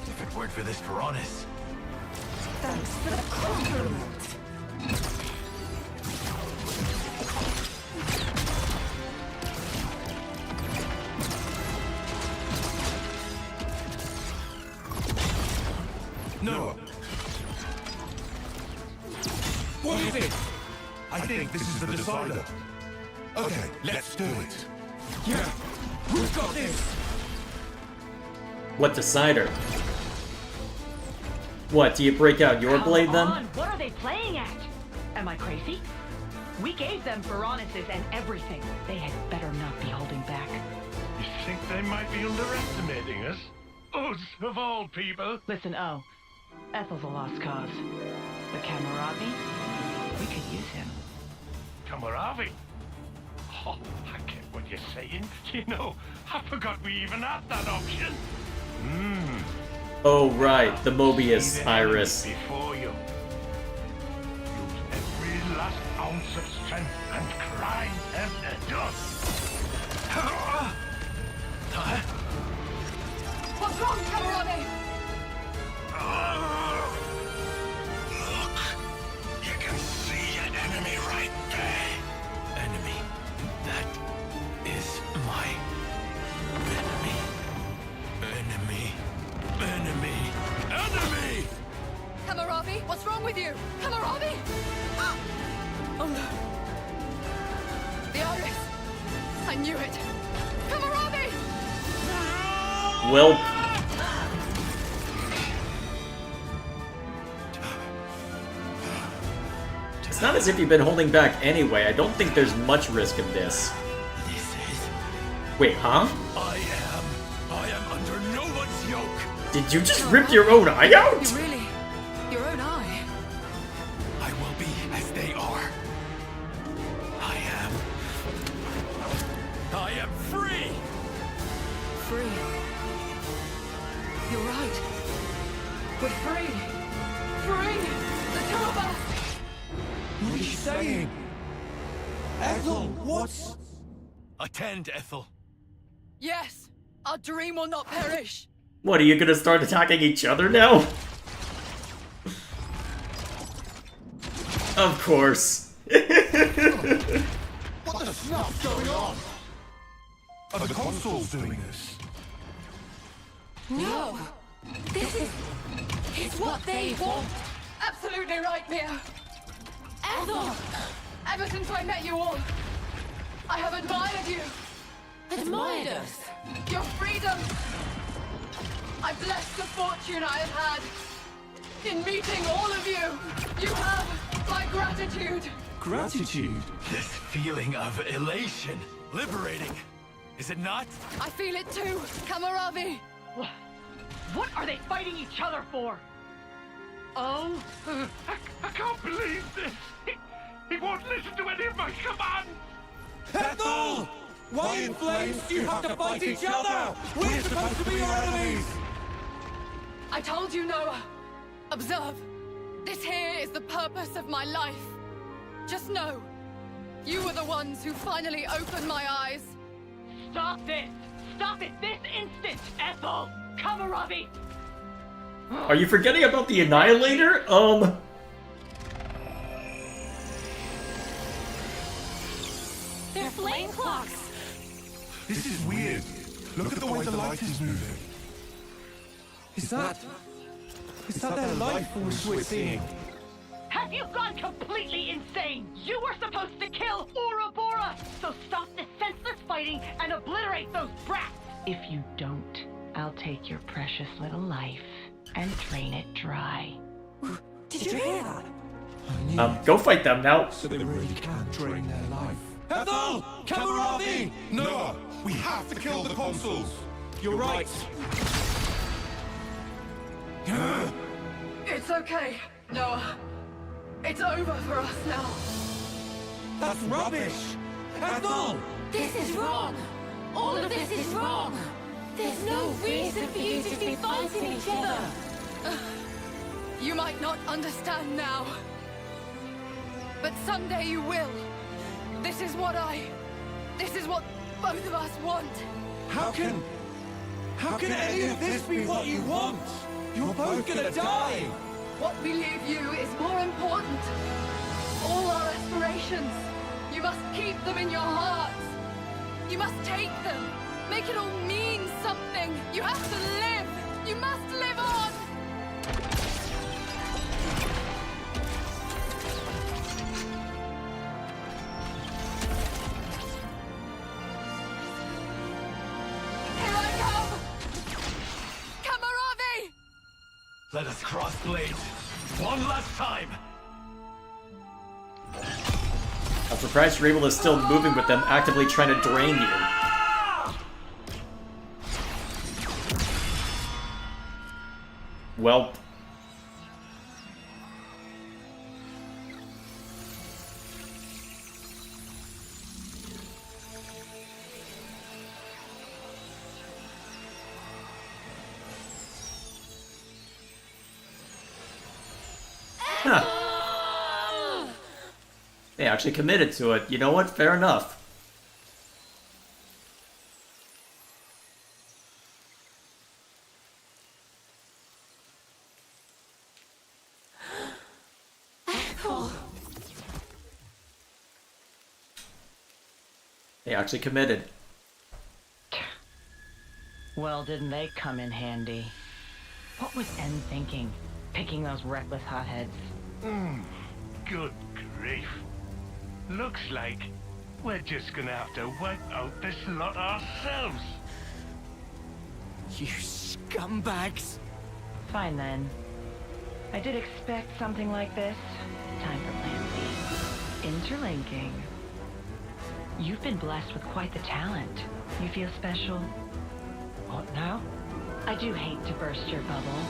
if it weren't for this Piranhas. Thanks for the compliment. Noah. What is it? I think this is the decider. Okay, let's do it. Yeah, we've got this. What decider? What, do you break out your blade then? What are they playing at? Am I crazy? We gave them Piranhases and everything. They had better not be holding back. You think they might be underestimating us? Us, of all people. Listen, Ethel's a lost cause. But Kamaravi, we could use him. Kamaravi? Oh, I get what you're saying. You know, I forgot we even had that option. Oh right, the Mobius Iris. Before you. Use every last ounce of strength and grind them to dust. What's wrong, Kamaravi? Look, you can see an enemy right there. Enemy. That is my enemy. Enemy. Enemy. Enemy! Kamaravi, what's wrong with you? Kamaravi! Oh no. The Iris. I knew it. Kamaravi! Well. It's not as if you've been holding back anyway. I don't think there's much risk of this. Wait, huh? I am under no one's yoke. Did you just rip your own eye out? You really? Your own eye? I will be as they are. I am free. Free. You're right. We're free. Free! The two of us! What are you saying? Ethel, what's... Attend, Ethel. Yes, our dream will not perish. What, are you gonna start attacking each other now? Of course. What the snuff's going on? Are the consoles doing this? No! This is... it's what they want! Absolutely right, Mia! Ethel! Ever since I met you all, I have admired you! Admired us? Your freedom! I bless the fortune I have had in meeting all of you! You have my gratitude! Gratitude? This feeling of elation. Liberating. Is it not? I feel it too, Kamaravi! What are they fighting each other for? Oh? I can't believe this! He won't listen to any of my commands! Ethel! Why in flames do you have to fight each other? We're supposed to be your enemies! I told you, Noah. Observe. This here is the purpose of my life. Just know, you were the ones who finally opened my eyes. Stop this! Stop it this instant, Ethel! Kamaravi! Are you forgetting about the Annihilator? They're flame clocks! This is weird. Look at the way the light is moving. Is that their life force we're seeing? Have you gone completely insane? You were supposed to kill Ouroboros! So stop this senseless fighting and obliterate those brats! If you don't, I'll take your precious little life and drain it dry. Did you hear that? Go fight them now. So they really can drain their life. Ethel! Kamaravi! Noah, we have to kill the consuls. You're right. It's okay, Noah. It's over for us now. That's rubbish! Ethel! This is wrong! All of this is wrong! There's no reason for you to be fighting each other! You might not understand now, but someday you will. This is what both of us want. How can any of this be what you want? You're both gonna die! What we leave you is more important. All our aspirations, you must keep them in your hearts. You must take them. Make it all mean something. You have to live. You must live on. Here I come. Kamaravi! Let us cross blades one last time. I'm surprised Rabel is still moving with them, actively trying to drain you. Well. Huh. They actually committed to it. You know what? Fair enough. They actually committed. Well, didn't they come in handy? What was En thinking, picking those reckless hotheads? Good grief. Looks like we're just gonna have to wipe out this lot ourselves. You scumbags! Fine then. I did expect something like this. Time for plan B. Interlinking. You've been blessed with quite the talent. You feel special? What now? I do hate to burst your bubble,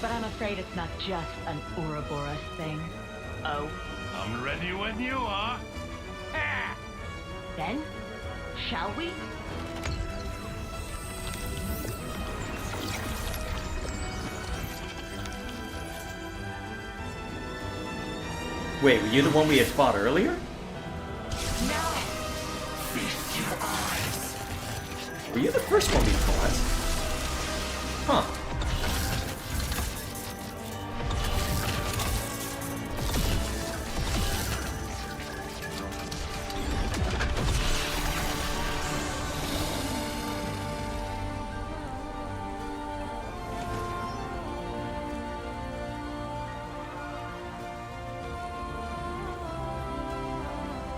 but I'm afraid it's not just an Ouroboros thing. Oh? I'm ready when you are. Ha! Then, shall we? Wait, were you the one we had fought earlier? Feast your Were you the first one we fought? Huh.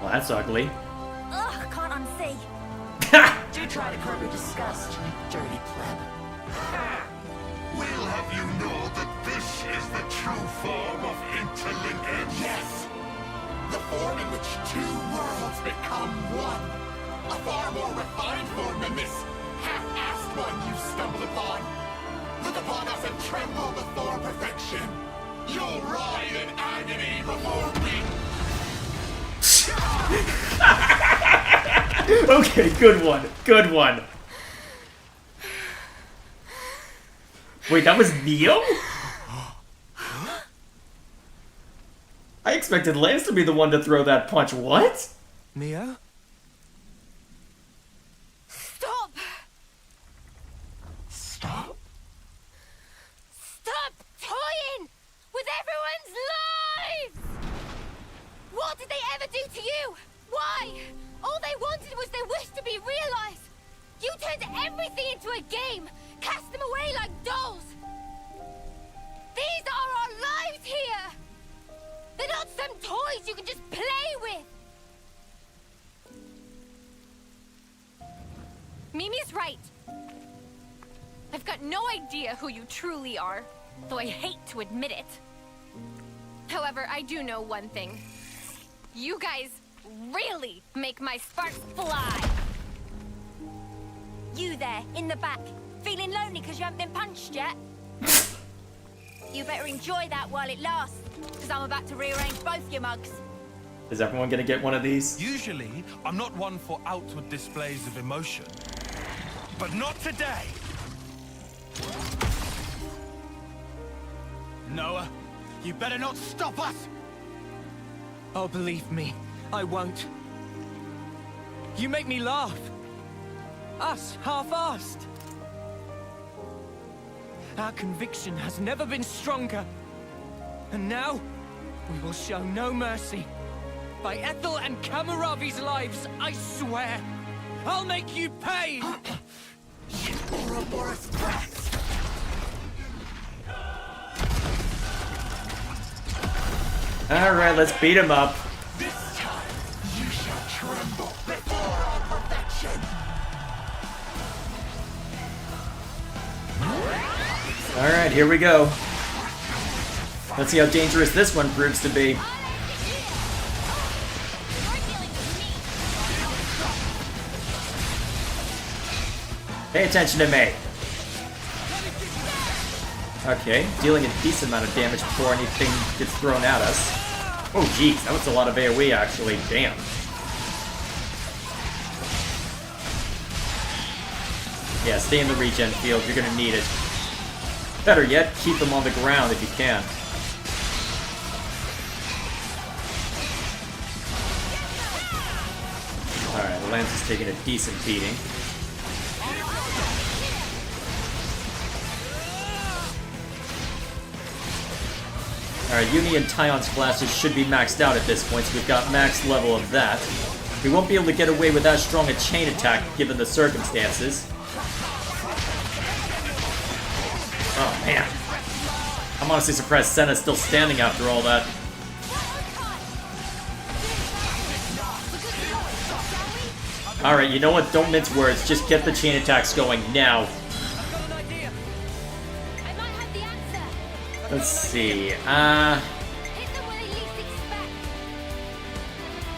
Well, that's ugly. Ugh, can't unsee. Do try to curb your disgust, you dirty pleb. We'll have you know that this is the true form of interlinkage. Yes! The form in which two worlds become one. A far more refined form than this half-assed one you stumbled upon. Look upon us and tremble before perfection. You'll writhe in agony before we... Okay, good one. Good one. Wait, that was Neo? I expected Lance to be the one to throw that punch. What? Neo? Stop! Stop? Stop toying with everyone's lives! What did they ever do to you? Why? All they wanted was their wish to be realized. You turned everything into a game, cast them away like dolls. These are our lives here. They're not some toys you can just play with. Mimi's right. I've got no idea who you truly are, though I hate to admit it. However, I do know one thing. You guys really make my sparks fly. You there, in the back, feeling lonely because you haven't been punched yet? You better enjoy that while it lasts, because I'm about to rearrange both your mugs. Is everyone gonna get one of these? Usually, I'm not one for outward displays of emotion. But not today! Noah, you better not stop us! Oh, believe me, I won't. You make me laugh. Us, half-assed. Our conviction has never been stronger. And now, we will show no mercy. By Ethel and Kamaravi's lives, I swear, I'll make you pay! You Ouroboros brats! Alright, let's beat him up. This time, you shall tremble before our perfection! Alright, here we go. Let's see how dangerous this one proves to be. Pay attention to me. Okay, dealing a decent amount of damage before anything gets thrown at us. Oh geez, that was a lot of AoE actually, damn. Yeah, stay in the regen field, you're gonna need it. Better yet, keep them on the ground if you can. Alright, the Lance is taking a decent beating. Alright, Uni and Tyon's classes should be maxed out at this point, so we've got max level of that. We won't be able to get away with that strong a chain attack given the circumstances. Oh man. I'm honestly surprised Senna's still standing after all that. Alright, you know what? Don't mince words. Just get the chain attacks going now. Let's see.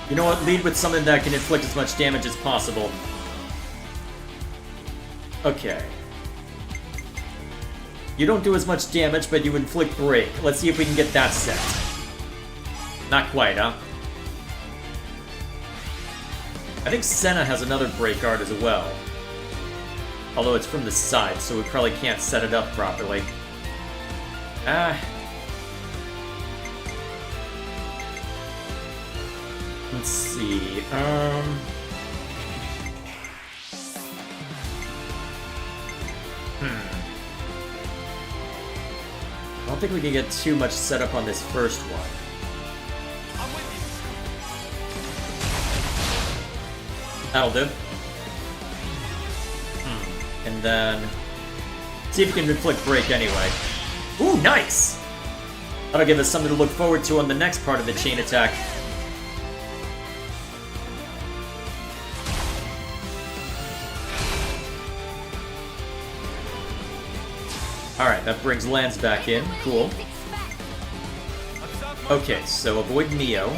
You know what? Lead with something that can inflict as much damage as possible. Okay. You don't do as much damage, but you inflict break. Let's see if we can get that set. Not quite, huh? I think Senna has another break guard as well. Although it's from the side, so we probably can't set it up properly. Let's see, I don't think we can get too much set up on this first one. That'll do. And then see if we can inflict break anyway. Ooh, nice! That'll give us something to look forward to on the next part of the chain attack. Alright, that brings Lance back in. Cool. Okay, so avoid Neo.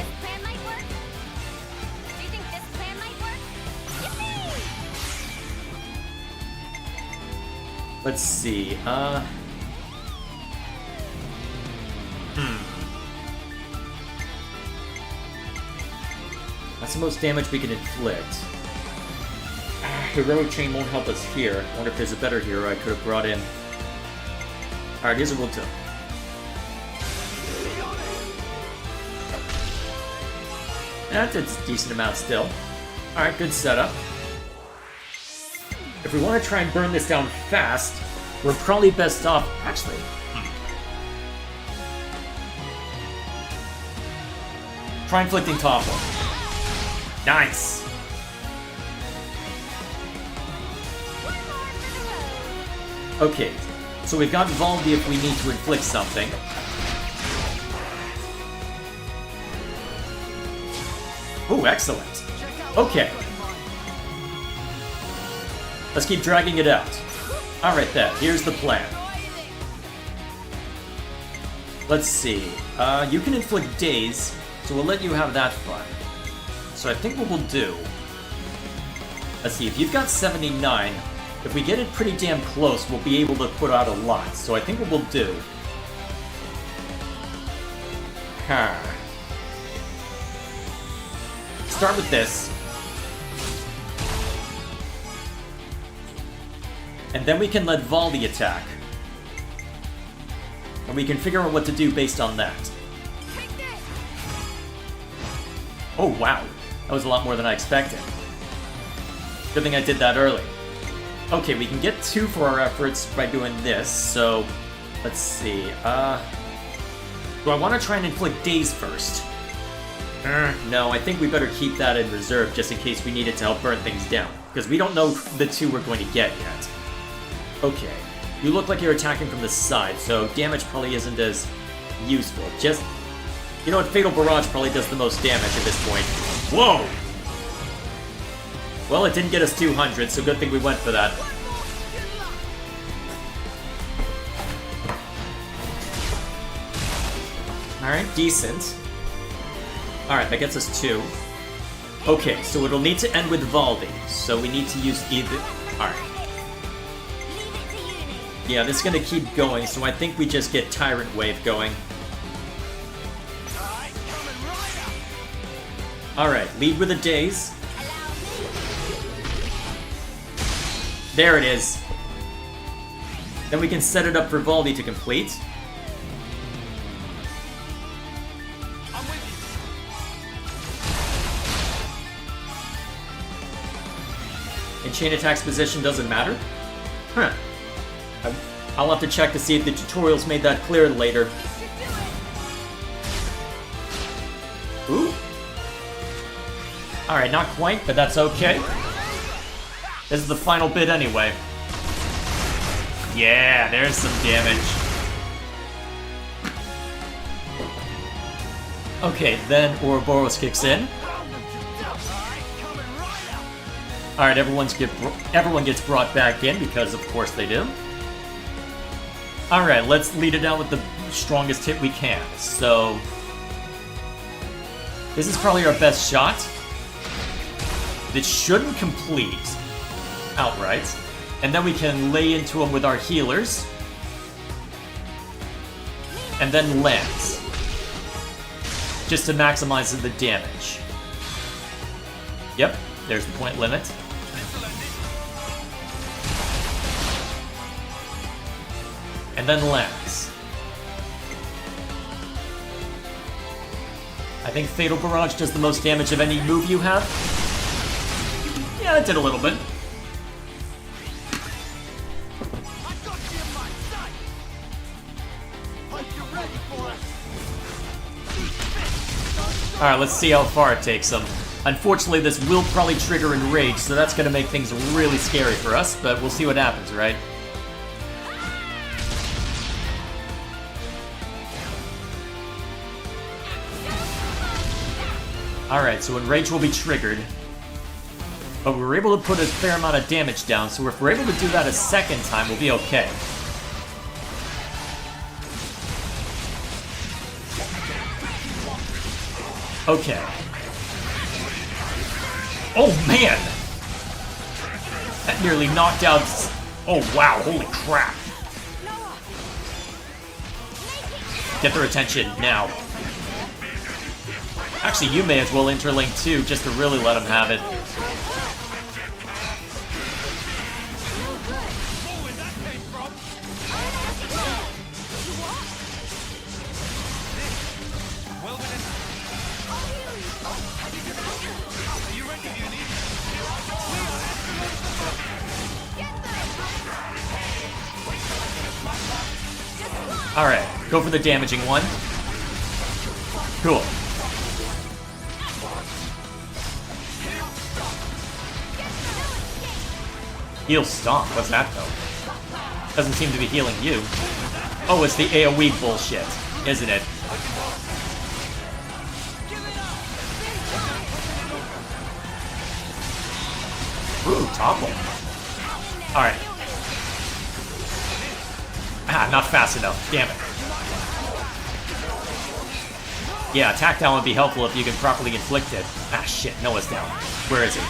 Let's see, That's the most damage we can inflict. Heroic Chain won't help us here. I wonder if there's a better hero I could have brought in. Alright, here's what we'll do. That's a decent amount still. Alright, good setup. If we want to try and burn this down fast, we're probably best off... Actually... Try inflicting Topple. Nice! Okay, so we've got Valdi if we need to inflict something. Ooh, excellent. Okay. Let's keep dragging it out. Alright then, here's the plan. Let's see. You can inflict daze, so we'll let you have that fun. So I think what we'll do... Let's see, if you've got 79, if we get it pretty damn close, we'll be able to put out a lot. So I think what we'll do... Start with this. And then we can let Valdi attack. And we can figure out what to do based on that. Oh wow, that was a lot more than I expected. Good thing I did that early. Okay, we can get 2 for our efforts by doing this, so... Let's see, do I want to try and inflict daze first? No, I think we better keep that in reserve just in case we need it to help burn things down. Because we don't know the 2 we're going to get yet. Okay, you look like you're attacking from the side, so damage probably isn't as useful. Just... You know what, Fatal Barrage probably does the most damage at this point. Whoa! Well, it didn't get us 200, so good thing we went for that. Alright, decent. Alright, that gets us 2. Okay, so it'll need to end with Valdi, so we need to use either... Alright. Yeah, this is gonna keep going, so I think we just get Tyrant Wave going. Alright, lead with a daze. There it is. Then we can set it up for Valdi to complete. And chain attack's position doesn't matter? Huh. I'll have to check to see if the tutorials made that clear later. Ooh. Alright, not quite, but that's okay. This is the final bit anyway. Yeah, there's some damage. Okay, then Ouroboros kicks in. Alright, everyone gets brought back in, because of course they do. Alright, let's lead it out with the strongest hit we can. So... This is probably our best shot. It shouldn't complete outright. And then we can lay into him with our healers. And then Lance. Just to maximize the damage. Yep, there's the point limit. And then Lance. I think Fatal Barrage does the most damage of any move you have. Yeah, it did a little bit. Alright, let's see how far it takes him. Unfortunately, this will probably trigger Enrage, so that's gonna make things really scary for us, but we'll see what happens, right? Alright, so Enrage will be triggered. But we were able to put a fair amount of damage down, so if we're able to do that a second time, we'll be okay. Okay. Oh, man! That nearly knocked out... Oh, wow, holy crap. Get their attention, now. Actually, you may as well interlink too, just to really let them have it. Alright, go for the damaging one. Cool. Heal Stomp, what's that though? Doesn't seem to be healing you. Oh, it's the AoE bullshit, isn't it? Ooh, topple. Alright. Ah, not fast enough. Damn it. Yeah, attack down would be helpful if you can properly inflict it. Ah, shit. Noah's down. Where is he?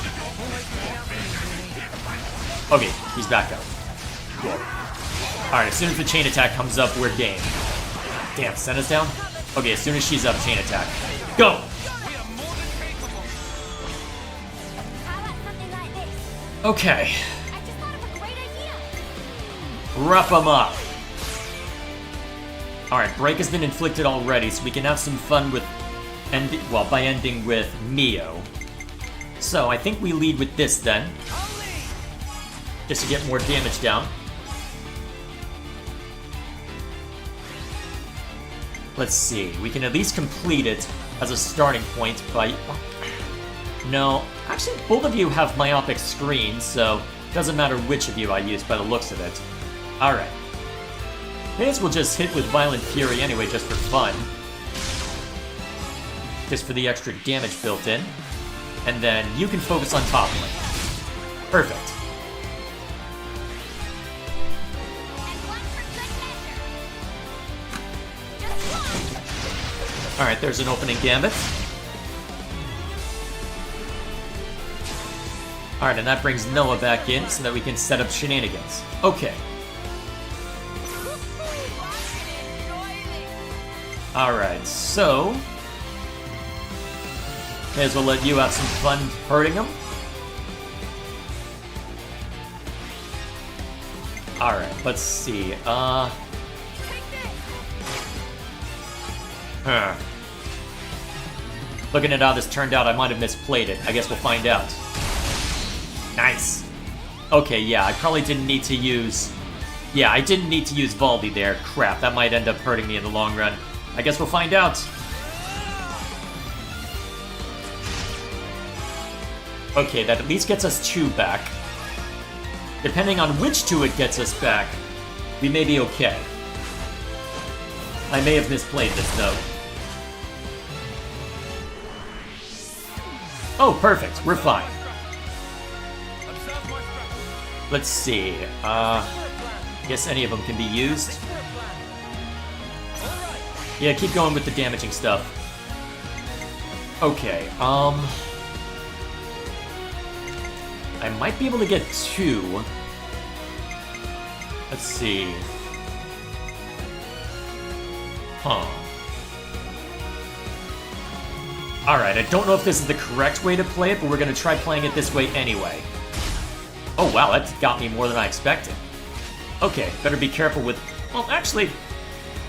Okay, he's back up. Cool. Alright, as soon as the chain attack comes up, we're game. Damn, Senna's down? Okay, as soon as she's up, chain attack. Go! Okay. Rough him up. Alright, break has been inflicted already, so we can have some fun with by ending with Mio. So I think we lead with this then. Just to get more damage down. Let's see, we can at least complete it as a starting point by... No, actually both of you have myopic screens, so it doesn't matter which of you I use by the looks of it. Alright. May as well just hit with Violent Fury anyway, just for fun. Just for the extra damage built in. And then you can focus on toppling. Perfect. Alright, there's an opening gambit. Alright, and that brings Noah back in so that we can set up shenanigans. Okay. Alright, so... may as well let you have some fun hurting him. Alright, let's see. Looking at how this turned out, I might have misplayed it. I guess we'll find out. Nice. Okay, yeah, I probably didn't need to use... Yeah, I didn't need to use Valdi there. Crap, that might end up hurting me in the long run. I guess we'll find out. Okay, that at least gets us 2 back. Depending on which 2 it gets us back, we may be okay. I may have misplayed this, though. Oh, perfect. We're fine. Let's see. Guess any of them can be used. Yeah, keep going with the damaging stuff. Okay, I might be able to get 2. Let's see. Huh. Alright, I don't know if this is the correct way to play it, but we're gonna try playing it this way anyway. Oh wow, that got me more than I expected. Okay, better be careful with... Well, actually,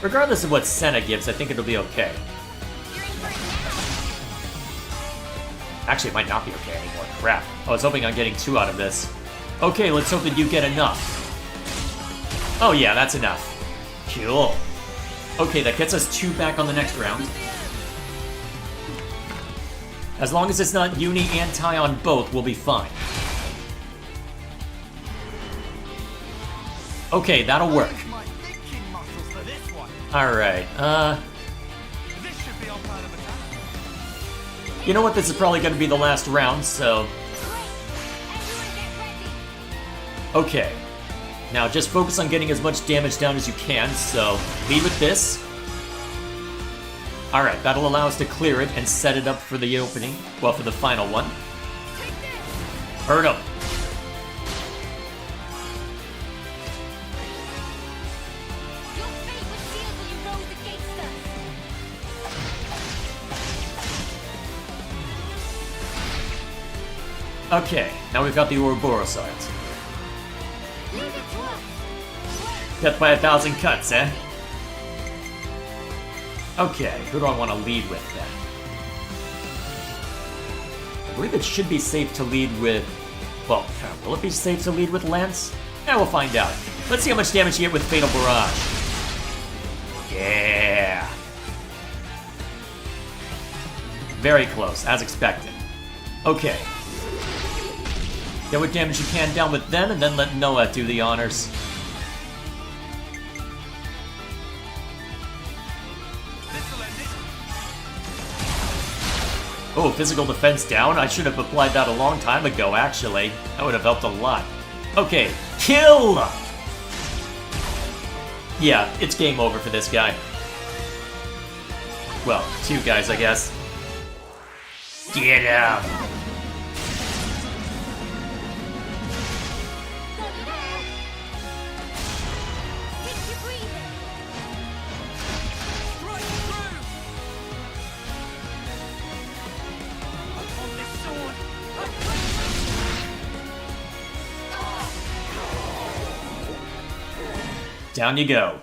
regardless of what Senna gives, I think it'll be okay. Actually, it might not be okay anymore. Crap. I was hoping on getting 2 out of this. Okay, let's hope that you get enough. Oh yeah, that's enough. Cool. Okay, that gets us 2 back on the next round. As long as it's not uni and tie on both, we'll be fine. Okay, that'll work. Alright, you know what, this is probably gonna be the last round, so... Okay. Now just focus on getting as much damage down as you can, so lead with this. Alright, that'll allow us to clear it and set it up for the opening. Well, for the final one. Hurt him. Okay, now we've got the Ouroboros art. Death by 1,000 cuts, eh? Okay, who do I want to lead with then? I believe it should be safe to lead with... Well, will it be safe to lead with Lance? Yeah, we'll find out. Let's see how much damage you get with Fatal Barrage. Yeah! Very close, as expected. Okay. Get what damage you can down with them, and then let Noah do the honors. Oh, physical defense down? I should have applied that a long time ago, actually. That would have helped a lot. Okay, kill! Yeah, it's game over for this guy. Well, 2 guys, I guess. Get him! Down you go.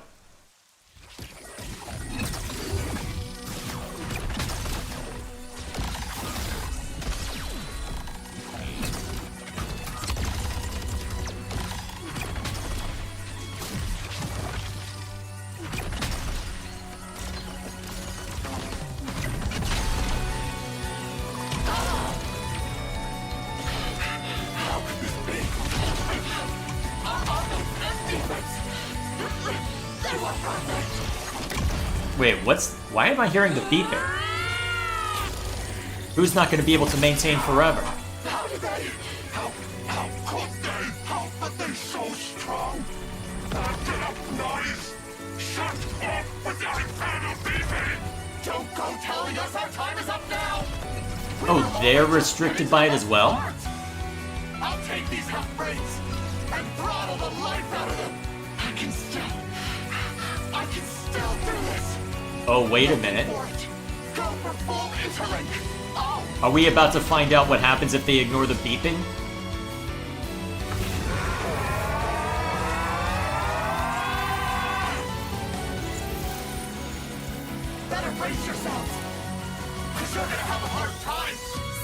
Wait, why am I hearing the beeping? Who's not going to be able to maintain forever? How did they? How could they? How are they so strong? Get up, noise! Shut up with your infernal beeping! Don't go telling us our time is up now! Oh, they're restricted by it as well? I'll take these half-breeds and throttle the life out of them! I can still do this! Oh, wait a minute. Go for full interlink! Oh! Are we about to find out what happens if they ignore the beeping? Better brace yourselves! Cause you're gonna have a hard time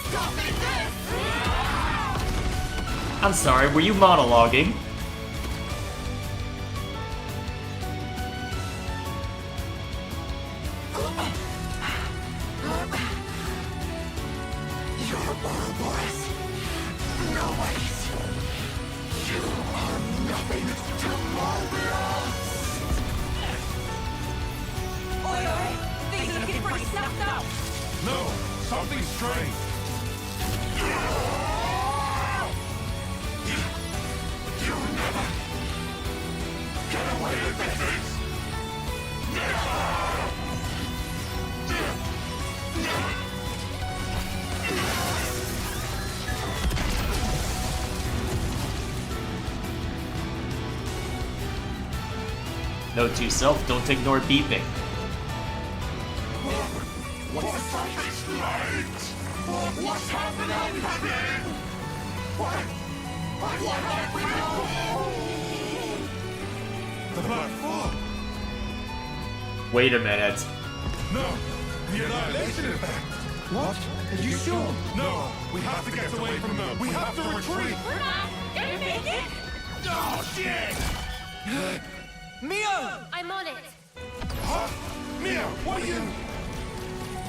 stopping this! I'm sorry, were you monologuing? Note to yourself, don't ignore beeping. What's happening? What have we done? The Black Fog! Wait a minute. No! The Annihilation effect! What? Are you sure? No! We have to get away from them! We have to retreat! We're not gonna make it! Oh, shit! Mia! I'm on it. Huh? Mia, what are you...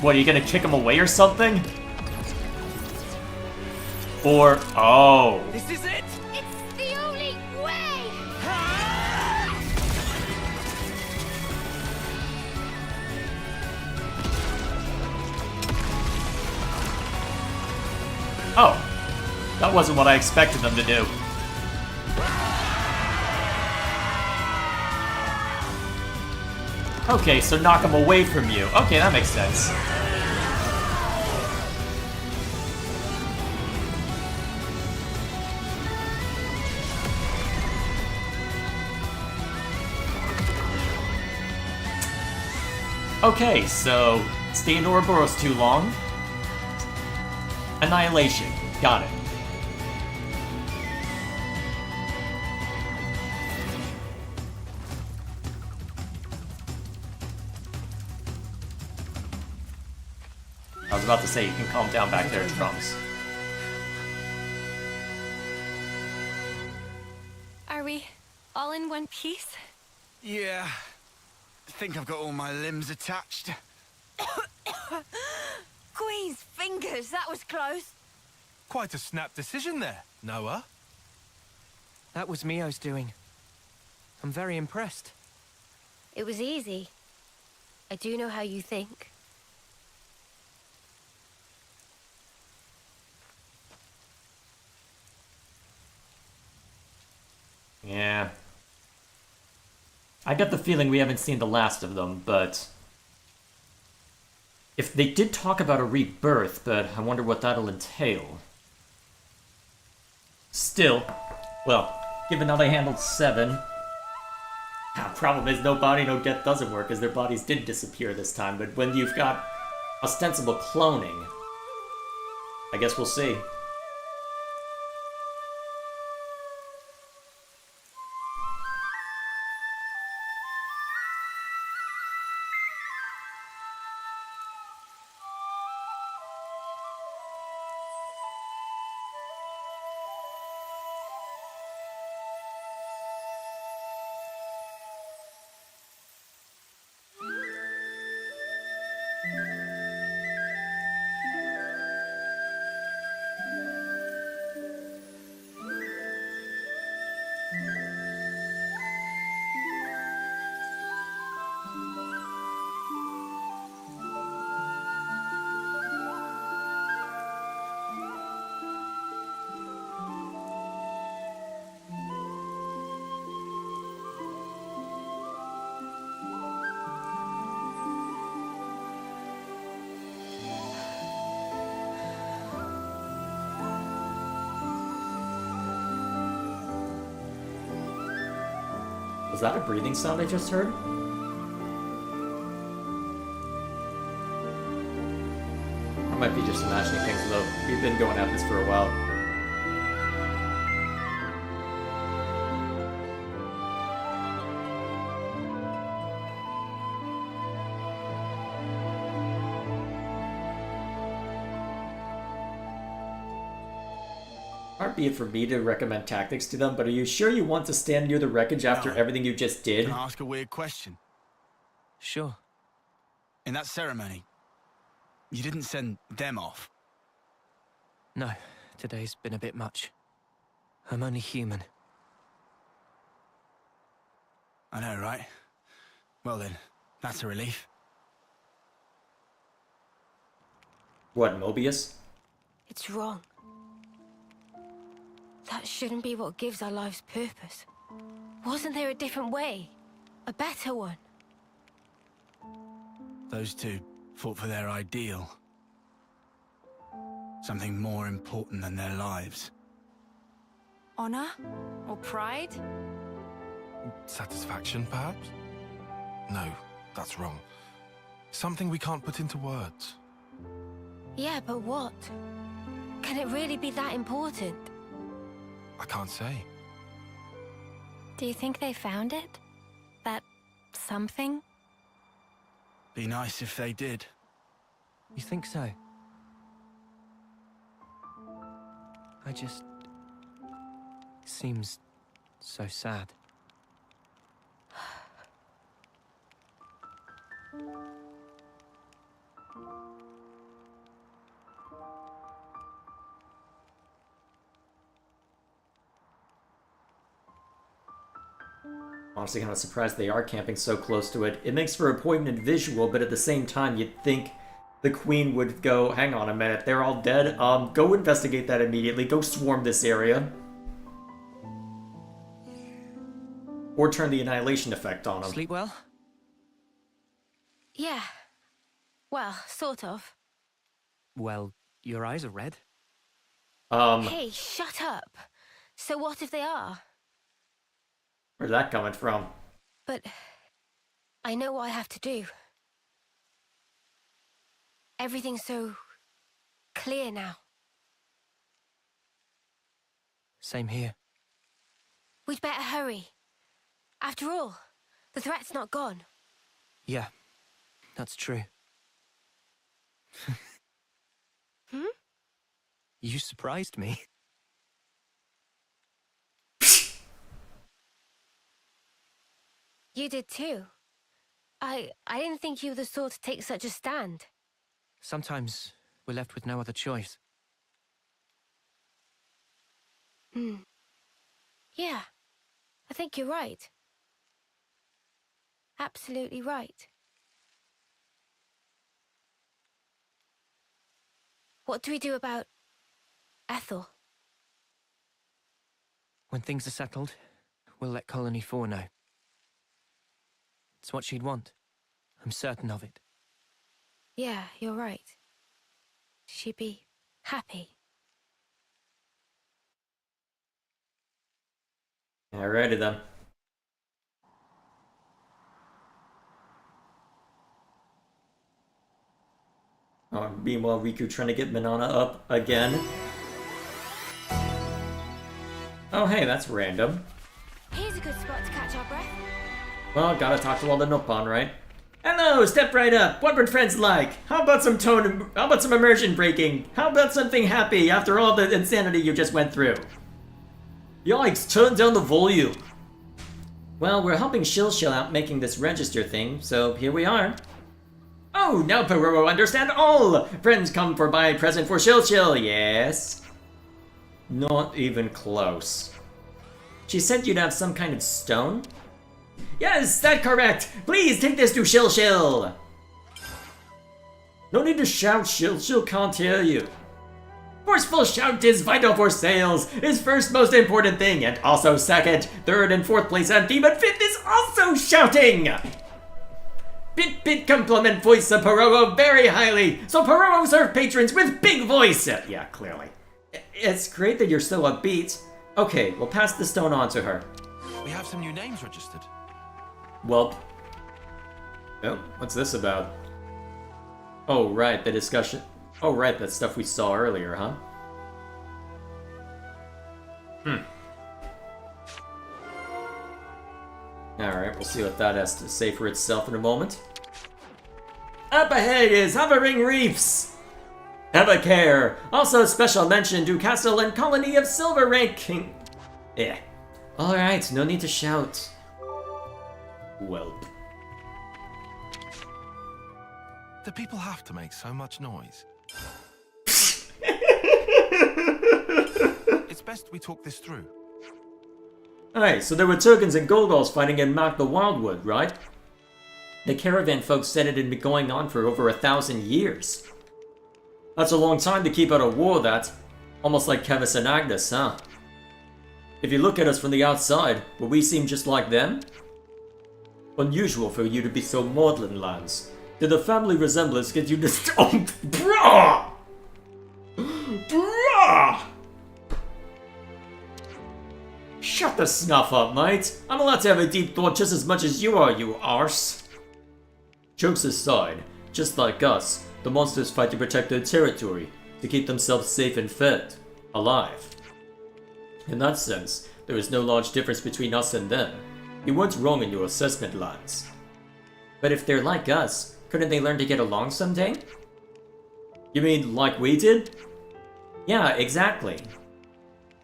What, are you gonna kick him away or something? Or, oh. This is it! It's the only way! Oh. That wasn't what I expected them to do. Okay, so knock him away from you. Okay, that makes sense. Okay, so stay in Ouroboros too long. Annihilation. Got it. I was about to say, you can calm down back there, Trumps. Are we all in one piece? Yeah. I think I've got all my limbs attached. Queen's fingers, that was close. Quite a snap decision there, Noah. That was Mio's doing. I'm very impressed. It was easy. I do know how you think. Yeah. I get the feeling we haven't seen the last of them, but... If they did talk about a rebirth, but I wonder what that'll entail. Still, well, given how they handled 7... Problem is, no body, no death doesn't work, as their bodies did disappear this time, but when you've got ostensible cloning, I guess we'll see. Was that a breathing sound I just heard? I might be just imagining things though. We've been going at this for a while. Far be it for me to recommend tactics to them, but are you sure you want to stand near the wreckage after everything you just did? Can I ask a weird question? Sure. In that ceremony, you didn't send them off? No, today's been a bit much. I'm only human. I know, right? Well then, that's a relief. What, Mobius? It's wrong. That shouldn't be what gives our lives purpose. Wasn't there a different way? A better one? Those two fought for their ideal. Something more important than their lives. Honor? Or pride? Satisfaction, perhaps? No, that's wrong. Something we can't put into words. Yeah, but what? Can it really be that important? I can't say. Do you think they found it? That something? Be nice if they did. You think so? It seems so sad. Honestly, kind of surprised they are camping so close to it. It makes for a poignant visual, but at the same time, you'd think the queen would go, hang on a minute, they're all dead. Go investigate that immediately. Go swarm this area. Or turn the annihilation effect on them. Sleep well? Yeah. Well, sort of. Well, your eyes are red. Hey, shut up. So what if they are? Where's that coming from? But I know what I have to do. Everything's so clear now. Same here. We'd better hurry. After all, the threat's not gone. Yeah, that's true. Hmm? You surprised me. You did too. I didn't think you were the sort to take such a stand. Sometimes we're left with no other choice. Hmm. Yeah, I think you're right. Absolutely right. What do we do about Ethel? When things are settled, we'll let Colony 4 know. It's what she'd want. I'm certain of it. Yeah, you're right. She'd be happy. Alrighty then. Meanwhile, Riku trying to get Manana up again. Oh hey, that's random. Here's a good spot to catch our breath. Well, gotta talk to all the Noppon, right? Hello, step right up. What would friends like? How about some how about some immersion breaking? How about something happy after all the insanity you just went through? Yikes, turn down the volume. Well, we're helping Shil out making this register thing, so here we are. Oh, now Peroro understand all! Friends come for buy present for Shil, yes? Not even close. She said you'd have some kind of stone? Yes, that's correct! Please take this to Shil! No need to shout, Shil can't hear you. Forceful shout is vital for sales, is first most important thing, and also second. Third and fourth place empty, but fifth is also shouting! Bit compliment voice of Peroro very highly, so Peroro serve patrons with big voice! Yeah, clearly. It's great that you're so upbeat. Okay, we'll pass the stone on to her. We have some new names registered. Well. Oh, what's this about? Oh, right, the discussion. Oh, right, that stuff we saw earlier, huh? Alright, we'll see what that has to say for itself in a moment. Up ahead is Hovering Reefs! Have a care! Also special mention to Castle and Colony of Silver Ranking. Yeah. Alright, no need to shout. Welp. Do people have to make so much noise? It's best we talk this through. Alright, so there were Turkins and Golgols fighting in Mark the Wildwood, right? The caravan folks said it had been going on for over 1,000 years. That's a long time to keep out a war, that. Almost like Kevis and Agnes, huh? If you look at us from the outside, will we seem just like them? Unusual for you to be so maudlin, Lance. Did the family resemblance get you to oh, bruh! Bruh! Shut the snuff up, mate. I'm allowed to have a deep thought just as much as you are, you arse. Jokes aside, just like us, the monsters fight to protect their territory, to keep themselves safe and fed, alive. In that sense, there is no large difference between us and them. You weren't wrong in your assessment, Lance. But if they're like us, couldn't they learn to get along someday? You mean like we did? Yeah, exactly.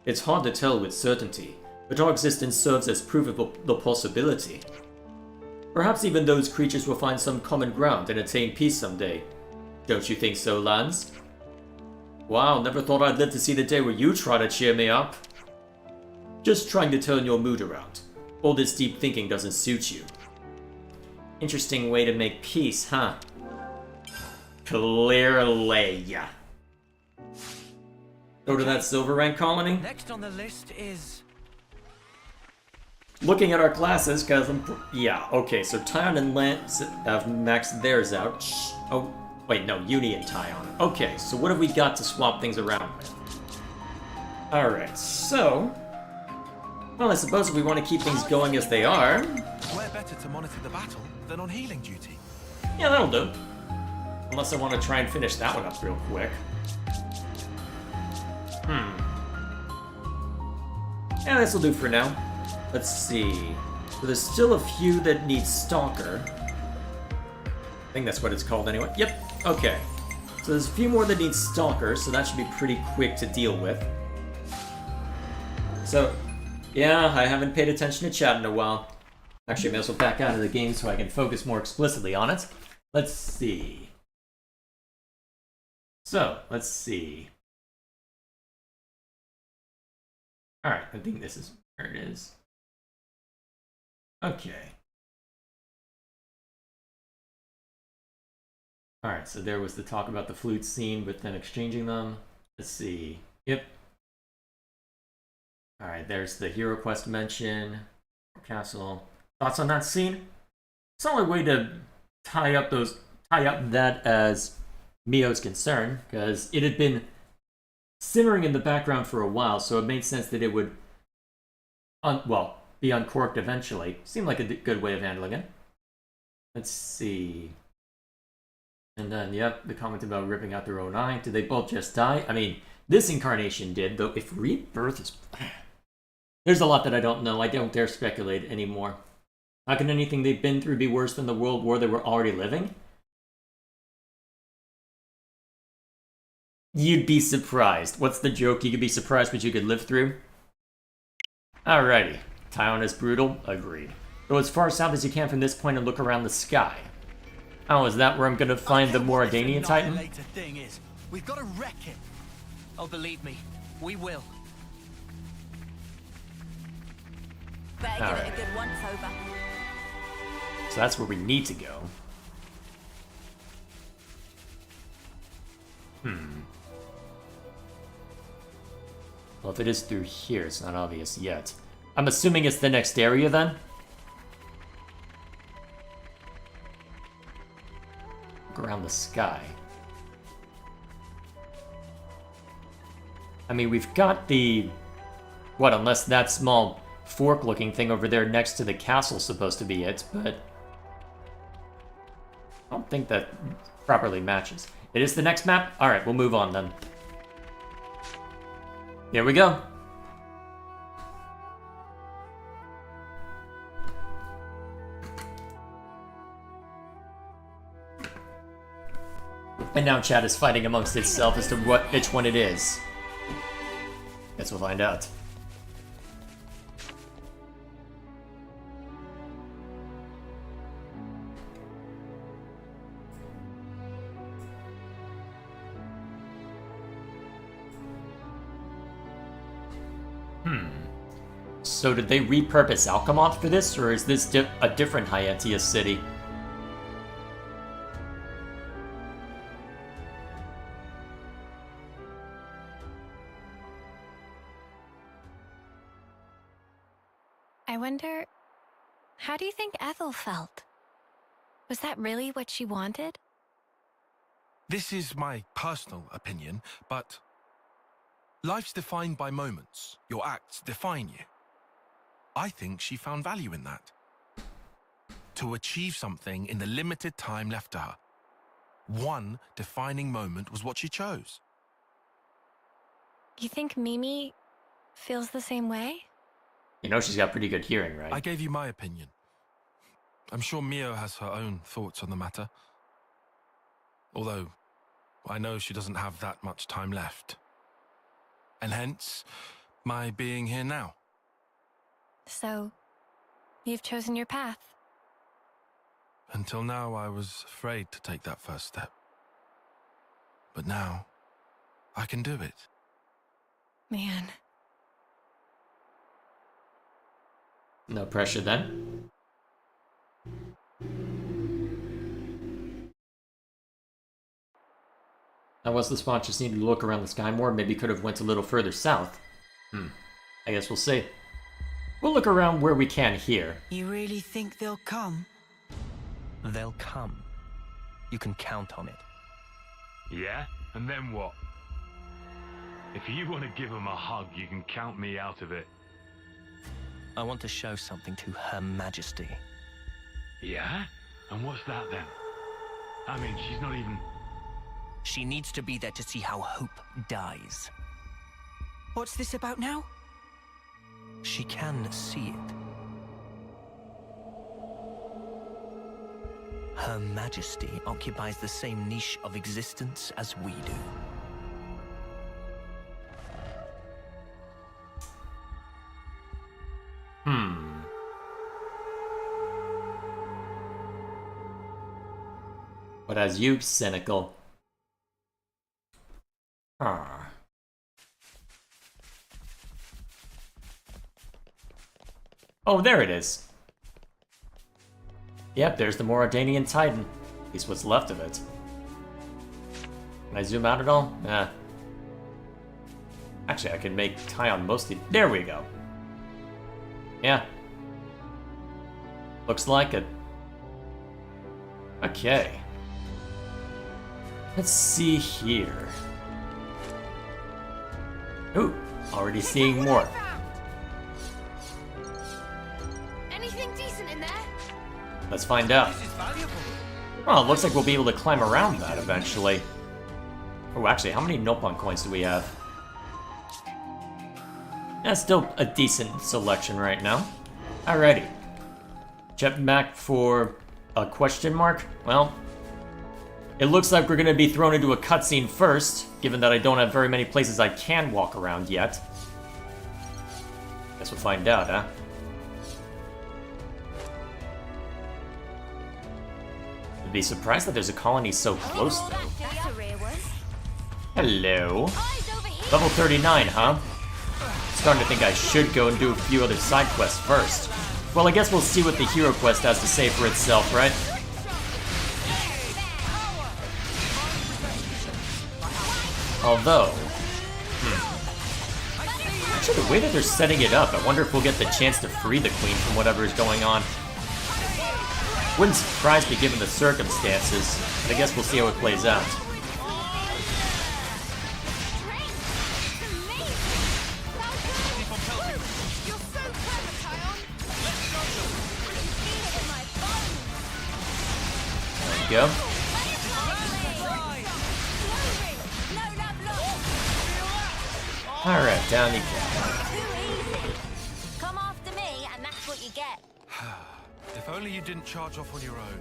It's hard to tell with certainty, but our existence serves as proof of the possibility. Perhaps even those creatures will find some common ground and attain peace someday. Don't you think so, Lance? Wow, never thought I'd live to see the day where you try to cheer me up. Just trying to turn your mood around. All this deep thinking doesn't suit you. Interesting way to make peace, huh? Clearly. Go to that silver rank colony? Next on the list is... Looking at our classes, because yeah, okay, so Tyon and Lance have maxed theirs out. Oh, wait, no, Uni and Tyon. Okay, so what have we got to swap things around with? Alright, so... Well, I suppose if we want to keep things going as they are... Where better to monitor the battle than on healing duty? Yeah, that'll do. Unless I want to try and finish that one up real quick. Yeah, this'll do for now. Let's see. So there's still a few that need Stalker. I think that's what it's called anyway. Yep, okay. So there's a few more that need Stalker, so that should be pretty quick to deal with. So, yeah, I haven't paid attention to chat in a while. Actually, I may as well back out of the game so I can focus more explicitly on it. Let's see. So, let's see. Alright, I think this is where it is. Okay. Alright, so there was the talk about the flute scene, but then exchanging them. Let's see. Yep. Alright, there's the hero quest mention. Castle. Thoughts on that scene? Solid way to tie up that as Mio's concern, because it had been simmering in the background for a while, so it made sense that it would be uncorked eventually. Seemed like a good way of handling it. Let's see. And then, yep, the comment about ripping out their own eye. Did they both just die? I mean, this incarnation did, though if rebirth is... There's a lot that I don't know. I don't dare speculate anymore. How can anything they've been through be worse than the world war they were already living? You'd be surprised. What's the joke? You could be surprised what you could live through? Alrighty. Tyon is brutal? Agreed. Go as far south as you can from this point and look around the sky. Oh, is that where I'm gonna find the Moradanian Titan? Thing is, we've got to wreck it. Oh, believe me, we will. Better give it a good once over. So that's where we need to go. Well, if it is through here, it's not obvious yet. I'm assuming it's the next area, then? Look around the sky. I mean, we've got the... What, unless that small fork-looking thing over there next to the castle's supposed to be it, but... I don't think that properly matches. It is the next map? Alright, we'll move on then. Here we go. And now chat is fighting amongst itself as to which one it is. Guess we'll find out. So did they repurpose Alchemoth for this, or is this a different Hyantia city? I wonder, how do you think Ethel felt? Was that really what she wanted? This is my personal opinion, but life's defined by moments. Your acts define you. I think she found value in that. To achieve something in the limited time left to her. One defining moment was what she chose. You think Mimi feels the same way? You know she's got pretty good hearing, right? I gave you my opinion. I'm sure Mio has her own thoughts on the matter. Although, I know she doesn't have that much time left. And hence, my being here now. So, you've chosen your path. Until now, I was afraid to take that first step. But now, I can do it. Man. No pressure then. I was the spot, just needed to look around the sky more. Maybe could have went a little further south. I guess we'll see. We'll look around where we can here. You really think they'll come? They'll come. You can count on it. Yeah? And then what? If you want to give them a hug, you can count me out of it. I want to show something to Her Majesty. Yeah? And what's that then? I mean, she's not even... She needs to be there to see how hope dies. What's this about now? She can see it. Her Majesty occupies the same niche of existence as we do. But as you, cynical. Oh, there it is. Yep, there's the Mauritanian Titan. At least what's left of it. Can I zoom out at all? Nah. Actually, I can make tie on mostly. There we go. Yeah. Looks like it. Okay. Let's see here. Ooh, already seeing more. Anything decent in there? Let's find out. Oh, it looks like we'll be able to climb around that eventually. Oh, actually, how many Nopon coins do we have? That's still a decent selection right now. Alrighty. Jetpack for a question mark? Well, it looks like we're going to be thrown into a cutscene first, given that I don't have very many places I can walk around yet. Guess we'll find out, huh? I'd be surprised that there's a colony so close, though. That's a rare one. Hello. Level 39, huh? Starting to think I should go and do a few other side quests first. Well, I guess we'll see what the hero quest has to say for itself, right? Although... Actually, the way that they're setting it up, I wonder if we'll get the chance to free the queen from whatever is going on. Wouldn't surprise me given the circumstances, but I guess we'll see how it plays out. There we go. Alright, down you go. Come after me, and that's what you get. If only you didn't charge off on your own.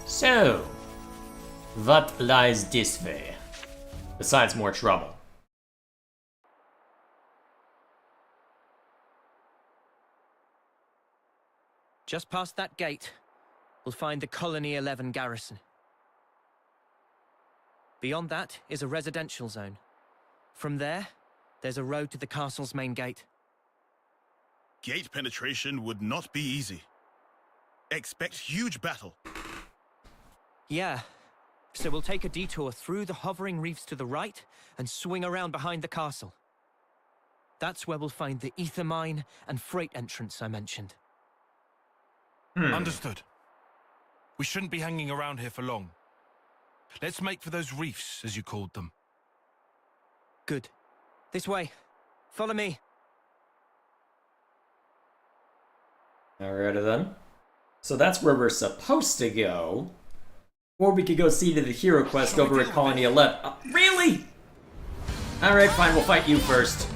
So, what lies this way? Besides more trouble. Just past that gate, we'll find the Colony 11 garrison. Beyond that is a residential zone. From there, there's a road to the castle's main gate. Gate penetration would not be easy. Expect huge battle. Yeah, so we'll take a detour through the hovering reefs to the right and swing around behind the castle. That's where we'll find the ether mine and freight entrance I mentioned. Understood. We shouldn't be hanging around here for long. Let's make for those reefs, as you called them. Good. This way. Follow me. Alrighty then. So that's where we're supposed to go. Or we could go see to the hero quest over at Colony 11. Really? Alright, fine, we'll fight you first.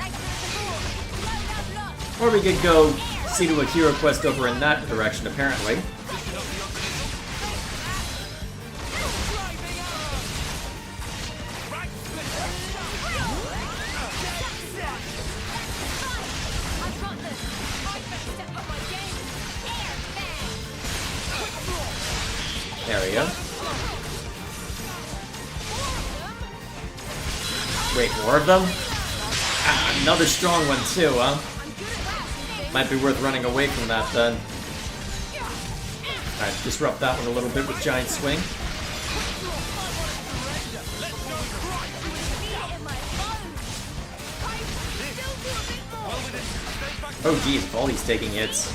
Or we could go see to a hero quest over in that direction, apparently. There we go. Wait, more of them? Ah, another strong one too, huh? Might be worth running away from that then. Alright, disrupt that one a little bit with Giant Swing. Oh geez, Baldy's taking hits.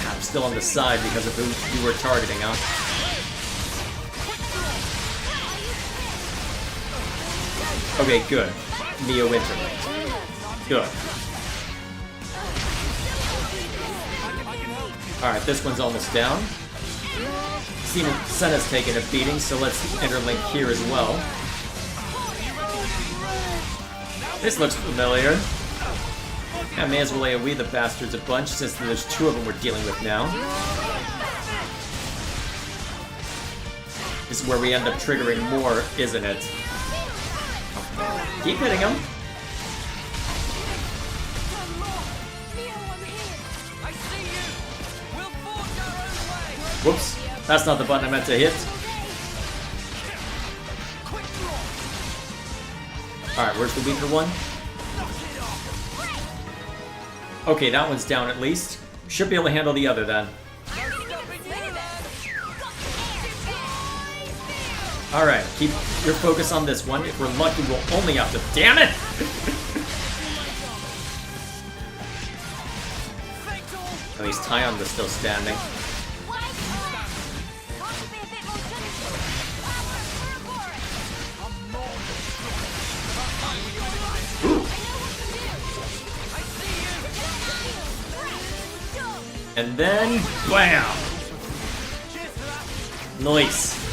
I'm still on the side because of who you were targeting, huh? Okay, good. Neo Interlink. Good. Alright, this one's almost down. Senna's taking a beating, so let's interlink here as well. This looks familiar. I may as well AoE the bastards a bunch since there's two of them we're dealing with now. This is where we end up triggering more, isn't it? Keep hitting him. Whoops, that's not the button I meant to hit. Alright, where's the weaker one? Okay, that one's down at least. Should be able to handle the other then. Alright, keep your focus on this one. If we're lucky, we'll only have to... Damn it! At least Tyon was still standing. Ooh. And then, bam! Nice.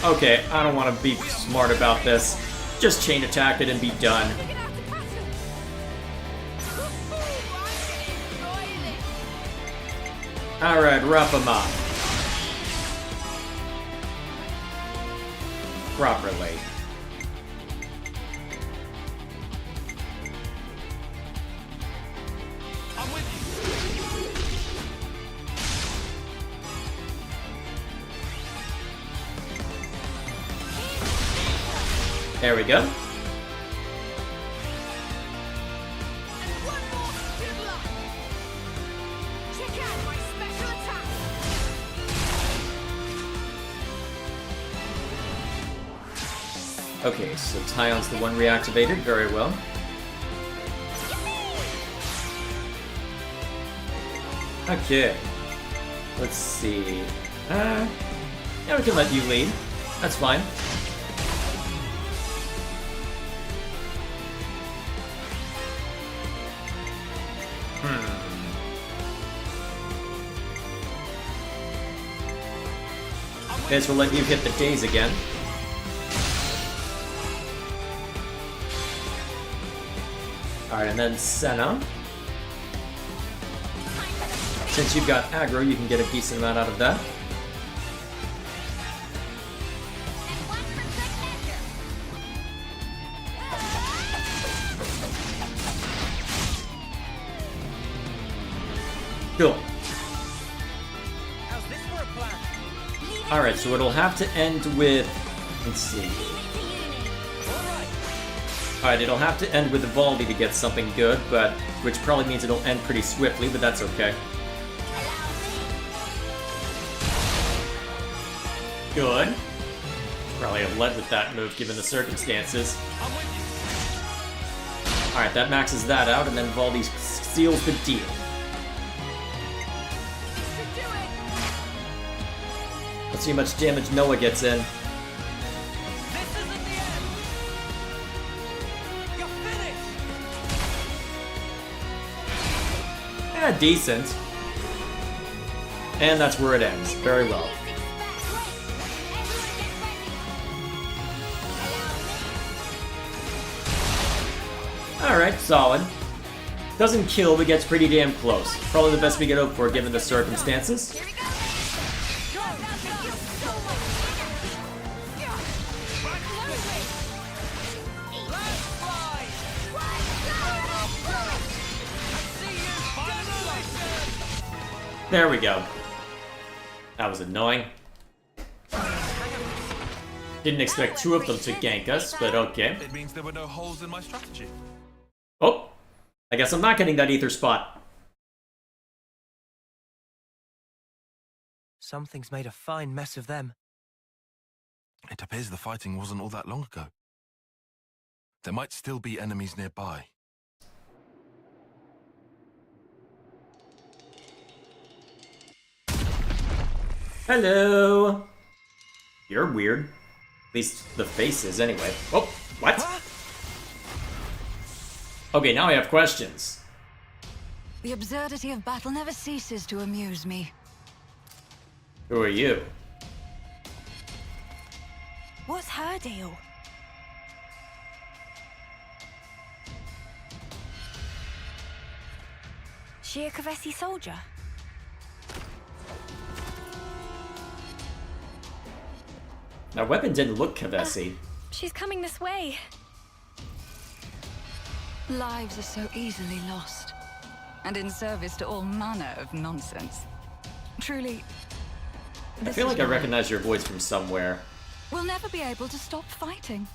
Okay, I don't want to be smart about this. Just chain attack it and be done. Alright, rough him up. Properly. There we go. Okay, so Tyon's the one reactivated, very well. Okay. Let's see. Yeah, we can let you lead. That's fine. Okay, so we'll let you hit the days again. Alright, and then Senna. Since you've got aggro, you can get a decent amount out of that. Cool. Alright, so it'll have to end with... Let's see. Alright, it'll have to end with Evaldi to get something good, but... Which probably means it'll end pretty swiftly, but that's okay. Good. Probably have led with that move given the circumstances. Alright, that maxes that out, and then Evaldi seals the deal. Let's see how much damage Noah gets in. Yeah, decent. And that's where it ends. Very well. Alright, solid. Doesn't kill, but gets pretty damn close. Probably the best we could hope for given the circumstances. There we go. That was annoying. Didn't expect two of them to gank us, but okay. It means there were no holes in my strategy. Oh, I guess I'm not getting that ether spot. Something's made a fine mess of them. It appears the fighting wasn't all that long ago. There might still be enemies nearby. Hello! You're weird. At least the face is, anyway. Oh, what? Okay, now I have questions. The absurdity of battle never ceases to amuse me. Who are you? What's her deal? She a Kavesi soldier? That weapon didn't look Kavesi. She's coming this way. Lives are so easily lost, and in service to all manner of nonsense. Truly, I feel like I recognize your voice from somewhere. we'll never be able to stop fighting.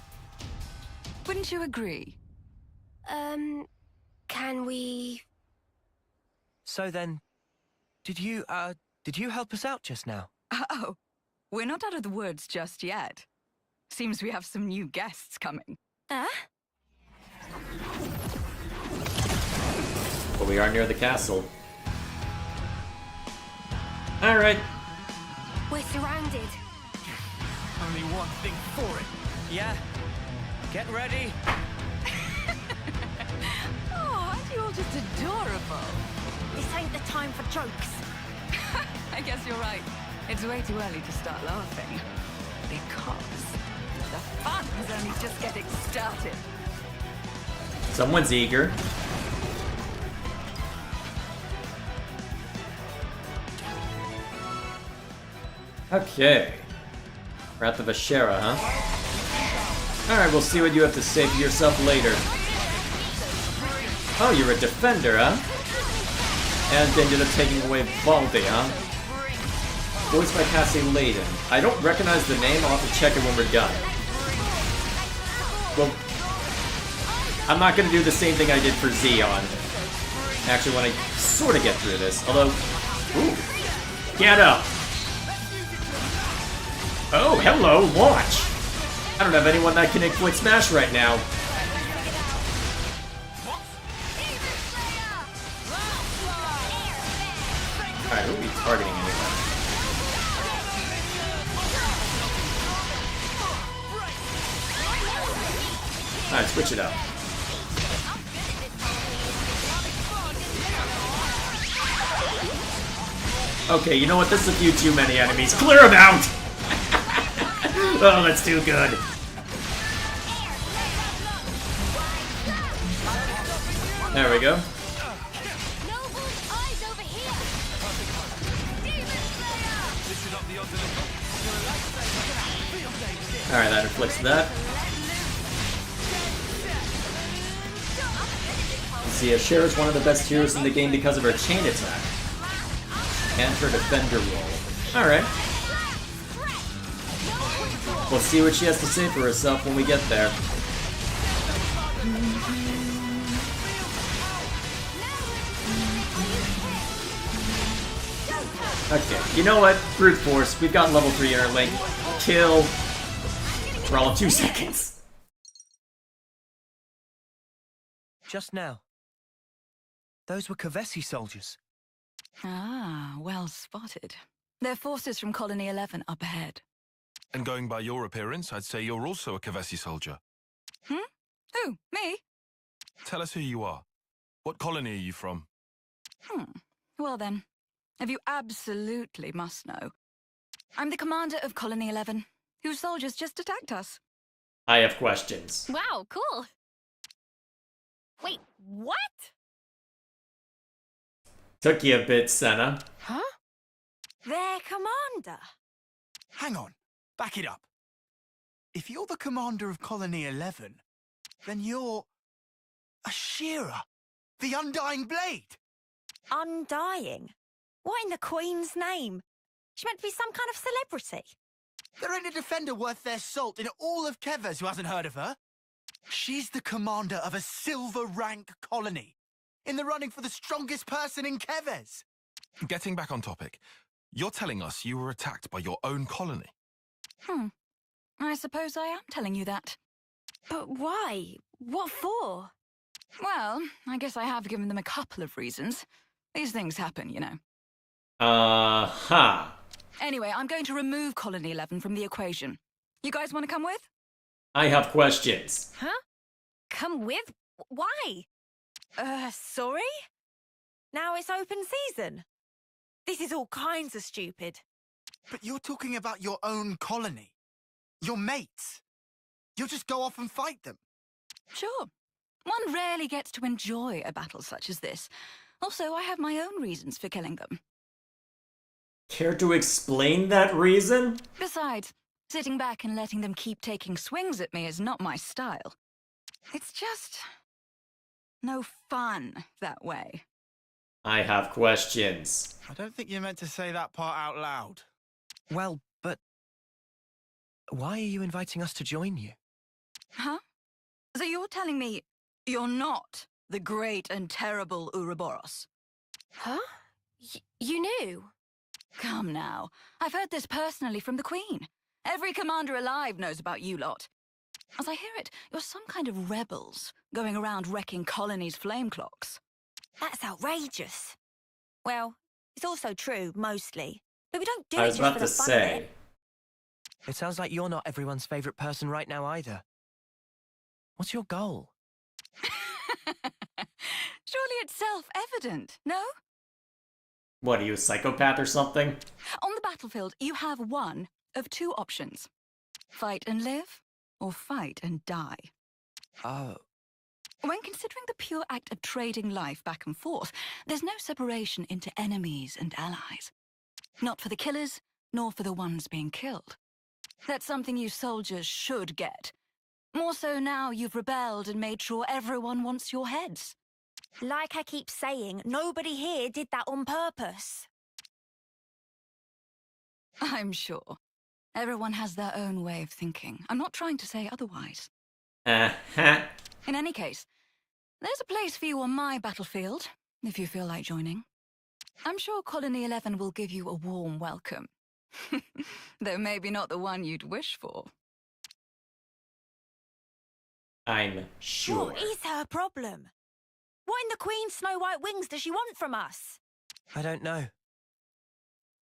Wouldn't you agree? Can we... So then, did you help us out just now? Oh, we're not out of the woods just yet. Seems we have some new guests coming. Huh? But we are near the castle. Alright. We're surrounded. Only one thing for it. Yeah. Get ready. Oh, aren't you all just adorable? This ain't the time for jokes. I guess you're right. It's way too early to start laughing. Because the fun's only just getting started. Someone's eager. Okay. Wrath of Ashera, huh? Alright, we'll see what you have to say for yourself later. Oh, you're a defender, huh? And ended up taking away Valde, huh? Voiced by Cassie Layden. I don't recognize the name, I'll have to check it when we're done. Well, I'm not gonna do the same thing I did for Xeon. Actually, when I sort of get through this. Although, ooh, get up! Oh, hello, launch! I don't have anyone that can quick smash right now. Alright, who are we targeting anyway? Alright, switch it up. Okay, you know what? This is a few too many enemies. Clear them out! Oh, that's too good. There we go. Alright, that inflicts that. See, Ashera is one of the best heroes in the game because of her chain attack. And her defender role. Alright. We'll see what she has to say for herself when we get there. Okay, you know what? Brute Force, we've got level 3 interlink. Kill. For all of 2 seconds. Just now. Those were Kavesi soldiers. Ah, well spotted. They're forces from Colony 11 up ahead. And going by your appearance, I'd say you're also a Kavesi soldier. Hmm? Who? Me? Tell us who you are. What colony are you from? Well then, if you absolutely must know, I'm the commander of Colony 11, whose soldiers just attacked us. I have questions. Wow, cool. Wait, what? Took you a bit, Senna. Huh? Their commander? Hang on. Back it up. If you're the commander of Colony 11, then you're... Ashera, the Undying Blade. Undying? What in the Queen's name? She meant to be some kind of celebrity. There ain't a defender worth their salt in all of Kevers who hasn't heard of her. She's the commander of a silver rank colony. in the running for the strongest person in Keves. Getting back on topic, you're telling us you were attacked by your own colony? I suppose I am telling you that. But why? What for? Well, I guess I have given them a couple of reasons. These things happen, you know. Uh-huh. Anyway, I'm going to remove Colony 11 from the equation. You guys want to come with? I have questions. Huh? Come with? Why? Sorry? Now it's open season. This is all kinds of stupid. But you're talking about your own colony. Your mates. You'll just go off and fight them. Sure. One rarely gets to enjoy a battle such as this. Also, I have my own reasons for killing them. Care to explain that reason? Besides, sitting back and letting them keep taking swings at me is not my style. It's just no fun that way. I have questions. I don't think you're meant to say that part out loud. Well, but why are you inviting us to join you? Huh? So you're telling me you're not the great and terrible Ouroboros? Huh? You knew? Come now. I've heard this personally from the Queen. Every commander alive knows about you lot. As I hear it, you're some kind of rebels, going around wrecking colonies' flame clocks. That's outrageous. Well, it's also true, mostly. But we don't do I it was just about for to the fun of say. it. It sounds like you're not everyone's favorite person right now either. What's your goal? Surely it's self-evident, no? What, are you a psychopath or something? On the battlefield, you have one of two options. Fight and live, or fight and die. Oh. When considering the pure act of trading life back and forth, there's no separation into enemies and allies. Not for the killers, nor for the ones being killed. That's something you soldiers should get. More so now you've rebelled and made sure everyone wants your heads. Like I keep saying, nobody here did that on purpose. I'm sure. Everyone has their own way of thinking. I'm not trying to say otherwise. Uh-huh. In any case, there's a place for you on my battlefield, if you feel like joining. I'm sure Colony 11 will give you a warm welcome. Though maybe not the one you'd wish for. I'm sure. What is her problem? What in the Queen's Snow White wings does she want from us? I don't know.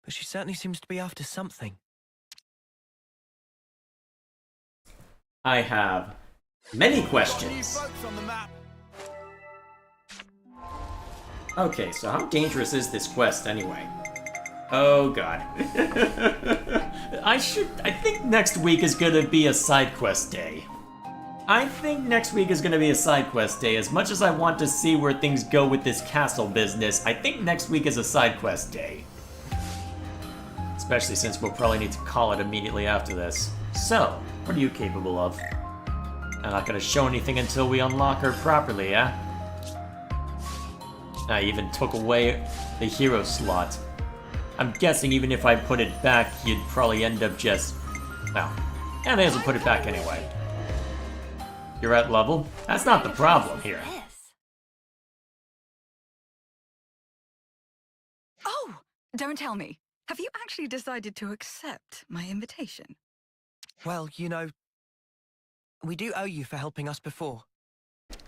But she certainly seems to be after something. I have many questions. Okay, so how dangerous is this quest anyway? Oh god. I think next week is gonna be a side quest day. I think next week is gonna be a side quest day. As much as I want to see where things go with this castle business, I think next week is a side quest day. Especially since we'll probably need to call it immediately after this. So, what are you capable of? I'm not gonna show anything until we unlock her properly, yeah? I even took away the hero slot. I'm guessing even if I put it back, you'd probably end up just... well, I may as well put it back anyway. You're at level? That's not the problem here. Oh, don't tell me. Have you actually decided to accept my invitation? Well, you know, we do owe you for helping us before. I've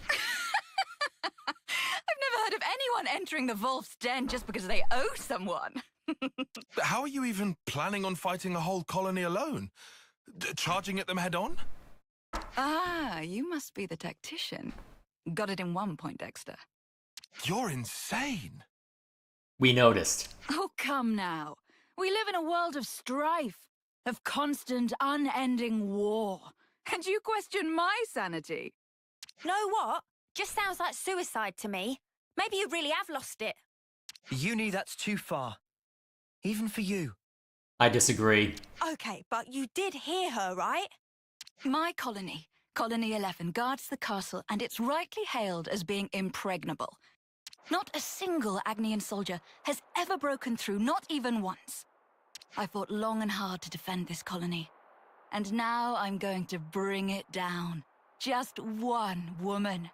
never heard of anyone entering the Wolf's Den just because they owe someone. But how are you even planning on fighting a whole colony alone? Charging at them head on? Ah, you must be the tactician. Got it in one point, Dexter. You're insane. We noticed. Oh, come now. We live in a world of strife, of constant, unending war. And you question my sanity? Know what? Just sounds like suicide to me. Maybe you really have lost it. Uni, that's too far. Even for you. I disagree. Okay, but you did hear her, right? My colony, Colony 11, guards the castle, and it's rightly hailed as being impregnable. Not a single Agnian soldier has ever broken through, not even once. I fought long and hard to defend this colony. And now I'm going to bring it down. Just one woman.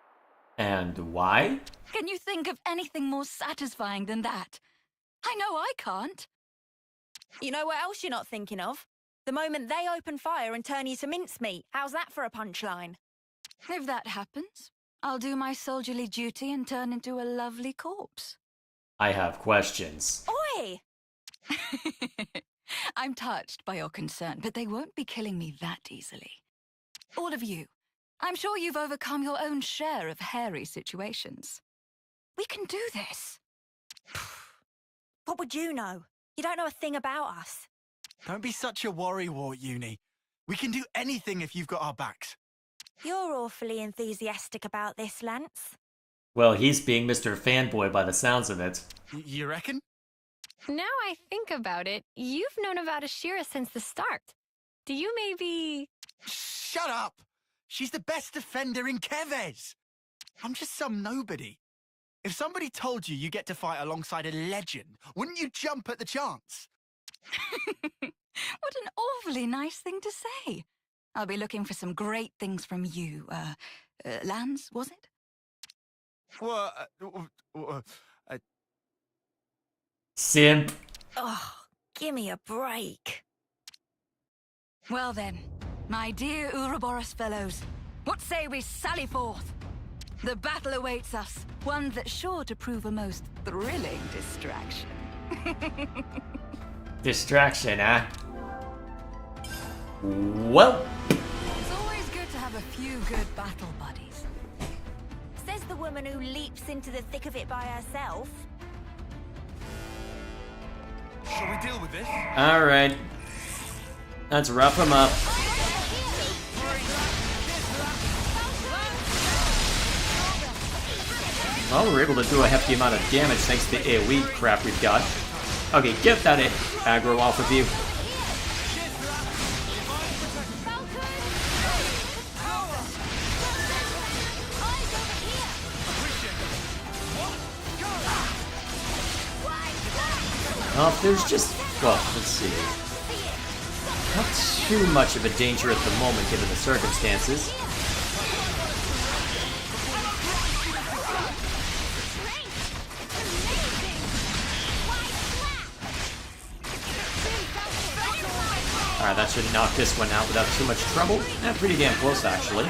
And why? Can you think of anything more satisfying than that? I know I can't. You know what else you're not thinking of? The moment they open fire and turn you to mincemeat. How's that for a punchline? If that happens, I'll do my soldierly duty and turn into a lovely corpse. I have questions. Oi! I'm touched by your concern, but they won't be killing me that easily. All of you, I'm sure you've overcome your own share of hairy situations. We can do this. What would you know? You don't know a thing about us. Don't be such a worrywart, Uni. We can do anything if you've got our backs. You're awfully enthusiastic about this, Lance. Well, he's being Mr. Fanboy by the sounds of it. You reckon? Now I think about it, you've known about Ashira since the start. Do you maybe... Shut up! She's the best defender in Keves! I'm just some nobody. If somebody told you get to fight alongside a legend, wouldn't you jump at the chance? What an awfully nice thing to say. I'll be looking for some great things from you. Lance, was it? Simp. Oh, give me a break. Well then, my dear Ouroboros fellows, what say we sally forth? The battle awaits us, one that's sure to prove a most thrilling distraction. Distraction, huh? Well. It's always good to have a few good battle buddies. Says the woman who leaps into the thick of it by herself. Shall we deal with this? Alright. Let's rough him up. Well, we're able to do a hefty amount of damage thanks to the AoE crap we've got. Okay, get that aggro off of you. Well, there's just... well, let's see. Not too much of a danger at the moment given the circumstances. Alright, that should knock this one out without too much trouble. Pretty damn close, actually.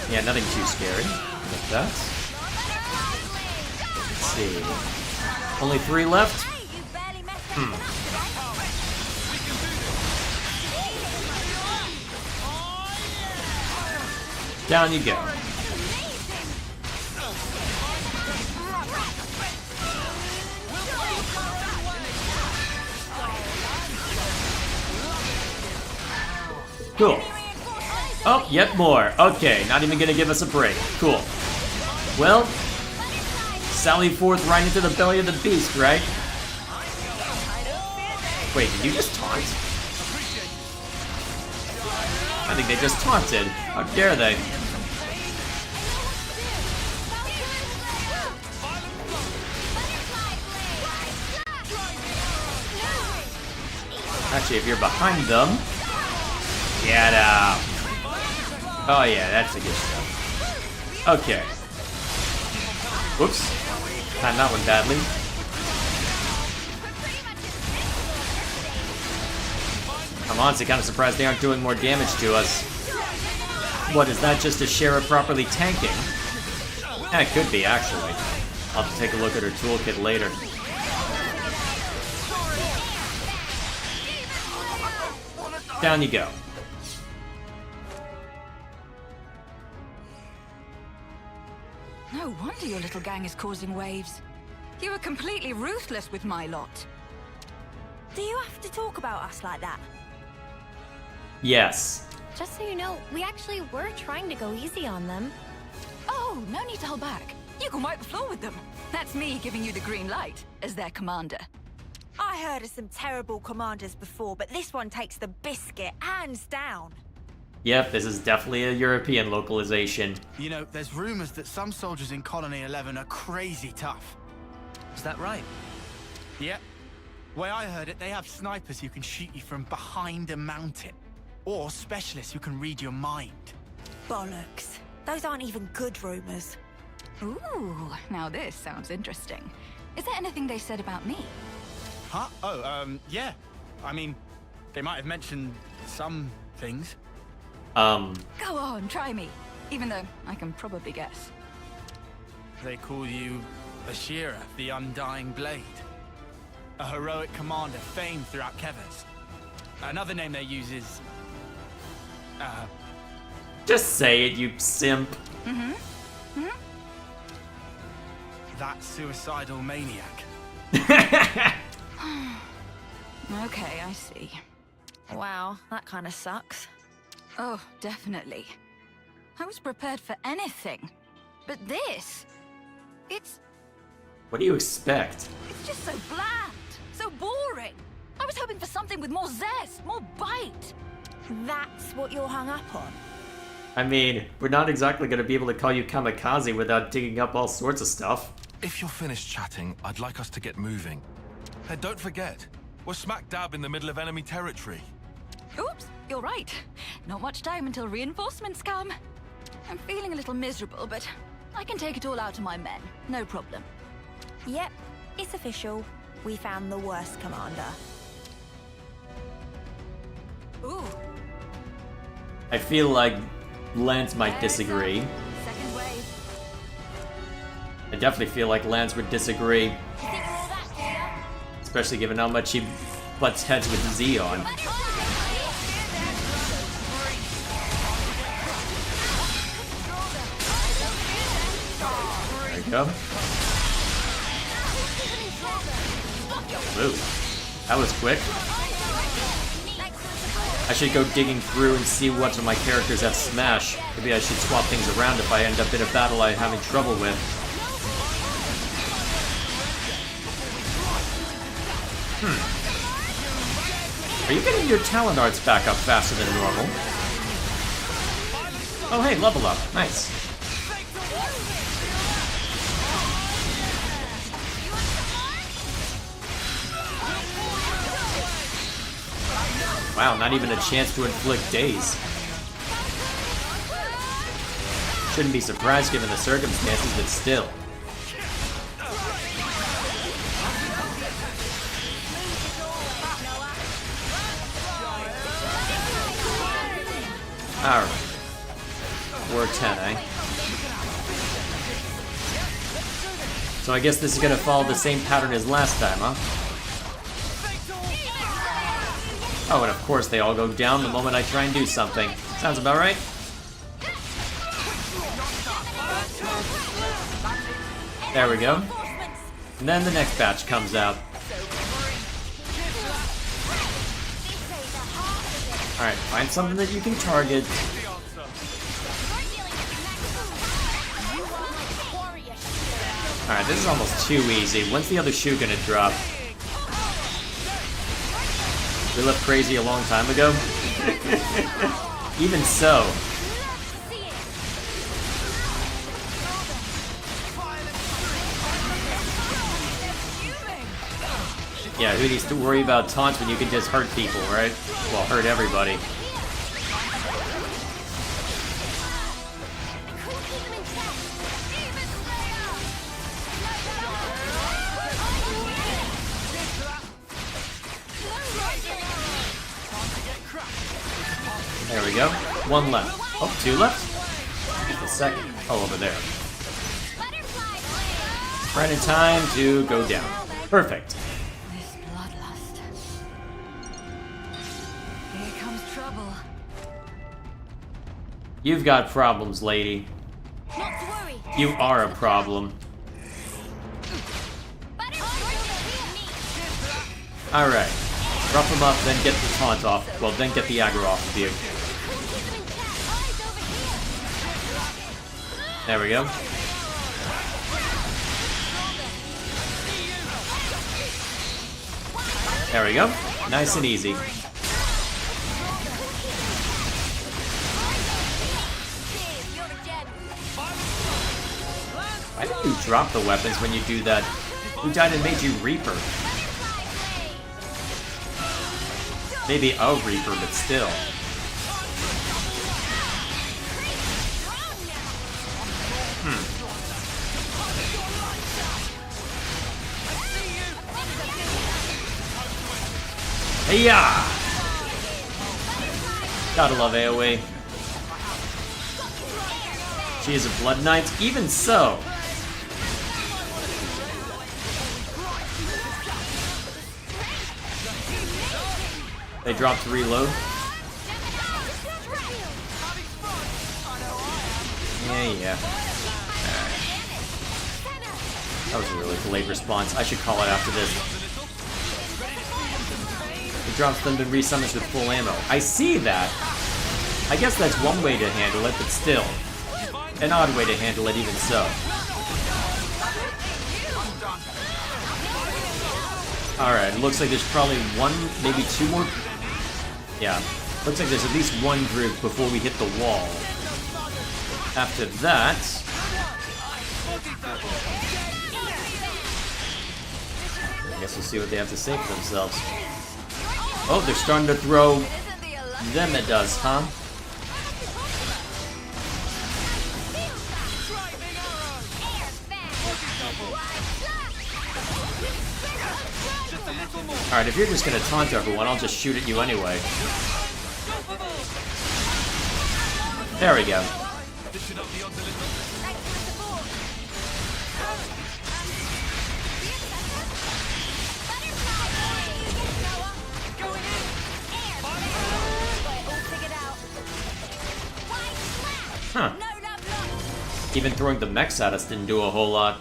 Yeah, nothing too scary with that. Let's see. Only 3 left? Down you go. Cool. Oh, yet more. Okay, not even gonna give us a break. Cool. Well, sally forth right into the belly of the beast, right? Wait, did you just taunt? I think they just taunted. How dare they? Actually, if you're behind them... get out. Oh yeah, that's the good stuff. Okay. Whoops. Timed that one badly. I'm honestly kind of surprised they aren't doing more damage to us. What, is that just Ashira properly tanking? It could be, actually. I'll have to take a look at her toolkit later. Down you go. No wonder your little gang is causing waves. You were completely ruthless with my lot. Do you have to talk about us like that? Yes. Just so you know, we actually were trying to go easy on them. Oh, no need to hold back. You can wipe the floor with them. That's me giving you the green light as their commander. I heard of some terrible commanders before, but this one takes the biscuit, hands down. Yep, this is definitely a European localization. You know, there's rumors that some soldiers in Colony 11 are crazy tough. Is that right? Yep. Way I heard it, they have snipers who can shoot you from behind a mountain. or specialists who can read your mind. Bollocks. Those aren't even good rumors. Ooh, now this sounds interesting. Is there anything they said about me? Huh? Oh, yeah. I mean, they might have mentioned some things. Go on, try me. Even though I can probably guess. They call you Ashira, the Undying Blade. A heroic commander famed throughout Kevers. Another name they use is... Just say it, you simp. that suicidal maniac. Okay, I see. Wow, that kind of sucks. Oh, definitely. I was prepared for anything. But this... It's What do you expect? just so bland, so boring. I was hoping for something with more zest, more bite. That's what you're hung up on? I mean, we're not exactly gonna be able to call you kamikaze without digging up all sorts of stuff. If you're finished chatting, I'd like us to get moving. And don't forget, we're smack dab in the middle of enemy territory. Oops, you're right. Not much time until reinforcements come. I'm feeling a little miserable, but I can take it all out to my men. No problem. Yep, it's official. We found the worst commander. Ooh. I feel like Lance might disagree. Second wave. I definitely feel like Lance would disagree. Especially given how much he butts heads with Xeon. There you go. Ooh, that was quick. I should go digging through and see what of my characters have Smash. Maybe I should swap things around if I end up in a battle I'm having trouble with. Are you getting your talent arts back up faster than normal? Oh hey, level up. Nice. Wow, not even a chance to inflict daze. Shouldn't be surprised given the circumstances, but still. Alright. We're 10, eh? So I guess this is gonna follow the same pattern as last time, huh? Oh, and of course they all go down the moment I try and do something. Sounds about right. There we go. And then the next batch comes out. Alright, find something that you can target. Alright, this is almost too easy. When's the other shoe gonna drop? We left crazy a long time ago? Even so. Yeah, who needs to worry about taunts when you can just hurt people, right? Well, hurt everybody. There we go. One left. Oh, two left? The second. Oh, over there. Right in time to go down. Perfect. This bloodlust. Here comes trouble. You've got problems, lady. Not to worry. You are a problem. Alright. Rough him up, then get the taunt off. Well, then get the aggro off of you. There we go. There we go. Nice and easy. Why did you drop the weapons when you do that? Who died and made you Reaper? Maybe a Reaper, but still. Yeah. Gotta love AoE. She is a Blood Knight, even so. They dropped to reload. Yeah. That was a really delayed response. I should call it after this. It drops them to resummons with full ammo. I see that. I guess that's one way to handle it, but still. An odd way to handle it, even so. Alright, looks like there's probably one, maybe two more. Yeah, looks like there's at least one group before we hit the wall. After that... I guess we'll see what they have to say for themselves. Oh, they're starting to throw them it does, huh? Alright, if you're just gonna taunt everyone, I'll just shoot at you anyway. There we go. Huh. Even throwing the mechs at us didn't do a whole lot.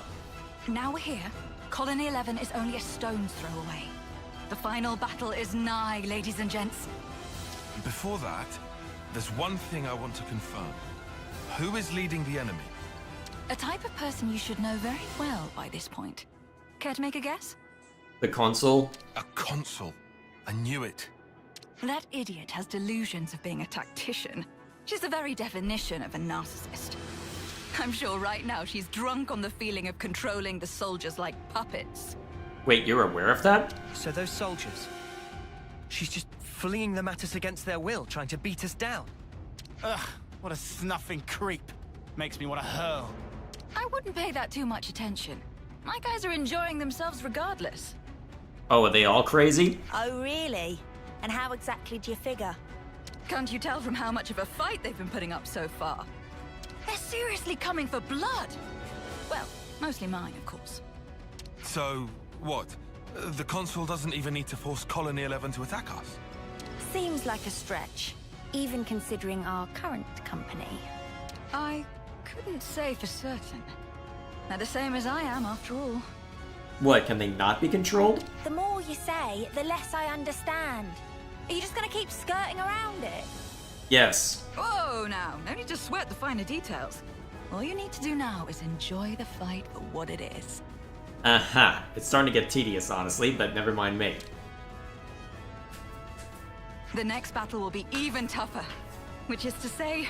Now we're here. Colony 11 is only a stone's throw away. The final battle is nigh, ladies and gents. Before that, there's one thing I want to confirm. Who is leading the enemy? A type of person you should know very well by this point. Care to make a guess? The consul? A consul. I knew it. That idiot has delusions of being a tactician. She's the very definition of a narcissist. I'm sure right now she's drunk on the feeling of controlling the soldiers like puppets. Wait, you're aware of that? So those soldiers, she's just fleeing them at us against their will, trying to beat us down. Ugh, what a snuffing creep. Makes me want to hurl. I wouldn't pay that too much attention. My guys are enjoying themselves regardless. Oh, are they all crazy? Oh, really? And how exactly do you figure? Can't you tell from how much of a fight they've been putting up so far? They're seriously coming for blood. Well, mostly mine, of course. So, what? The consul doesn't even need to force Colony 11 to attack us? Seems like a stretch, even considering our current company. I couldn't say for certain. They're the same as I am, after all. What, can they not be controlled? The more you say, the less I understand. Are you just gonna keep skirting around it? Yes. Whoa, now. No need to sweat the finer details. All you need to do now is enjoy the fight for what it is. Uh-huh. It's starting to get tedious, honestly, but never mind me. The next battle will be even tougher. Which is to say,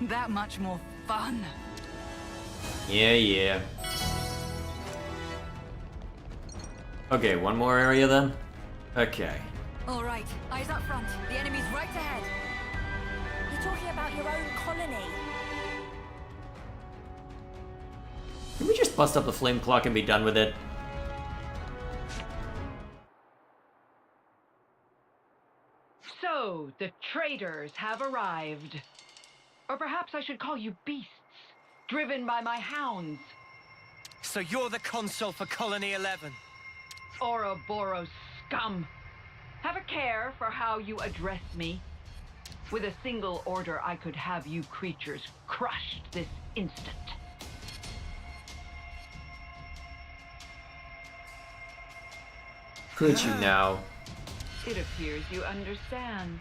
that much more fun. Yeah. Okay, one more area then? Okay. All right, eyes up front. The enemy's right ahead. You're talking about your own colony. Can we just bust up the flame clock and be done with it? So, the traitors have arrived. Or perhaps I should call you beasts, driven by my hounds. So you're the consul for Colony 11? Ouroboros scum. Have a care for how you address me. With a single order, I could have you creatures crushed this instant. Could you now? It appears you understand.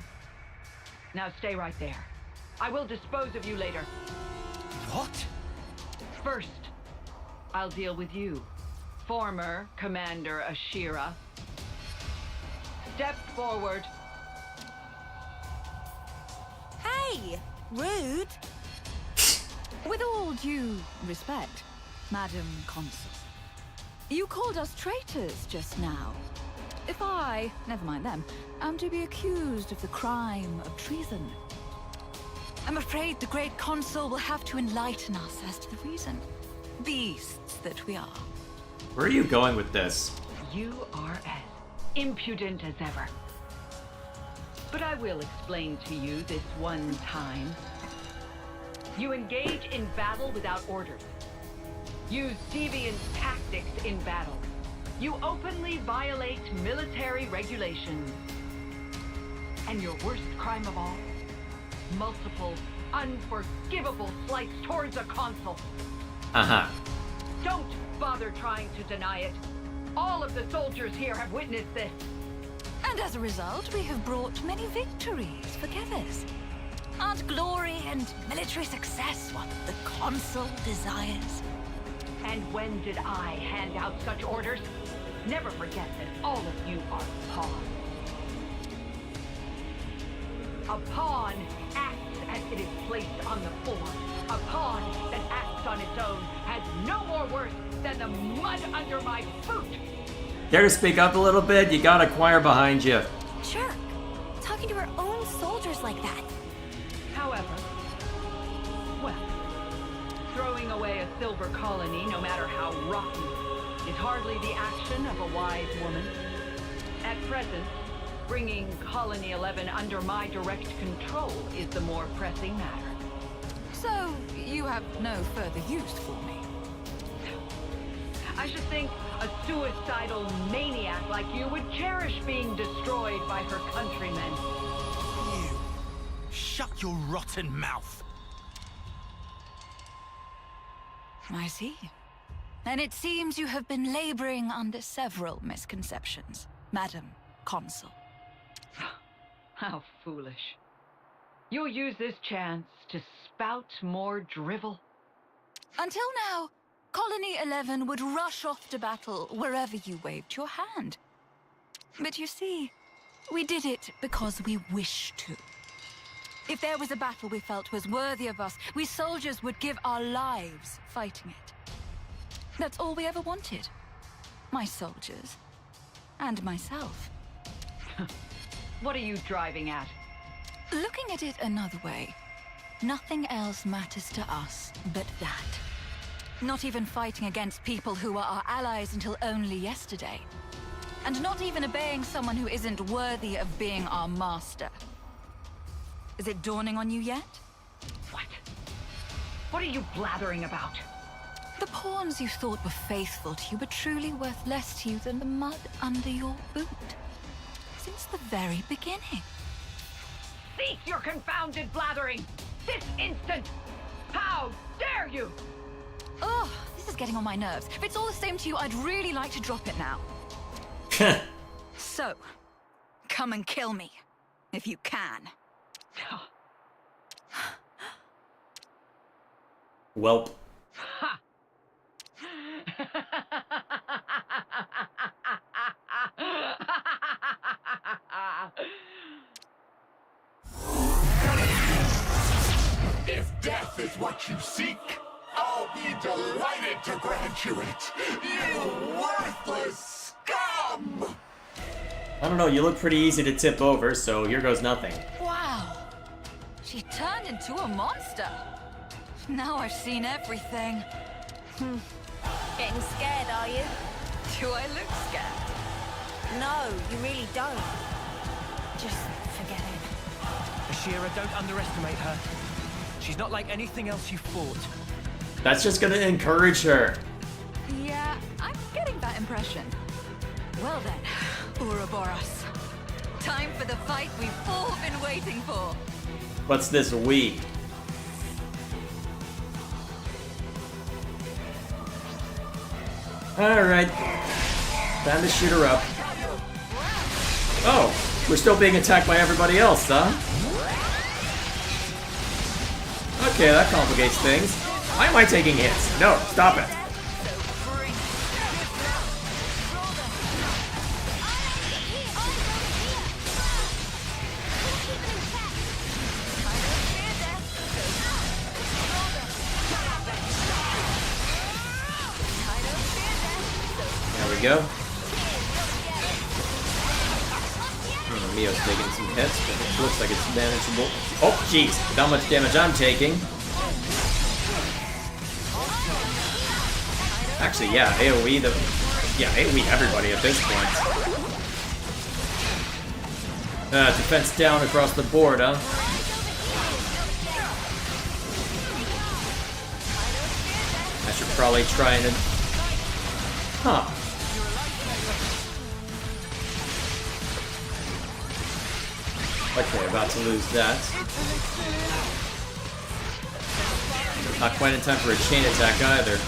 Now stay right there. I will dispose of you later. What? First, I'll deal with you, former Commander Ashira. Step forward. Hey! Rude! With all due respect, Madam Consul, you called us traitors just now. If I, never mind them, am to be accused of the crime of treason, I'm afraid the great consul will have to enlighten us as to the reason. Beasts that we are. Where are you going with this? You are as impudent as ever. but I will explain to you this one time. You engage in battle without orders. Use deviant tactics in battle. You openly violate military regulations. And your worst crime of all? Multiple, unforgivable slights towards a consul. Uh-huh. Don't bother trying to deny it. All of the soldiers here have witnessed this. And as a result, we have brought many victories for Keves. Aren't glory and military success what the consul desires? And when did I hand out such orders? Never forget that all of you are pawns. A pawn acts as it is placed on the board. A pawn that acts on its own has no more worth than the mud under my boot. Dare to speak up a little bit? You got a choir behind you. Jerk. Talking to her own soldiers like that. However, well, throwing away a silver colony, no matter how rotten, is hardly the action of a wise woman. At present, bringing Colony 11 under my direct control is the more pressing matter. So, you have no further use for me? I should think a suicidal maniac like you would cherish being destroyed by her countrymen. You. Shut your rotten mouth. I see. And it seems you have been laboring under several misconceptions, Madam Consul. How foolish. You'll use this chance to spout more drivel. Until now, Colony 11 would rush off to battle wherever you waved your hand. But you see, we did it because we wished to. If there was a battle we felt was worthy of us, we soldiers would give our lives fighting it. That's all we ever wanted. My soldiers. And myself. What are you driving at? Looking at it another way, nothing else matters to us but that. Not even fighting against people who were our allies until only yesterday. And not even obeying someone who isn't worthy of being our master. Is it dawning on you yet? What? What are you blathering about? The pawns you thought were faithful to you were truly worth less to you than the mud under your boot. Since the very beginning. Cease your confounded blathering! This instant! How dare you! Oh, this is getting on my nerves. If it's all the same to you, I'd really like to drop it now. So, come and kill me, if you can. Welp. Ha! If death is what you seek, I'll be delighted to grant you it, you worthless scum! I don't know, you look pretty easy to tip over, so here goes nothing. Wow. She turned into a monster. Now I've seen everything. Getting scared, are you? Do I look scared? No, you really don't. Just forget it. Ashira, don't underestimate her. She's not like anything else you fought. That's just gonna encourage her. Yeah, I'm getting that impression. Well then, Ouroboros. Time for the fight we've all been waiting for. What's this we? Alright. Time to shoot her up. Oh, we're still being attacked by everybody else, huh? Okay, that complicates things. Why am I taking hits? No, stop it. There we go. Mio's taking some hits, but it looks like it's manageable. Oh, jeez, with how much damage I'm taking. Actually, yeah, AoE AoE everybody at this point. Defense down across the board, huh? I should probably try and... Huh. Okay, about to lose that. Not quite in time for a chain attack either.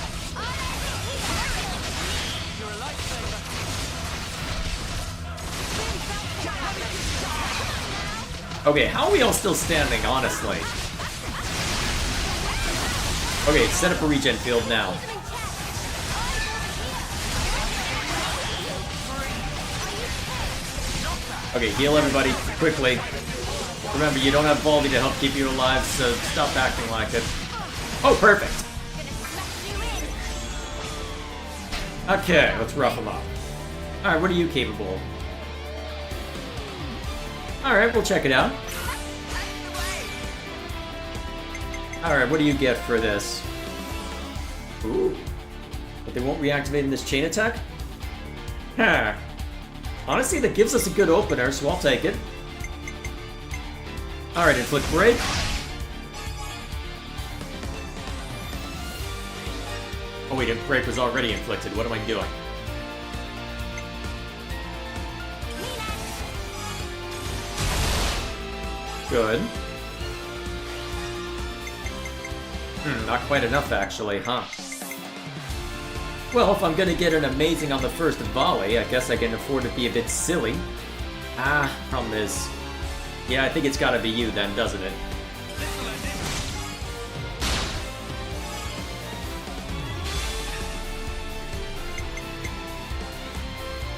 Okay, how are we all still standing, honestly? Okay, set up a regen field now. Okay, heal everybody quickly. Remember, you don't have Baldy to help keep you alive, so stop acting like it. Oh, perfect! Okay, let's rough them up. Alright, what are you capable of? Alright, we'll check it out. Alright, what do you get for this? Ooh. But they won't reactivate in this chain attack? Huh. Honestly, that gives us a good opener, so I'll take it. Alright, inflict break. Oh wait, break was already inflicted. What am I doing? Good. Not quite enough actually, huh? Well, if I'm gonna get an amazing on the first volley, I guess I can afford to be a bit silly. Problem is... Yeah, I think it's gotta be you then, doesn't it?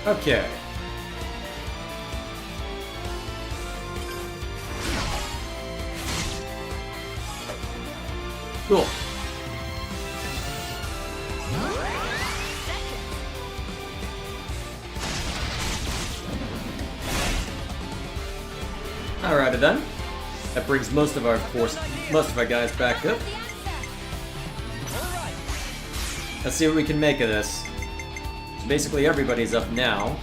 Okay. Cool. Alrighty then. That brings most of our guys back up. Let's see what we can make of this. So basically everybody's up now.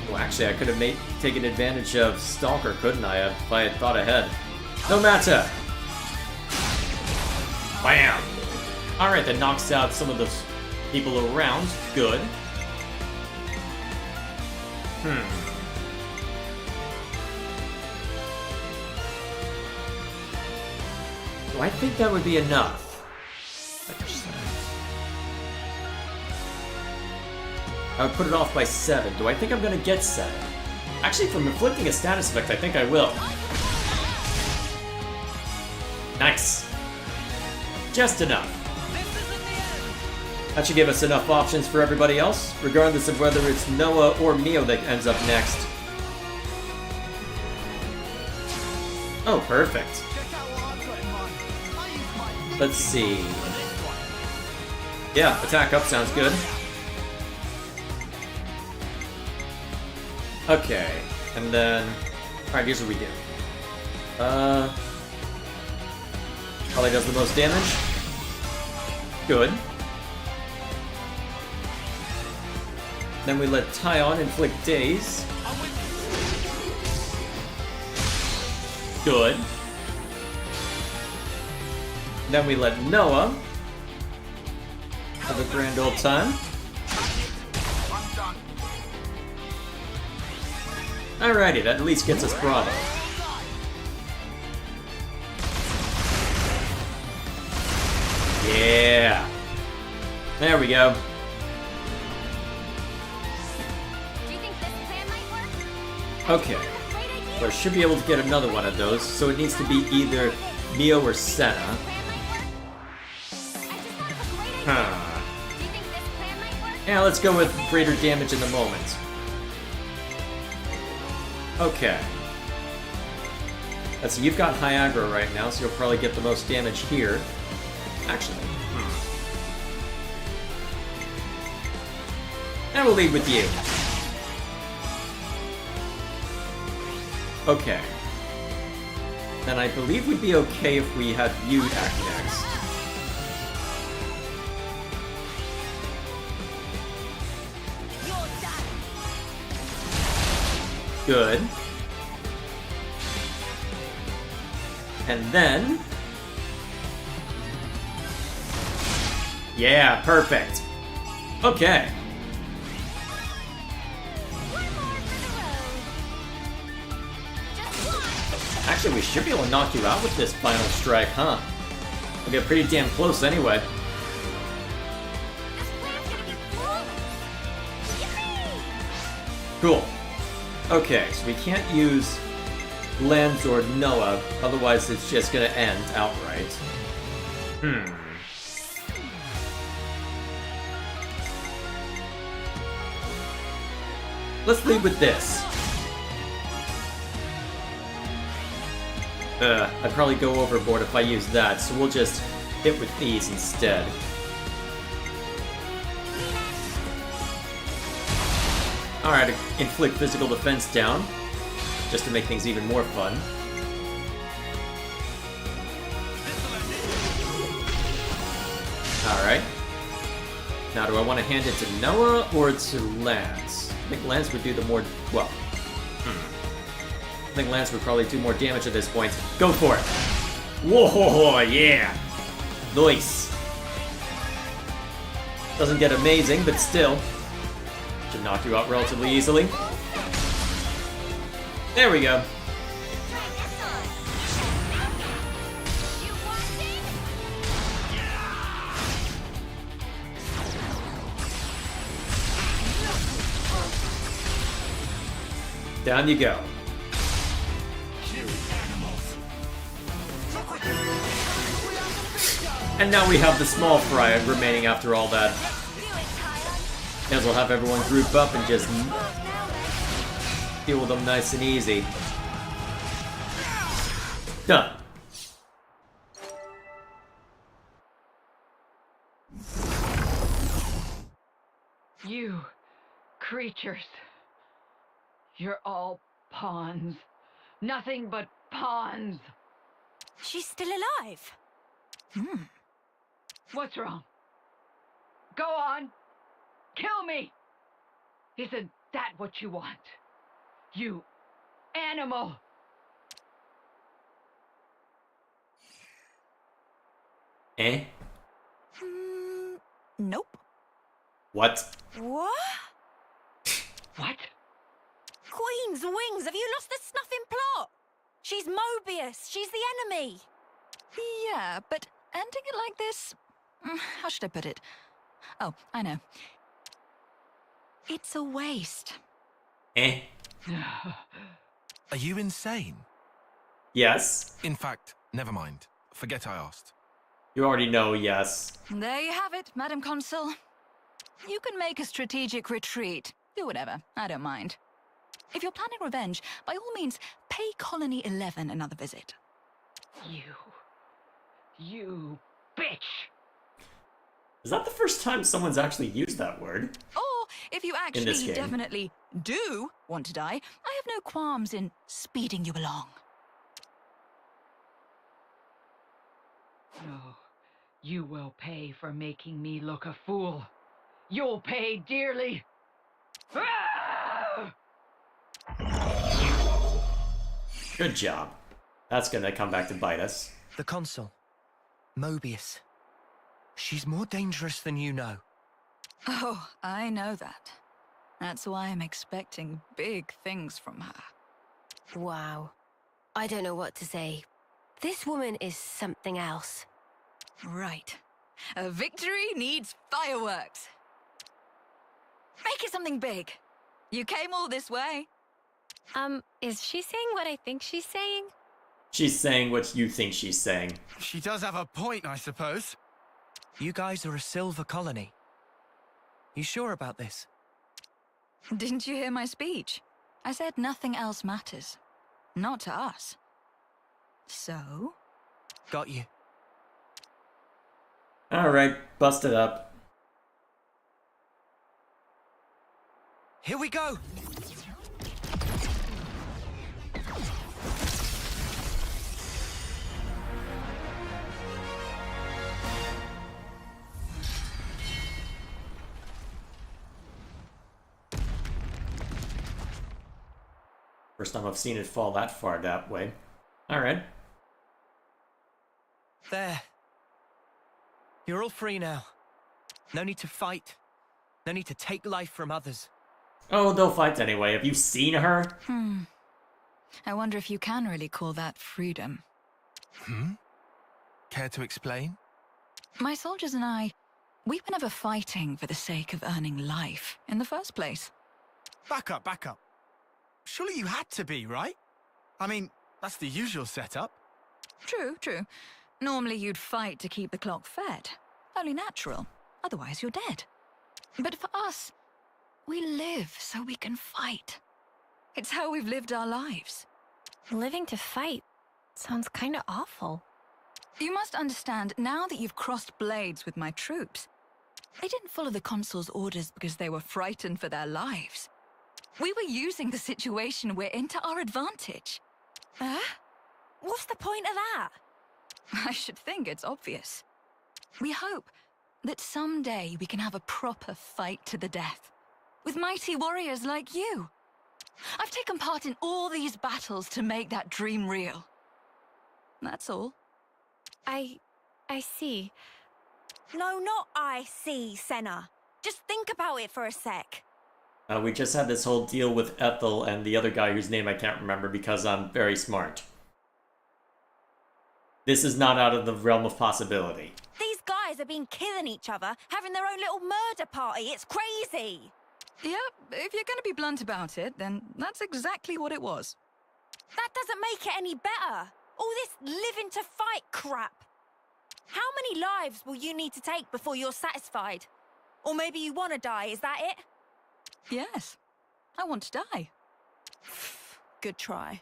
Well, actually, I could have taken advantage of Stalker, couldn't I, if I had thought ahead. No matter! Bam! Alright, that knocks out some of those people around. Good. Do I think that would be enough? I would put it off by 7. Do I think I'm gonna get 7? Actually, from inflicting a status effect, I think I will. Nice. Just enough. That should give us enough options for everybody else, regardless of whether it's Noah or Mio that ends up next. Oh, perfect. Let's see. Yeah, attack up sounds good. Okay, and then... Alright, here's what we do. Probably does the most damage. Good. Then we let Tyon inflict daze. Good. Then we let Noah have a grand old time. Alrighty, that at least gets us Bravo. Yeah. There we go. Okay. So I should be able to get another one of those, so it needs to be either Mio or Senna. Huh. Yeah, let's go with greater damage in the moment. Okay. Let's see, you've got high aggro right now, so you'll probably get the most damage here. Actually. And we'll lead with you. Okay. Then I believe we'd be okay if we had you act next. Good. And then... Yeah, perfect. Okay. Actually, we should be able to knock you out with this final strike, huh? We'll get pretty damn close anyway. Cool. Okay, so we can't use Lens or Noah, otherwise it's just gonna end outright. Let's lead with this. I'd probably go overboard if I use that, so we'll just hit with these instead. Alright, inflict physical defense down, just to make things even more fun. Alright. Now, do I want to hand it to Noah or to Lance? I think Lance would do the more... well... I think Lance would probably do more damage at this point. Go for it! Whoa, yeah! Nice! Doesn't get amazing, but still. Should knock you out relatively easily. There we go. Down you go. And now we have the small fry remaining after all that. As we'll have everyone group up and just deal with them nice and easy. Done. You creatures. You're all pawns. Nothing but pawns. She's still alive. What's wrong? Go on. Kill me. Isn't that what you want? You animal. Eh? Nope. What? What? What? Queen's wings! Have you lost the snuffing plot? She's Mobius. She's the enemy. Yeah, but ending it like this... how should I put it? Oh, I know. It's a waste. Eh? Are you insane? Yes. In fact, never mind. Forget I asked. You already know, yes. There you have it, Madam Consul. You can make a strategic retreat. Do whatever. I don't mind. If you're planning revenge, by all means, pay Colony 11 another visit. You bitch! Is that the first time someone's actually used that word? Or, if you In this actually game. definitely do want to die, I have no qualms in speeding you along. No, you will pay for making me look a fool. You'll pay dearly. Ah! Good job. That's gonna come back to bite us. The Consul. Mobius. She's more dangerous than you know. Oh, I know that. That's why I'm expecting big things from her. Wow. I don't know what to say. This woman is something else. Right. A victory needs fireworks. Make it something big. You came all this way. Is she saying what I think she's saying? She's saying what you think she's saying. She does have a point, I suppose. You guys are a silver colony. You sure about this? Didn't you hear my speech? I said nothing else matters. Not to us. So? Got you. Alright, bust it up. Here we go! First time I've seen it fall that far that way. Alright. There. You're all free now. No need to fight. No need to take life from others. Oh, they'll fight anyway. Have you seen her? I wonder if you can really call that freedom. Care to explain? My soldiers and I, we were never fighting for the sake of earning life in the first place. Back up, back up. Surely you had to be, right? I mean, that's the usual setup. True, true. Normally you'd fight to keep the clock fed. Only natural. Otherwise you're dead. But for us, we live so we can fight. It's how we've lived our lives. Living to fight sounds kind of awful. You must understand, now that you've crossed blades with my troops, they didn't follow the consul's orders because they were frightened for their lives. We were using the situation we're in to our advantage. What's the point of that? I should think it's obvious. We hope that someday we can have a proper fight to the death, with mighty warriors like you. I've taken part in all these battles to make that dream real. That's all. I see. No, not I see, Senna. Just think about it for a sec. We just had this whole deal with Ethel and the other guy whose name I can't remember because I'm very smart. This is not out of the realm of possibility. These guys have been killing each other, having their own little murder party. It's crazy. Yeah, if you're going to be blunt about it, then that's exactly what it was. That doesn't make it any better. All this living to fight crap. How many lives will you need to take before you're satisfied? Or maybe you want to die, is that it? Yes, I want to die. Good try.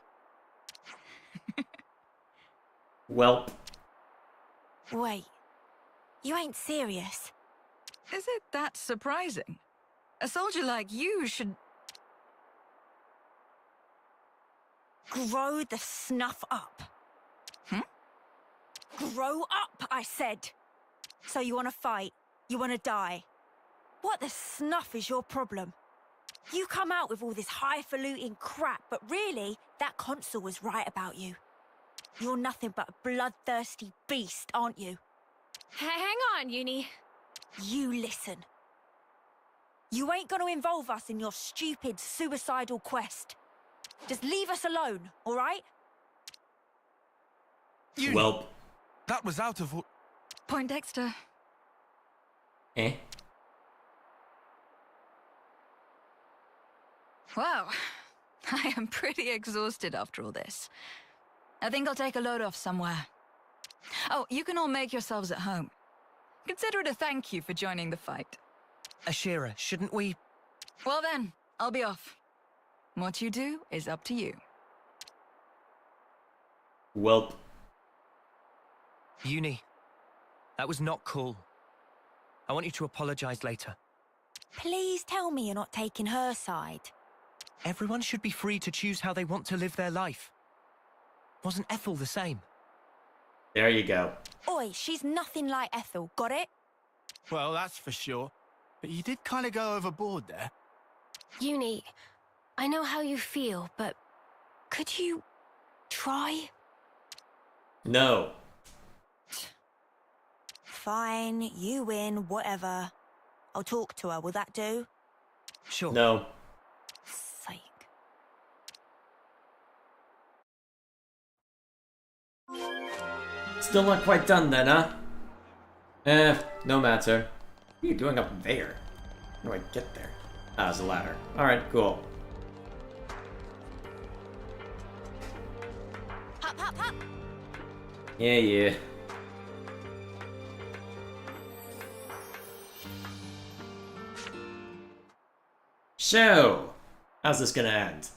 Welp. Wait, you ain't serious? Is it that surprising? A soldier like you should... Grow the snuff up. Grow up, I said. So you want to fight? You want to die? What the snuff is your problem? You come out with all this highfalutin crap, but really, that consul was right about you. You're nothing but a bloodthirsty beast, aren't you? Hang on, Uni. You listen. You ain't gonna involve us in your stupid, suicidal quest. Just leave us alone, all right? Welp. That was out of... Poindexter. Eh? Wow. I am pretty exhausted after all this. I think I'll take a load off somewhere. Oh, you can all make yourselves at home. Consider it a thank you for joining the fight. Ashira, shouldn't we... Well then, I'll be off. What you do is up to you. Welp. Uni, that was not cool. I want you to apologize later. Please tell me you're not taking her side. Everyone should be free to choose how they want to live their life. Wasn't Ethel the same? There you go. Oi, she's nothing like Ethel, got it? Well, that's for sure. But you did kind of go overboard there. Uni, I know how you feel, but could you try? No. Fine, you win, whatever. I'll talk to her, will that do? Sure. No. Sake. Still not quite done then, huh? No matter. What are you doing up there? How do I get there? Ah, there's a ladder. Alright, cool. Hop, hop, hop! Yeah. So, how's this gonna end?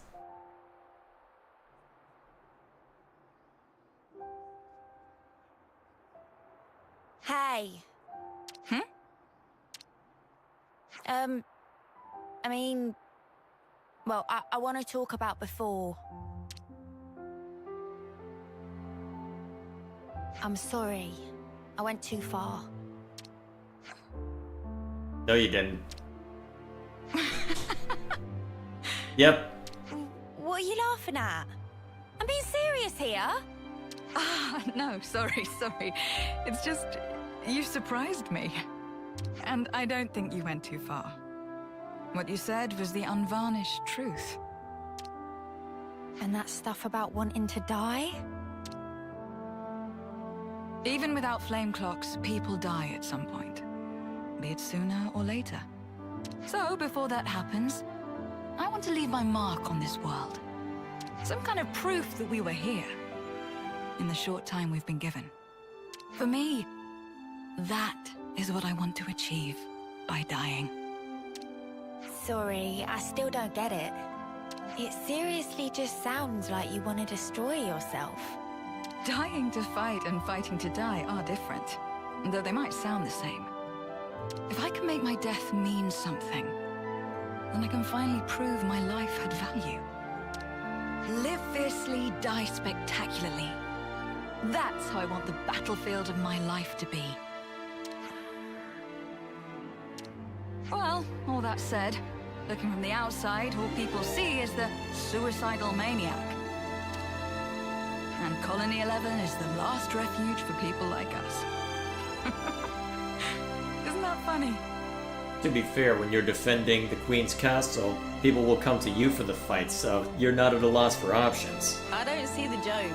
Hey. I mean... Well, I want to talk about before. I'm sorry. I went too far. No, you didn't. Yep. What What are you laughing at? I'm being serious here. Ah, no, sorry. It's just, you surprised me. And I don't think you went too far. What you said was the unvarnished truth. And that stuff about wanting to die? Even without flame clocks, people die at some point. Be it sooner or later. So, before that happens, I want to leave my mark on this world. Some kind of proof that we were here. In the short time we've been given. For me, that is what I want to achieve by dying. Sorry, I still don't get it. It seriously just sounds like you want to destroy yourself. Dying to fight and fighting to die are different, though they might sound the same. If I can make my death mean something, then I can finally prove my life had value. Live fiercely, die spectacularly. That's how I want the battlefield of my life to be. Well, all that said, looking from the outside, all people see is the suicidal maniac. And Colony 11 is the last refuge for people like us. Isn't that funny? To be fair, when you're defending the Queen's castle, people will come to you for the fight, so you're not at a loss for options. I don't see the joke.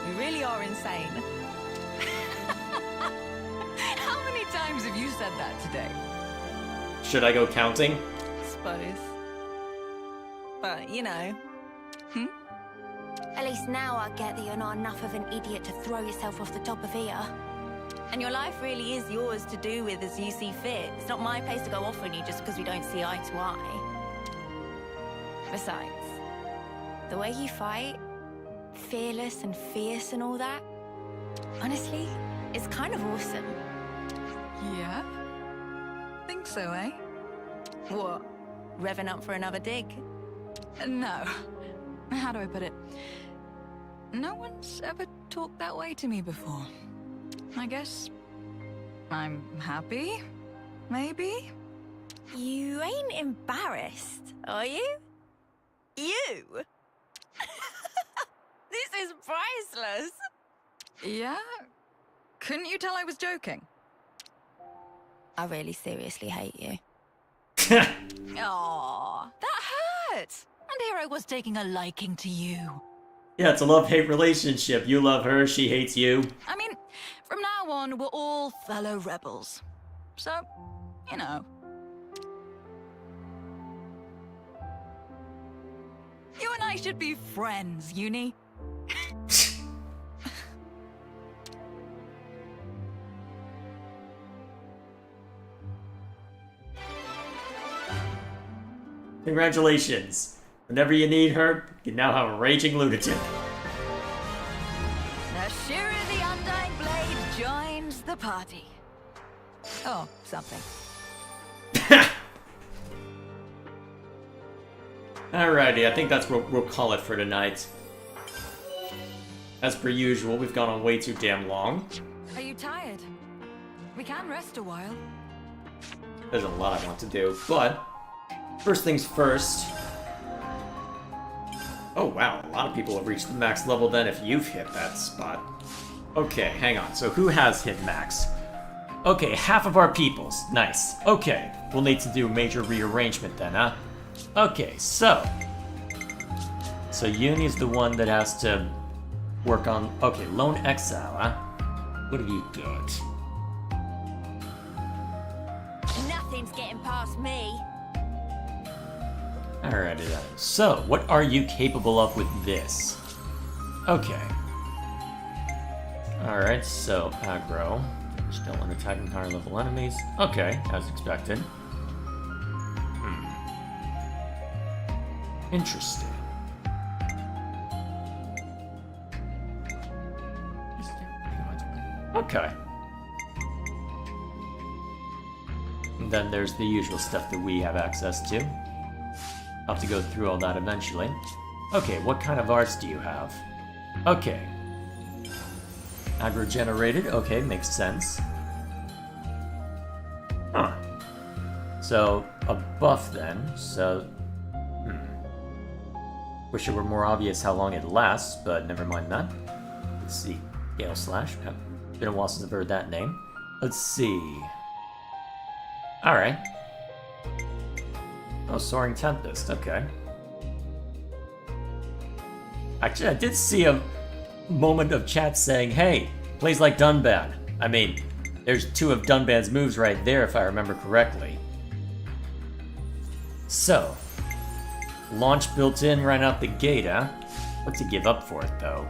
You really are insane. How many times have you said that today? Should I go counting? Suppose. But, you know. At least now I get that you're not enough of an idiot to throw yourself off the top of here. And your life really is yours to do with as you see fit. It's not my place to go off on you just because we don't see eye to eye. Besides, the way you fight, fearless and fierce and all that, honestly, it's kind of awesome. Yeah? Think so, eh? What? Revving up for another dig? No. How do I put it? No one's ever talked that way to me before. I guess I'm happy, maybe? You ain't embarrassed, are you? You? This is priceless. Yeah? Couldn't you tell I was joking? I really seriously hate you. Aww, that hurt. And here I was taking a liking to you. Yeah, it's a love-hate relationship. You love her, she hates you. I mean, from now on, we're all fellow rebels. So, you know. You and I should be friends, Uni. Congratulations. Whenever you need her, you now have a raging lunatic. Ashura the Undying Blade joins the party. Oh, something. Alrighty, I think that's what we'll call it for tonight. As per usual, we've gone on way too damn long. Are you tired? We can rest a while. There's a lot I want to do, but first things first. Oh wow, a lot of people have reached the max level then if you've hit that spot. Okay, hang on, so who has hit max? Okay, half of our peoples. Nice. Okay, we'll need to do a major rearrangement then, huh? Okay, so Uni's the one that has to work on... Okay, Lone Exile, huh? What have you got? Nothing's getting past me. Alrighty then. So, what are you capable of with this? Okay. Alright, so aggro. Still on attacking higher level enemies. Okay, as expected. Interesting. Okay. And then there's the usual stuff that we have access to. I'll have to go through all that eventually. Okay, what kind of arts do you have? Okay. Aggro generated, okay, makes sense. Huh. So, a buff then, so... Wish it were more obvious how long it lasts, but never mind that. Let's see. Gale Slash. Yep. Been a while since I've heard that name. Let's see. Alright. Oh, Soaring Tempest. Okay. Actually, I did see a moment of chat saying, hey, plays like Dunban. I mean, there's two of Dunban's moves right there, if I remember correctly. So, launch built in right out the gate, huh? What to give up for it, though?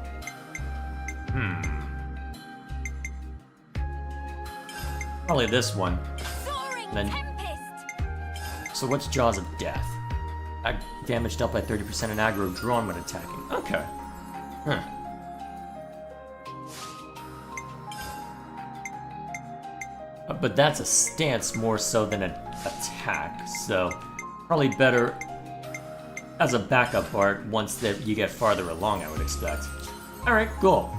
Probably this one. Then, so what's Jaws of Death? Damage dealt by 30% and aggro drawn when attacking. Okay. But that's a stance more so than an attack, so probably better as a backup part once that you get farther along, I would expect. Alright, cool.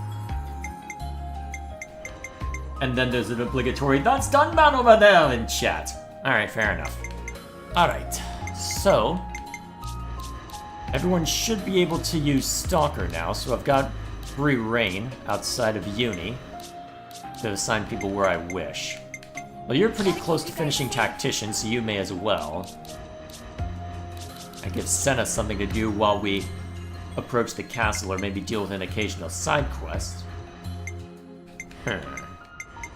And then there's an obligatory "That's Dunban over there" in chat. Alright, fair enough. Alright, so everyone should be able to use Stalker now, so I've got free reign outside of Uni to assign people where I wish. Well, you're pretty close to finishing Tactician, so you may as well. I give Senna something to do while we approach the castle, or maybe deal with an occasional side quest. What